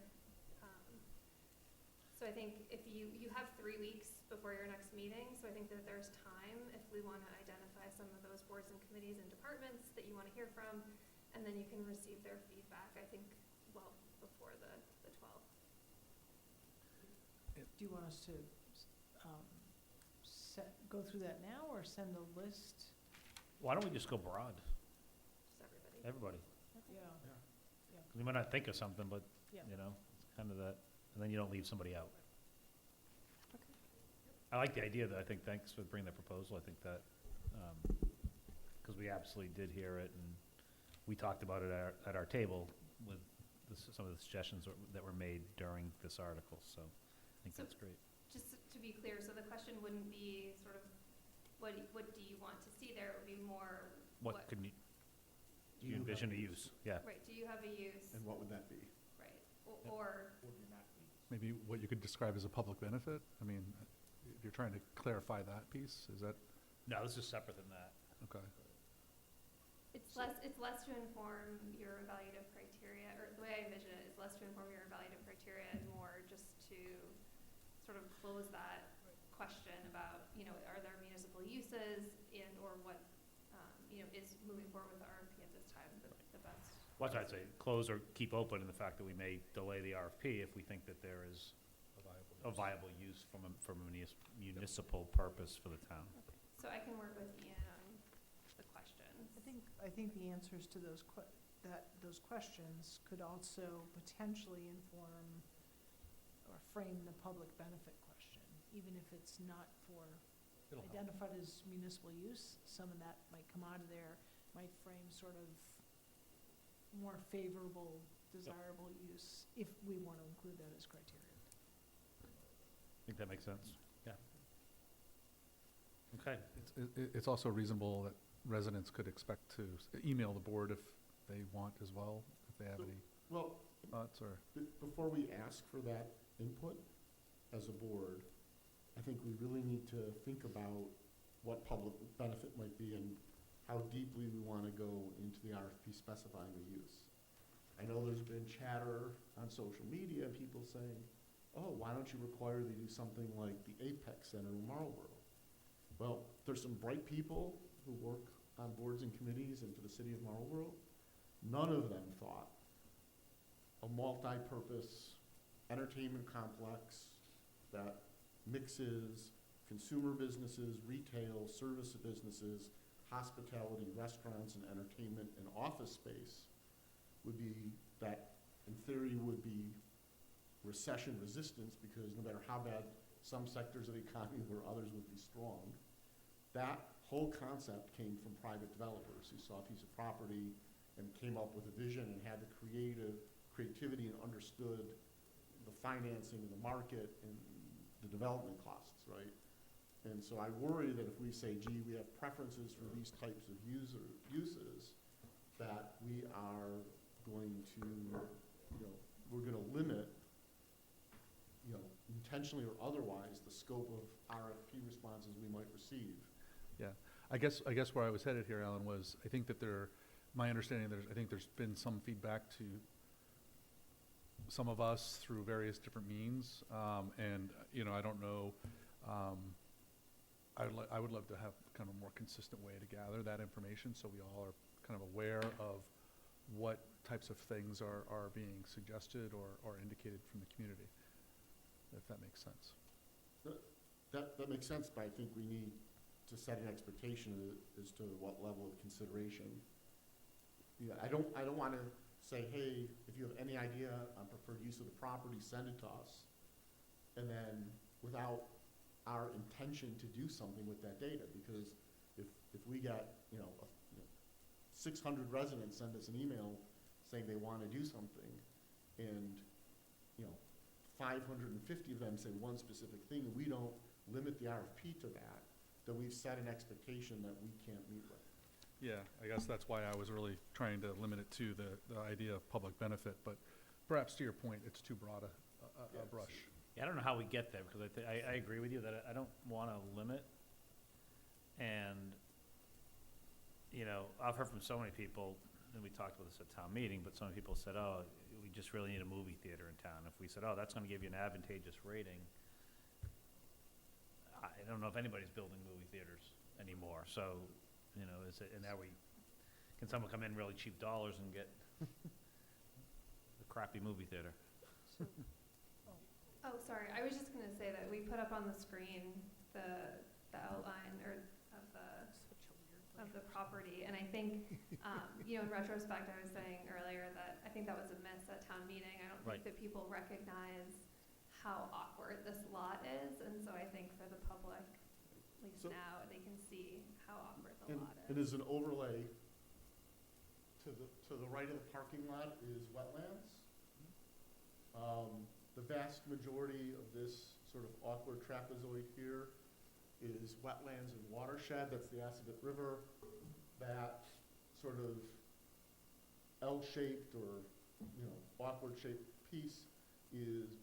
So I think if you have 3 weeks before your next meeting, so I think that there's time if we want to identify some of those boards and committees and departments that you want to hear from, and then you can receive their feedback, I think, well before the 12th. Do you want us to go through that now, or send a list? Why don't we just go broad, Just everybody. everybody? Yeah. 'Cause we might not think of something, but, Yeah. you know, it's kind of that, and then you don't leave somebody out. Okay. I like the idea, that I think, thanks for bringing that proposal. I think that, because we absolutely did hear it, and we talked about it at our table with some of the suggestions that were made during this article, so I think that's great. Just to be clear, so the question wouldn't be sort of, what do you want to see there? It would be more, What could you envision a use? Yeah. right, do you have a use? And what would that be? Right, or, Maybe what you could describe as a public benefit? I mean, if you're trying to clarify that piece, is that, No, this is separate than that. okay? it's less to inform your evaluative criteria, or the way I envision it is less to inform your evaluative criteria and more just to sort of close that question about, are there municipal uses and, or what, is moving forward with the RFP at this time the best? Well, I'd say close or keep open in the fact that we may delay the RFP if we think that there is a viable use from a municipal purpose for the town. Okay. So I can work with Ian on the questions. I think the answers to those questions could also potentially inform or frame the public benefit question, even if it's not for identified as municipal use. Some of that might come out of there, might frame sort of more favorable, desirable use, if we want to include that as criteria. I think that makes sense. Yeah. Okay. It's also reasonable that residents could expect to email the board if they want as well, if they have So- any Well, thoughts or. before we ask for that input as a board, I think we really need to think about what public benefit might be and how deeply we want to go into the RFP specifying the use. I know there's been chatter on social media, people saying, oh, why don't you require they do something like the Apex Center in Marlboro? Well, there's some bright people who work on boards and committees and for the city of Marlboro. None of them thought a multi-purpose entertainment complex that mixes consumer businesses, retail, service businesses, hospitality, restaurants, and entertainment and office space would be, that in theory would be recession resistance, because no matter how bad some sectors of the economy were, others would be strong. That whole concept came from private developers who saw a piece of property and came up with a vision and had the creativity and understood the financing and the market and the development costs, right? And so I worry that if we say, gee, we have preferences for these types of uses, that we are going to, we're going to limit, intentionally or otherwise, the scope of RFP responses we might receive. Yeah, I guess where I was headed here, Alan, was I think that my understanding, I think there's been some feedback to some of us through various different means, and, you know, I don't know, I would love to have kind of a more consistent way to gather that information, so we all are kind of aware of what types of things are being suggested or indicated from the community, if that makes sense. That makes sense, but I think we need to set an expectation as to what level of consideration. Yeah, I don't want to say, hey, if you have any idea on preferred use of the property, send it to us. And then without our intention to do something with that data, because if we get, 600 residents send us an email saying they want to do something, and, 550 of them say one specific thing, and we don't limit the RFP to that, then we've set an expectation that we can't meet with. Yeah, I guess that's why I was really trying to limit it to the idea of public benefit, but perhaps to your point, it's too broad a brush. Yeah, I don't know how we get there, because I agree with you that I don't want to limit. And, I've heard from so many people, and we talked about this at town meeting, but so many people said, oh, we just really need a movie theater in town. If we said, oh, that's going to give you an advantageous rating, I don't know if anybody's building movie theaters anymore. So, and now can someone come in really cheap dollars and get a crappy movie theater? Oh, sorry, I was just gonna say that we put up on the screen the outline of the property, and I think, in retrospect, I was saying earlier that I think that was a miss at town meeting. I don't Right. think that people recognize how awkward this lot is, and so I think for the public, at least So- now, they can see how awkward the And lot it is. is an overlay. To the right of the parking lot is wetlands. The vast majority of this sort of awkward trapezoid here is wetlands and watershed. That's the Assabet River. That sort of L-shaped or, awkward shaped piece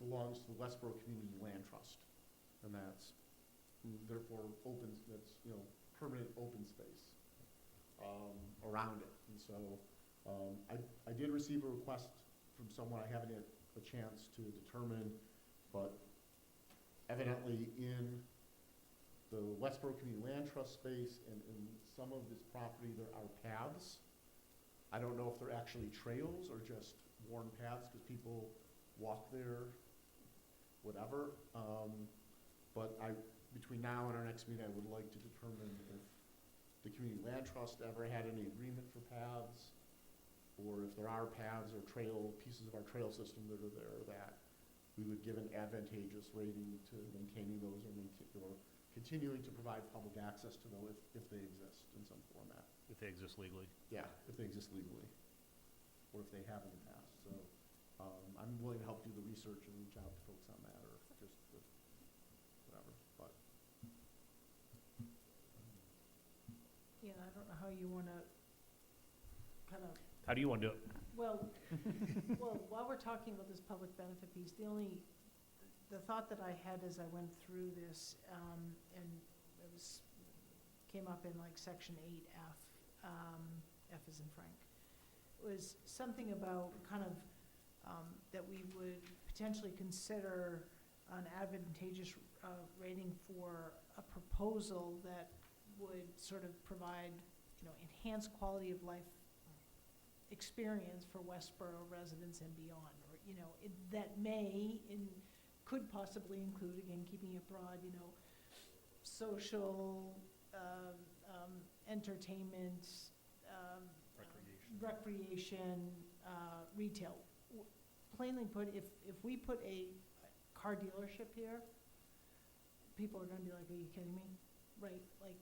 belongs to the Westborough Community Land Trust. And that's therefore permanent open space around it. And so I did receive a request from someone I haven't had a chance to determine, but evidently in the Westborough Community Land Trust space and in some of this property there are paths. I don't know if they're actually trails or just worn paths because people walk there, whatever. But between now and our next meeting, I would like to determine if the Community Land Trust ever had any agreement for paths, or if there are paths or pieces of our trail system that are there that we would give an advantageous rating to maintaining those or continuing to provide public access to them if they exist in some format. If they exist legally. Yeah, if they exist legally, or if they have in the past. So I'm willing to help do the research and reach out to folks on that, or just whatever. But Yeah, I don't know how you want to kind of, How do you want to do it? well, while we're talking about this public benefit piece, the thought that I had as I went through this, and it came up in like section 8F, F as in Frank, was something about kind of that we would potentially consider an advantageous rating for a proposal that would sort of provide, enhanced quality of life experience for Westborough residents and beyond, or, that could possibly include, again, keeping it broad, social, entertainment, recreation, retail. Plainly put, if we put a car dealership here, people are gonna be like, are you kidding me? Right, like,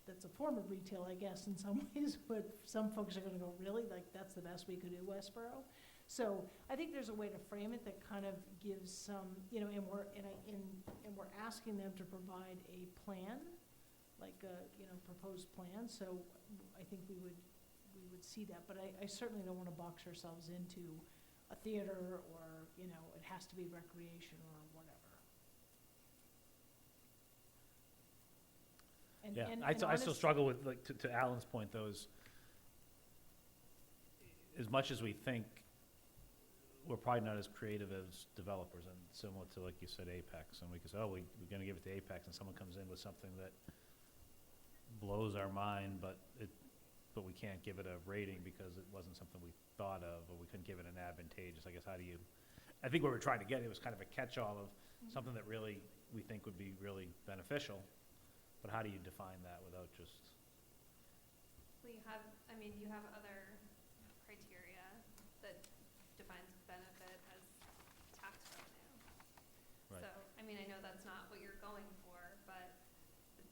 that's a form of retail, I guess, in some ways, but some folks are gonna go, really? Like, that's the best we could do, Westborough? So I think there's a way to frame it that kind of gives some, and we're asking them to provide a plan, like a, proposed plan, so I think we would see that, but I certainly don't wanna box ourselves into a theater or, it has to be recreation or whatever. And- Yeah, and I still honest- struggle with, like, to Alan's point, though, is as much as we think we're probably not as creative as developers, and similar to, like you said, Apex, and we could say, oh, we're gonna give it to Apex, and someone comes in with something that blows our mind, but we can't give it a rating because it wasn't something we thought of, or we couldn't give it an advantageous, I guess, how do you, I think what we're trying to get, it was kind of a catch-all of something that really, we think would be really beneficial, but how do you define that without just, Well, you have other criteria that defines benefit as tax revenue. Right. So, I know that's not what you're going for, but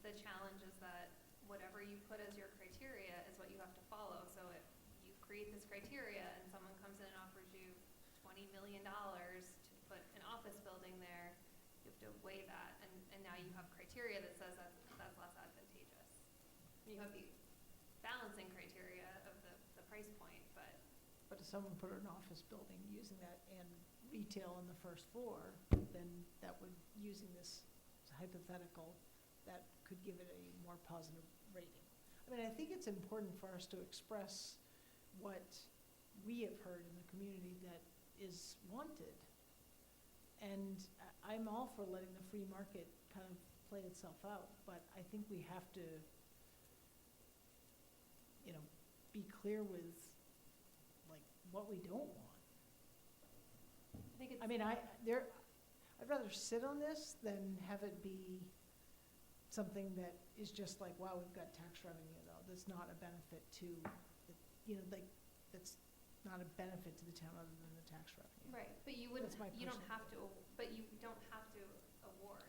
the challenge is that whatever you put as your criteria is what you have to follow. So if you create this criteria and someone comes in and offers you $20 million to put an office building there, you have to weigh that, and now you have criteria that says that's less advantageous. You have the balancing criteria of the price point, but But if someone put an office building using that and retail on the first floor, then that would, using this hypothetical, that could give it a more positive rating. I think it's important for us to express what we have heard in the community that is wanted. And I'm all for letting the free market kind of play itself out, but I think we have to, be clear with, like, what we don't want. I think it's. I'd rather sit on this than have it be something that is just like, wow, we've got tax revenue, though. That's not a benefit to, that's not a benefit to the town other than the tax revenue. Right, but you wouldn't, That's my you don't personal have to, but you don't have to award.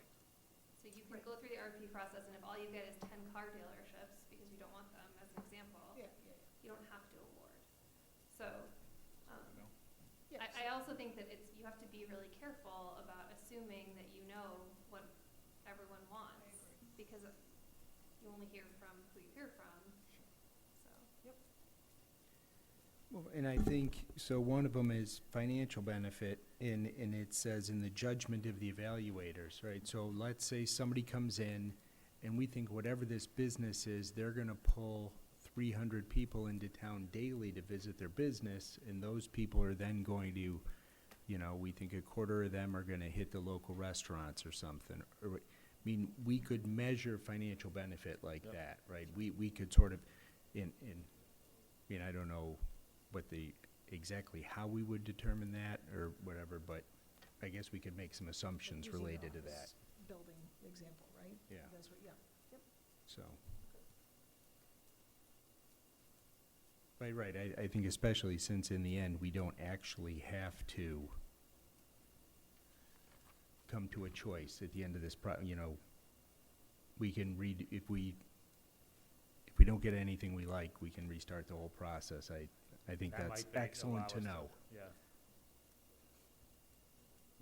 So you can go through the RFP process, and if all you get is 10 car dealerships, because you don't want them, as an example, you don't have to award. So, Yes. I also think that you have to be really careful about assuming that you know what everyone wants, because you only hear from who you hear from, so. Well, and I think, so one of them is financial benefit, and it says in the judgment of the evaluators, right? So let's say somebody comes in, and we think whatever this business is, they're gonna pull 300 people into town daily to visit their business, and those people are then going to, we think a quarter of them are gonna hit the local restaurants or something. We could measure financial benefit like Yep. that, right? We could sort of, I don't know exactly how we would determine that or whatever, but I guess we could make some assumptions Using the related to that, office building example, right? Yeah. That's what, yep. so. Right, I think especially since in the end, we don't actually have to come to a choice at the end of this we can if we don't get anything we like, we can restart the whole process. I think that that's might allow excellent to us know. Yeah.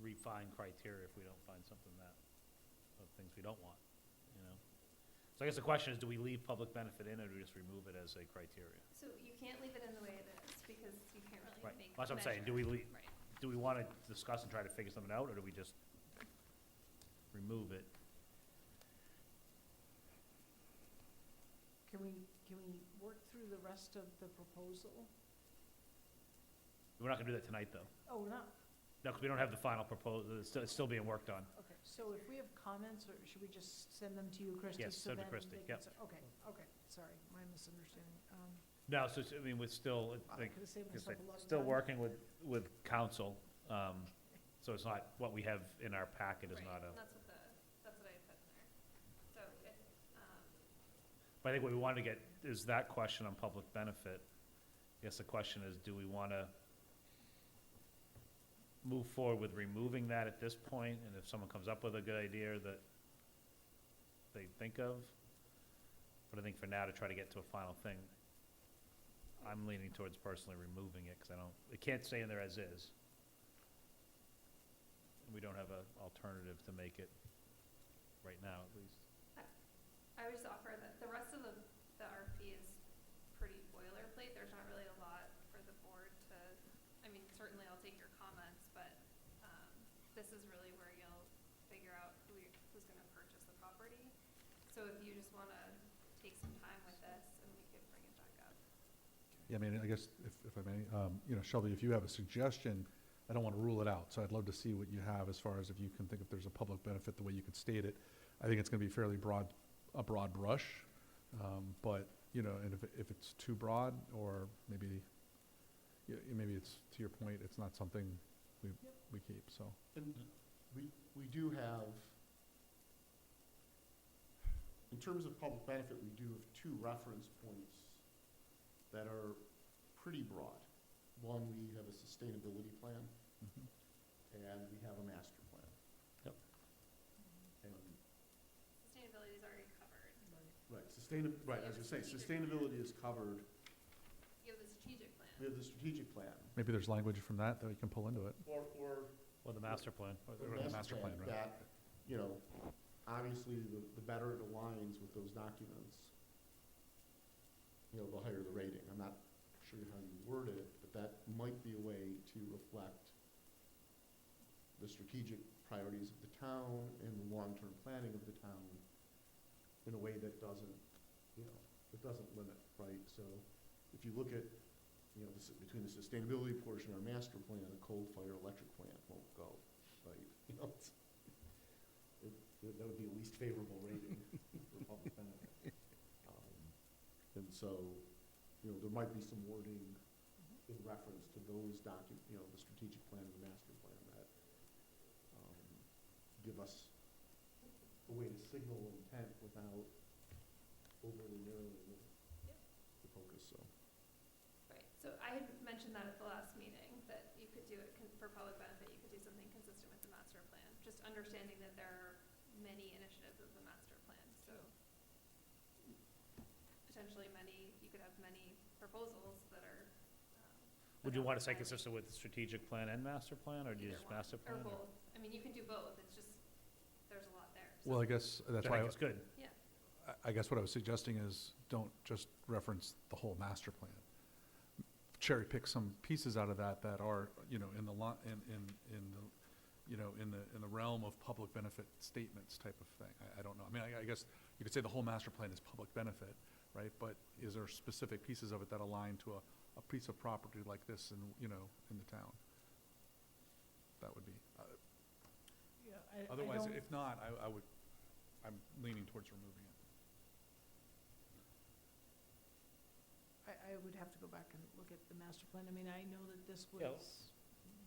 Refine criteria if we don't find something of things we don't want, So I guess the question is, do we leave public benefit in, or do we just remove it as a criteria? So you can't leave it in the way it is, because you can't really Right, make. that's what I'm saying, do we want to discuss and try to figure something out, or do we just remove it? Can we work through the rest of the proposal? We're not gonna do that tonight, though. Oh, we're not? No, because we don't have the final proposal, it's still being worked on. Okay, so if we have comments, or should we just send them to you, Christie? Yes, so send to then Christie, they can yep. say- Okay, sorry, my misunderstanding. No, so, we're still, I could've saved myself a lot of still time. working with council, so it's not, what we have in our packet is not a. That's what I put in there. So if, But I think what we want to get is that question on public benefit. I guess the question is, do we want to move forward with removing that at this point? And if someone comes up with a good idea that they think of, but I think for now, to try to get to a final thing, I'm leaning towards personally removing it, because it can't stay in there as is. And we don't have an alternative to make it right now, at least. I would just offer that the rest of the RFP is pretty boilerplate. There's not really a lot for the board to, certainly I'll take your comments, but this is really where you'll figure out who's going to purchase the property. So if you just want to take some time with this, and we could bring it back up. Yeah, I guess if I may, Shelby, if you have a suggestion I don't want to rule it out, so I'd love to see what you have as far as if you can think if there's a public benefit, the way you could state it. I think it's going to be fairly a broad brush, but, you know, and if it's too broad, or maybe, maybe it's, to your point, it's not something we keep, so. And we do have, in terms of public benefit, we do have two reference points that are pretty broad. One, we have a sustainability plan, and we have a master plan. Yep. And, Sustainability is already covered. right, as you say, sustainability is covered. You have the strategic plan. We have the strategic plan. Maybe there's language from that we can pull into it. Or Or the master plan. the master plan, right. that, you know, obviously, the better it aligns with those documents, you know, the higher the rating. I'm not sure how you word it, but that might be a way to reflect the strategic priorities of the town and the long-term planning of the town in a way that doesn't, you know, it doesn't limit, right? So if you look at, you know, between the sustainability portion of our master plan, a coal-fired electric plant won't go, right? You know, that would be a least favorable rating for public benefit. And so, you know, there might be some wording in reference to those you know, the strategic plan and the master plan that give us a way to signal intent without overly narrowing the focus, so. Right, so I had mentioned that at the last meeting, that you could do it for public benefit, you could do something consistent with the master plan, just understanding that there are many initiatives of the master plan, so potentially you could have many proposals that are. Would you want to say consistent with the strategic plan and master plan, or do you either just one, master plan? Or both, I mean, you can do both, it's just, there's a lot there. Well, I guess that's I why, think it's good. Yeah, I guess what I was suggesting is, don't just reference the whole master plan. Cherry pick some pieces out of that are, you know, in the you know, in the realm of public benefit statements type of thing. I don't know. I mean, I guess you could say the whole master plan is public benefit, right? But is there specific pieces of it that align to a piece of property like this in, you know, in the town? That would be, Yeah, otherwise, if not, I'm leaning towards removing it. I would have to go back and look at the master plan. I mean, I know that this Yeah. was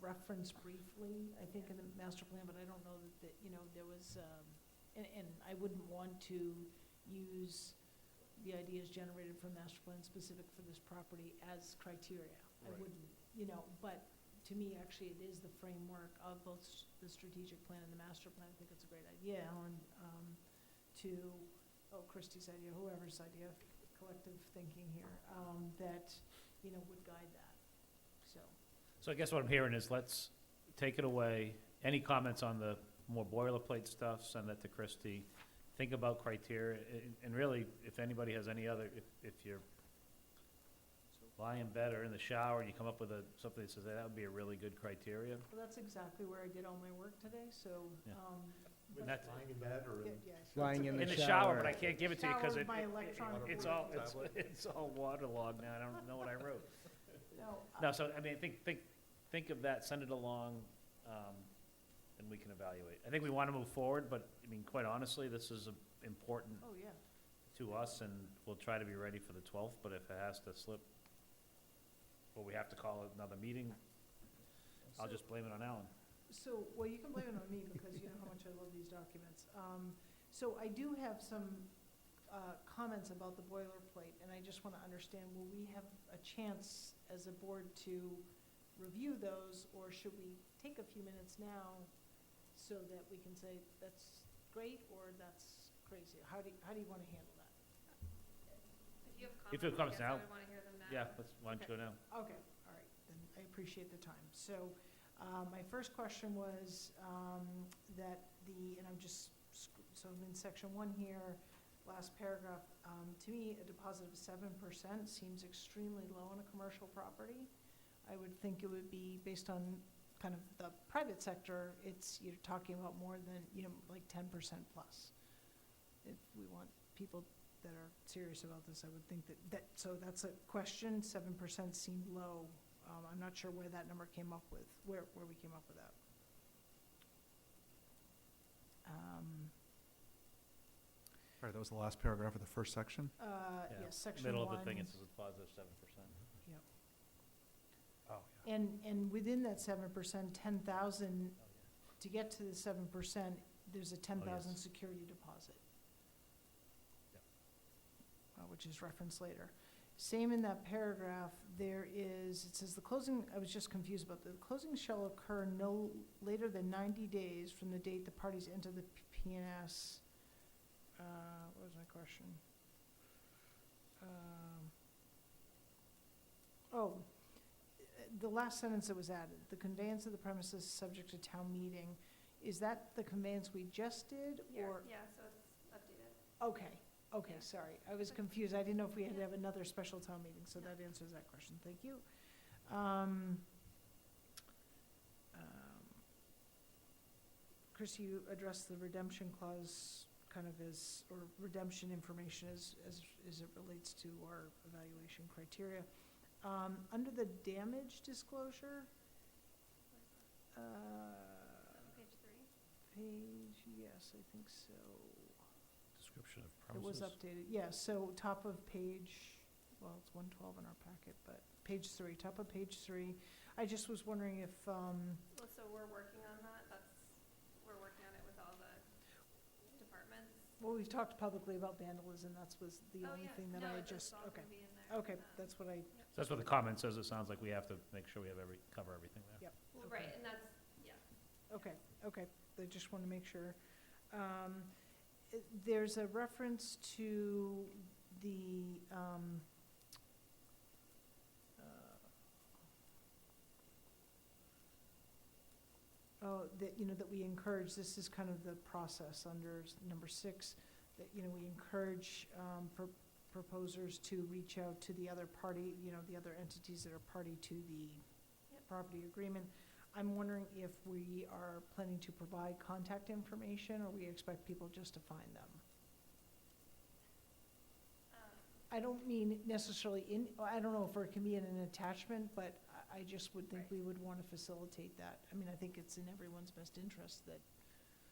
referenced briefly, I think, in the master plan, but I don't know that, you know, there was, and I wouldn't want to use the ideas generated from master plan specific for this property as criteria. I Right. wouldn't, you know, but to me, actually, it is the framework of both the strategic plan and the master plan. I think it's a great idea, Alan, Christie's idea, whoever's idea, collective thinking here, that, you know, would guide that, so. So I guess what I'm hearing is let's take it away. Any comments on the more boilerplate stuff, send that to Christie. Think about criteria, and really, if anybody has any other, if you're lying in bed or in the shower and you come up with something that says that would be a really good criteria. Well, that's exactly where I did all my work today, so, Yeah. But That's- lying in bed or in? Lying in In the shower, but I can't give it to you because Shower with my electronic it's all waterlogged now. I don't know what I wrote. No, No, so, I mean, think of that, send it along, and we can evaluate. I think we want to move forward, but, I mean, quite honestly, this is important oh, yeah. to us, and we'll try to be ready for the 12th, but if it has to slip, or we have to call another meeting, I'll just blame it on Alan. So, well, you can blame it on me because you know how much I love these documents. So I do have some comments about the boilerplate, and I just want to understand, will we have a chance as a board to review those, or should we take a few minutes now so that we can say, that's great, or that's crazy? How do you want to handle that? if you have If you have comments, comments I guess now- I would wanna hear them now. Yeah, why don't you go now? Okay, all right, then I appreciate the time. So, my first question was, that and I'm just, so I'm in section 1 here, last paragraph, to me, a deposit of 7% seems extremely low on a commercial property. I would think it would be, based on kind of the private sector, you're talking about more than, you know, like 10% plus. If we want people that are serious about this, I would think so that's a question, 7% seemed low. I'm not sure where that number came up with, where we came up with that. All right, that was the last paragraph of the first section. Yeah. Yes, section Middle of one. the thing, it says it's positive 7%. Yep. Oh, yeah. And within that 7%, 10,000, to get to the 7%, there's a 10,000 yes. security deposit. Yep. Which is referenced later. Same in that paragraph, there is, it says the closing, I was just confused about the closing shall occur no later than 90 days from the date the parties enter the PNS. What was my question? The last sentence that was added, the conveyance of the premises subject to town meeting, is that the conveyance we just did, or? Yeah, so it's updated. Okay, sorry, I was confused, I didn't know if we had to have another special town meeting, so that answers that question, thank you. Chris, you addressed the redemption clause kind of as, or redemption information as it relates to our evaluation criteria. Under the damage disclosure, Page 3. yes, I think so. Description of It was premises. updated, yeah, so top of page, well, it's 112 in our packet, but page 3, top of page 3. I just was wondering if, Well, so we're working on that. We're working on it with all the departments. well, we've talked publicly about vandalism, was the Oh, only yeah. thing that No, I it's just, all okay. gonna be in there. Okay, that's what I, Yep. So that's what the comment says, it sounds like we have to make sure we have cover everything there. yep. Well, okay. right, and that's, yeah. Okay, I just want to make sure. There's a reference to the, that we encourage, this is kind of the process under number 6, that, we encourage proposers to reach out to the other party, the other entities that are party to the Yep. property agreement. I'm wondering if we are planning to provide contact information, or we expect people just to find them? I don't mean necessarily I don't know if it can be in an attachment, but I just would think Right. we would want to facilitate that. I mean, I think it's in everyone's best interest that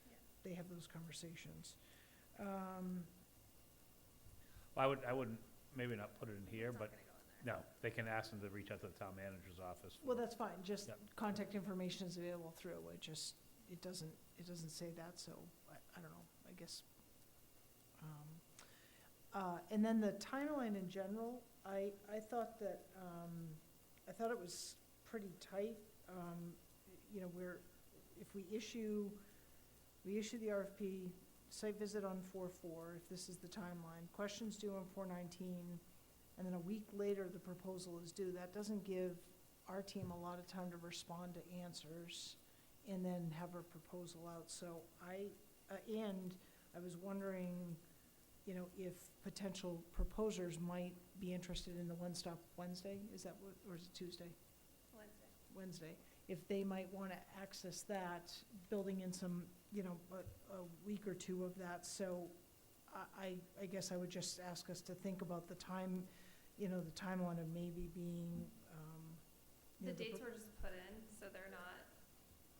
Yeah. they have those conversations. I wouldn't, maybe not put it in here, It's not but, gonna go in there. no, they can ask them to reach out to the town manager's office. Well, that's fine, just Yep. contact information is available through, it doesn't say that, so I don't know, I guess. And then the timeline in general, I thought that, I thought it was pretty tight, where if we issue the RFP, site visit on 4/4, if this is the timeline, questions due on 4/19, and then a week later, the proposal is due. That doesn't give our team a lot of time to respond to answers and then have a proposal out. So and I was wondering, if potential proposers might be interested in the One-Stop Wednesday, is that what, or is it Tuesday? Wednesday. If they might want to access that, building in some, a week or two of that. So I guess I would just ask us to think about the time, the timeline of maybe being, The dates were just put in, so they're not,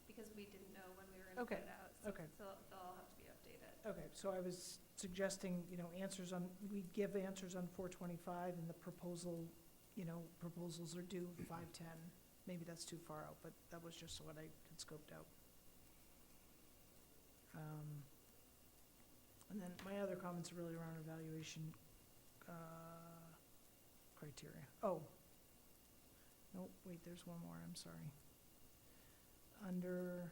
because we didn't know when we were gonna Okay, put it out. So okay. they'll all have to be updated. Okay, so I was suggesting, we give answers on 4/25, and the proposal, proposals are due 5/10. Maybe that's too far out, but that was just what I had scoped out. And then my other comments are really around evaluation criteria. Oh, no, wait, there's one more, I'm sorry. There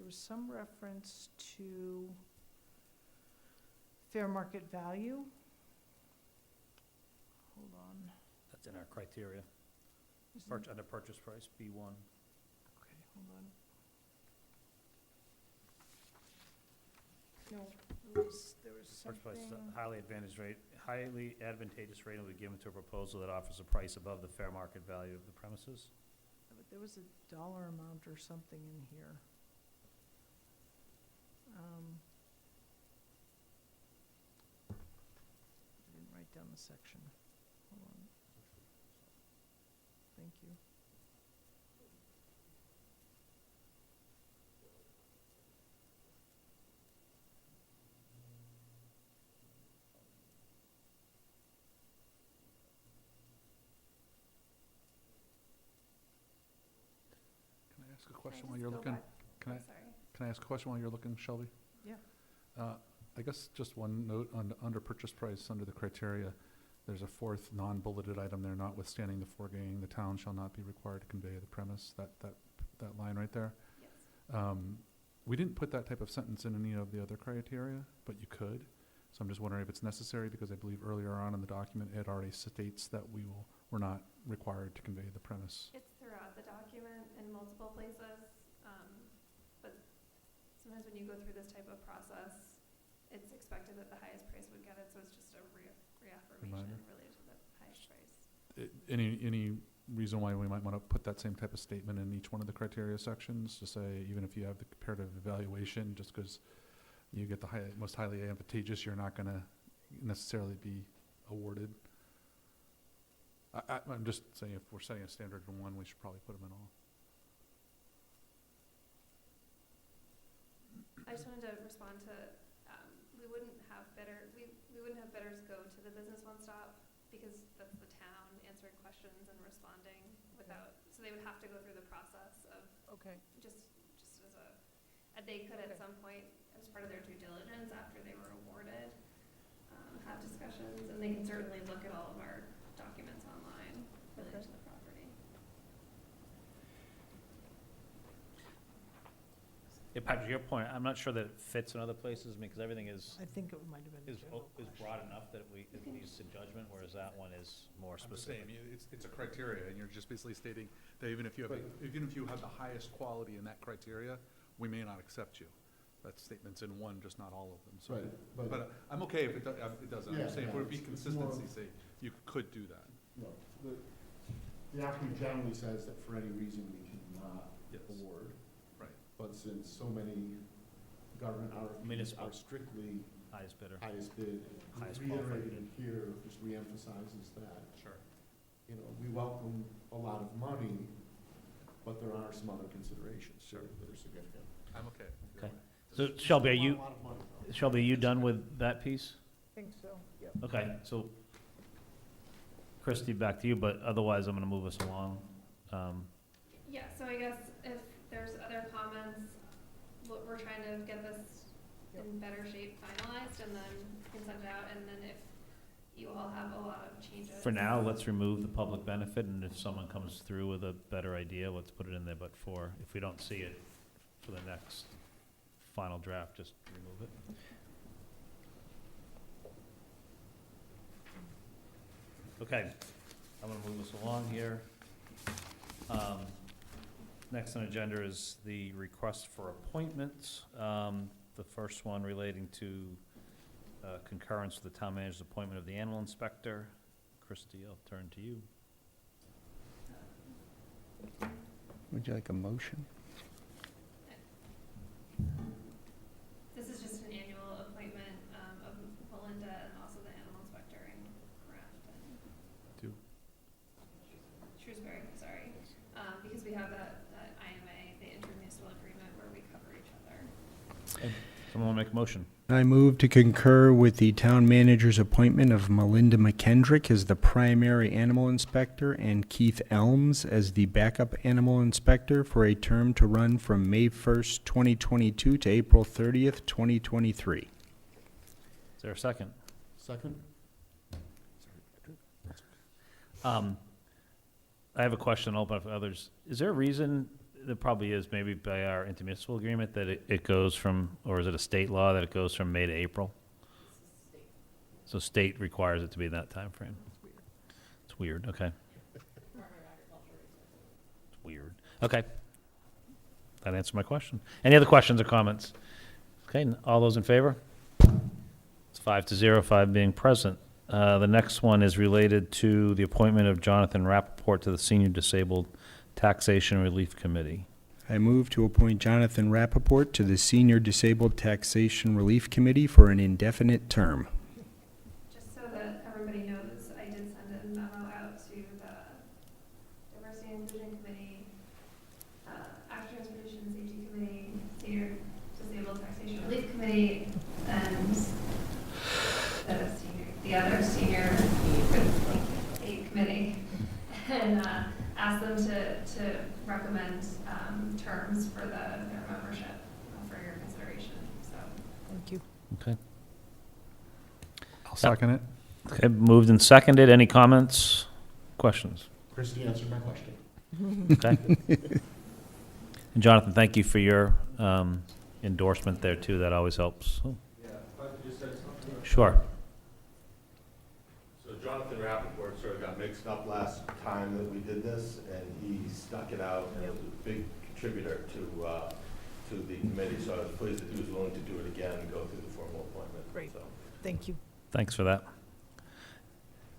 was some reference to fair market value. Hold on. That's in our criteria, Isn't- under purchase price, B1. Okay, hold on. No, there was Purchase price, something. highly advantageous rating will be given to a proposal that offers a price above the fair market value of the premises. But there was a dollar amount or something in here. I didn't write down the section. Hold on. Thank you. question Can I while just you're go looking? back? Can I, Oh, sorry. can I ask a question while you're looking, Shelby? Yeah. I guess just one note on, under purchase price, under the criteria, there's a fourth non-bulleted item there, notwithstanding the foregoing, the town shall not be required to convey the premise, that line right there. Yes. We didn't put that type of sentence in any of the other criteria, but you could. So I'm just wondering if it's necessary, because I believe earlier on in the document, it already states that we're not required to convey the premise. It's throughout the document in multiple places, but sometimes when you go through this type of process, it's expected that the highest price would get it, so it's just a reaffirmation Reminder. related to the highest price. Any reason why we might want to put that same type of statement in each one of the criteria sections, to say, even if you have the comparative evaluation, just because you get the most highly advantageous, you're not going to necessarily be awarded? I'm just saying, if we're setting a standard for one, we should probably put them in all. I just wanted to respond to, we wouldn't have bidders go to the business one-stop, because that's the town answering questions and responding without, so they would have to go through the process of Okay. just as they could at some point, as part of their due diligence after they were awarded, have discussions, and they can certainly look at all of our documents online related to the property. Yeah, Patrick, your point, I'm not sure that it fits in other places, I mean, because everything is I think it might have been a is general broad question. enough that it leads to judgment, whereas that one is more I'm just saying, specific. it's a criteria, and you're just basically stating that even if you have the highest quality in that criteria, we may not accept you. That statement's in one, just not all of them. So, Right, but I'm okay if it doesn't. I'm Yeah, just saying, yeah, if it would be it's more- consistency, say, you could do that. No, the applicant generally says that for any reason we cannot Yes. award. Right. But since so many government RFPs Municipal. are strictly Highest bidder. highest bid, Highest qualified reiterated here just reemphasizes that. Sure. You know, we welcome a lot of money, but there are some other considerations Sure. that are significant. I'm okay. Okay. So Shelby, are It's not you, a lot of money, though. Shelby, are you done with that piece? I think so, yeah. Okay, so Christie, back to you, but otherwise I'm gonna move us along. Yeah, so I guess if there's other comments, we're trying to get this in better shape finalized, and then can send it out, and then if you all have a lot of changes. For now, let's remove the public benefit, and if someone comes through with a better idea, let's put it in there, but if we don't see it for the next final draft, just remove it. Okay, I'm gonna move us along here. Next on the agenda is the request for appointments. The first one relating to concurrence with the town manager's appointment of the animal inspector. Christie, I'll turn to you. Would you like a motion? This is just an annual appointment of Melinda and also the animal inspector in Grafton. Shrewsbury, sorry. Because we have that IMA, the intermunicipal agreement, where we cover each other. Someone want to make a motion? I move to concur with the town manager's appointment of Melinda McKendrick as the primary animal inspector and Keith Elms as the backup animal inspector for a term to run from May 1st, 2022 to April 30th, 2023. Is there a second? Second? I have a question, I'll open up for others. Is there a reason, there probably is, maybe by our intermunicipal agreement, that it goes from, or is it a state law that it goes from May to April? So state requires it to be that time frame. It's weird, okay. It's weird. Okay. That answered my question. Any other questions or comments? Okay, all those in favor? It's 5-0, 5 being present. The next one is related to the appointment of Jonathan Rappaport to the Senior Disabled Taxation Relief Committee. I move to appoint Jonathan Rappaport to the Senior Disabled Taxation Relief Committee for an indefinite term. Just so that everybody knows, I did send a memo out to the Diversity and Inclusion Committee, Action Transportation Safety Committee, Senior Disabled Taxation Relief Committee, and the other senior aid committee, and ask them to recommend terms for their membership for your consideration, so. Thank you. Okay. I'll second it. Okay, moved and seconded. Any comments, questions? Christie answered my question. Okay. And Jonathan, thank you for your endorsement there, too. That always helps. Oh. Yeah, if I could just say something. Sure. So Jonathan Rappaport sort of got mixed up last time that we did this, and he stuck it out, and was a big contributor to the committee, so I was pleased that he was willing to do it again and go through the formal appointment. Great. So. Thank you. Thanks for that.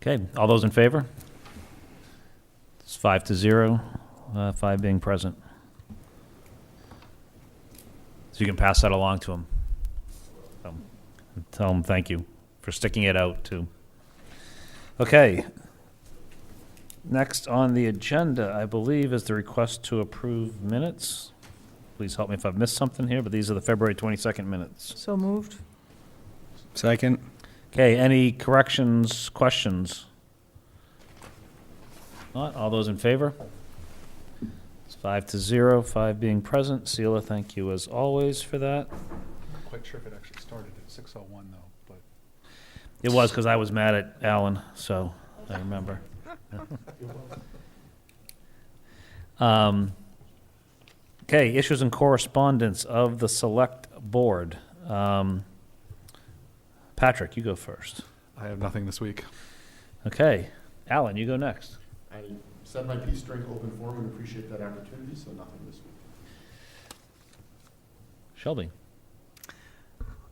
Okay, all those in favor? It's 5-0, 5 being present. So you can pass that along to him. Tell him thank you for sticking it out, too. Okay. Next on the agenda, I believe, is the request to approve minutes. Please help me if I've missed something here, but these are the February 22nd minutes. So moved. Second. Okay, any corrections, questions? Not, all those in favor? It's 5-0, 5 being present. Sheila, thank you as always for that. I'm not quite sure if it actually started at 6:01 though, but. It was because I was mad at Alan, so I remember. Okay, issues and correspondence of the Select Board. Patrick, you go first. I have nothing this week. Okay, Alan, you go next. I said my piece during open forum and appreciate that opportunity, so nothing this week. Shelby,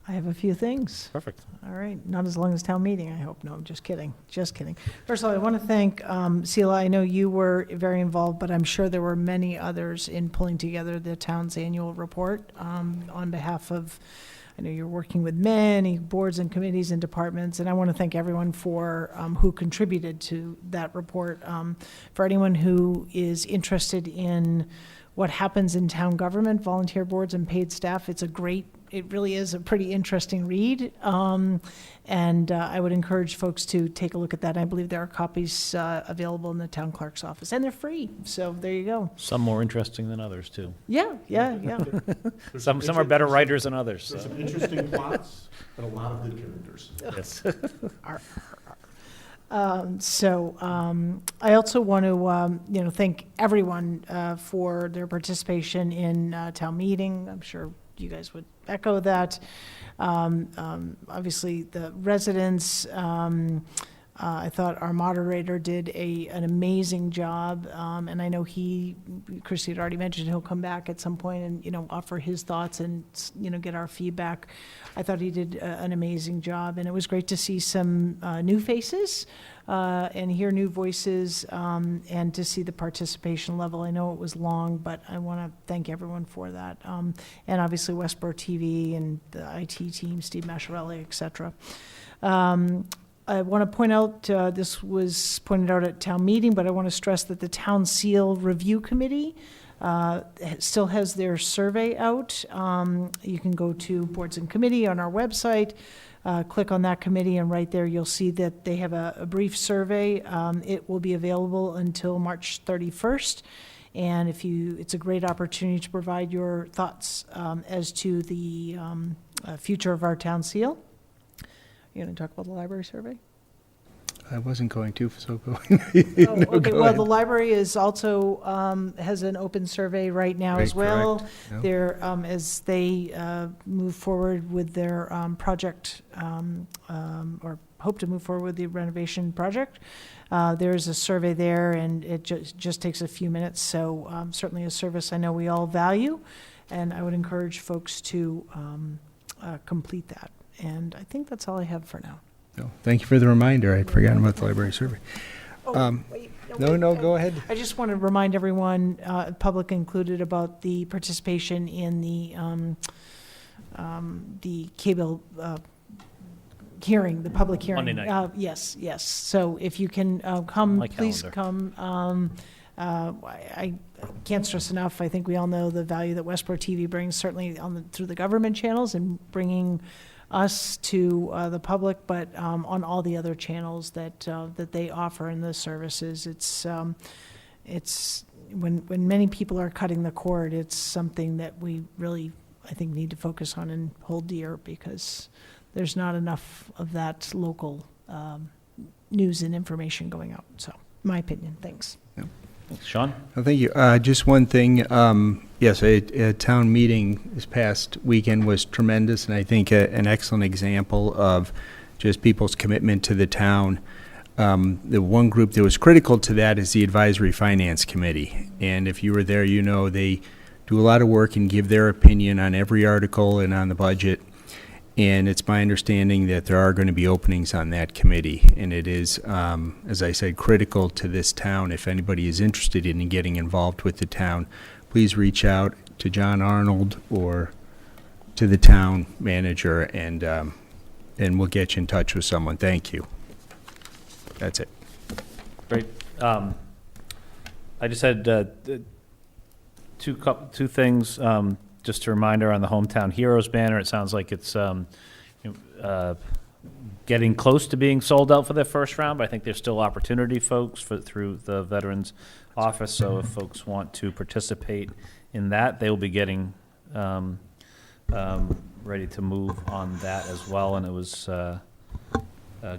I have a few things. perfect. All right, not as long as town meeting, I hope. No, just kidding, just kidding. First of all, I want to thank Sheila. I know you were very involved, but I'm sure there were many others in pulling together the town's annual report on behalf of, I know you're working with many boards and committees and departments, and I want to thank everyone for who contributed to that report. For anyone who is interested in what happens in town government, volunteer boards and paid staff, it really is a pretty interesting read. And I would encourage folks to take a look at that. I believe there are copies available in the town clerk's office, and they're free. So there you go. Some more interesting than others, too. Yeah. Some are better writers than others. There's So. some interesting plots and a lot of good characters. Yes. I also want to, thank everyone for their participation in town meeting. I'm sure you guys would echo that. Obviously, the residents, I thought our moderator did an amazing job, and I know Christy had already mentioned he'll come back at some point and, offer his thoughts and, get our feedback. I thought he did an amazing job, and it was great to see some new faces and hear new voices, and to see the participation level. I know it was long, but I want to thank everyone for that. And obviously Westborough TV and the IT team, Steve Masciarelli, et cetera. I want to point out, this was pointed out at town meeting, but I want to stress that the Town Seal Review Committee still has their survey out. You can go to Boards and Committee on our website, click on that committee, and right there you'll see that they have a brief survey. It will be available until March 31st. And it's a great opportunity to provide your thoughts as to the future of our town seal. You going to talk about the library survey? I wasn't going to, so go. Oh, okay, go well, ahead. the library is also, has an open survey right now as Right, well. correct, yeah. They're, as they move forward with their project, or hope to move forward with the renovation project, there's a survey there, and it just takes a few minutes, so certainly a service I know we all value, and I would encourage folks to complete that. And I think that's all I have for now. No, thank you for the reminder. I'd forgotten about the library survey. Wait, No, go ahead. I just want to remind everyone, public included, about the participation in the cable hearing, the public hearing. Monday night. Yes. So if you can come, My please calendar. come. I can't stress enough, I think we all know the value that Westborough TV brings, certainly through the government channels and bringing us to the public, but on all the other channels that they offer in the services. It's it's, when many people are cutting the cord, it's something that we really, I think, need to focus on and hold dear, because there's not enough of that local news and information going out. So, my opinion. Thanks. Sean? Oh, thank you. Just one thing. Yes, a town meeting this past weekend was tremendous, and I think an excellent example of just people's commitment to the town. The one group that was critical to that is the Advisory Finance Committee. And if you were there, you know they do a lot of work and give their opinion on every article and on the budget. And it's my understanding that there are going to be openings on that committee. And it is, as I said, critical to this town. If anybody is interested in getting involved with the town, please reach out to John Arnold or to the town manager, and we'll get you in touch with someone. Thank you. That's it. Great. I just had two things. Just a reminder on the Hometown Heroes banner. It sounds like it's getting close to being sold out for their first round, but I think there's still opportunity, folks, through the Veterans Office. So if folks want to participate in that, they will be getting ready to move on that as well. And it was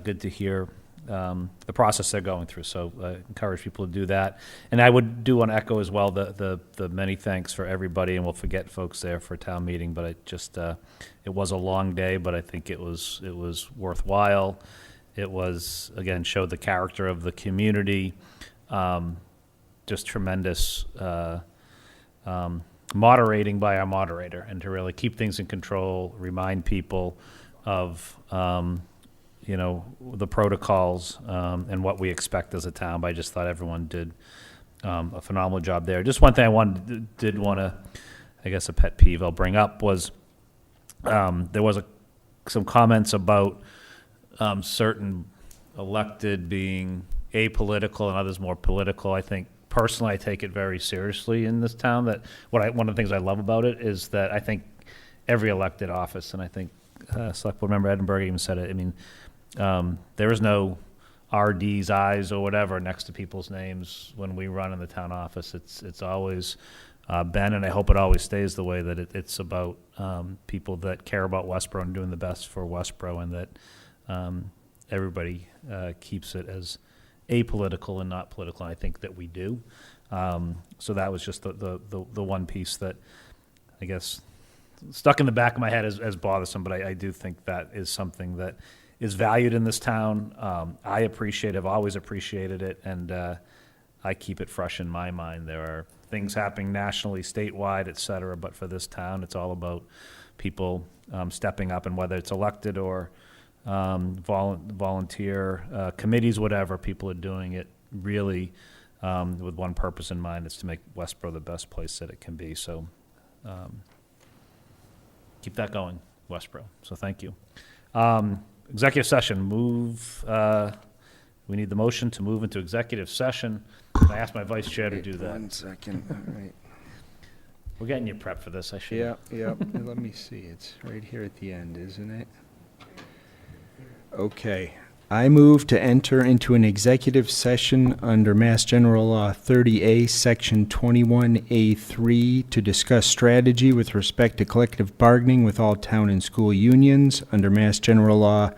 good to hear the process they're going through. So I encourage people to do that. And I want to echo as well the many thanks for everybody, and we'll forget folks there for town meeting, but it was a long day, but I think it was worthwhile. It was, again, showed the character of the community, just tremendous moderating by our moderator, and to really keep things in control, remind people of the protocols and what we expect as a town. But I just thought everyone did a phenomenal job there. Just one thing I I guess a pet peeve I'll bring up was there was some comments about certain elected being apolitical and others more political. I think personally I take it very seriously in this town. That one of the things I love about it is that I think every elected office, and I think Select Board Member Edinburgh even said it, I mean, there is no RD's eyes or whatever next to people's names when we run in the town office. It's always been, and I hope it always stays the way that it's about people that care about Westborough and doing the best for Westborough, and that everybody keeps it as apolitical and not political. And I think that we do. So that was just the one piece that I guess stuck in the back of my head as bothersome, but I do think that is something that is valued in this town. I have always appreciated it, and I keep it fresh in my mind. There are things happening nationally, statewide, et cetera, but for this town, it's all about people stepping up, and whether it's elected or volunteer committees, whatever, people are doing it really with one purpose in mind. It's to make Westborough the best place that it can be. So keep that going, Westborough. So thank you. Executive session, we need the motion to move into executive session. I asked my vice chair to do that. 1 second. All right. We're getting you prepped for this, I should. Yeah. Let me see. It's right here at the end, isn't it? Okay. I move to enter into an executive session under Mass General Law 30A, Section 21A3, to discuss strategy with respect to collective bargaining with all town and school unions, under Mass General Law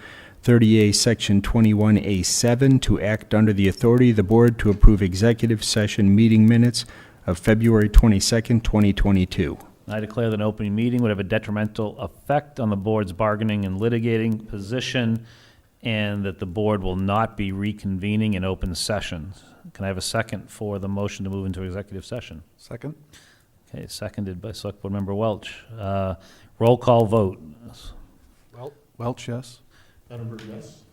30A, Section 21A7, to act under the authority of the board to approve executive session meeting minutes of February 22nd, 2022. I declare that an open meeting would have a detrimental effect on the board's bargaining and litigating position, and that the board will not be reconvening in open sessions. Can I have a second for the motion to move into executive session? Second? Okay, seconded by Select Board Member Welch. Roll call vote. Welch, yes. Edinburgh, yes.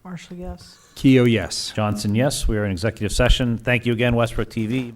Marshall, yes. Keough, yes. Johnson, yes. We are in executive session. Thank you again, Westbrook TV.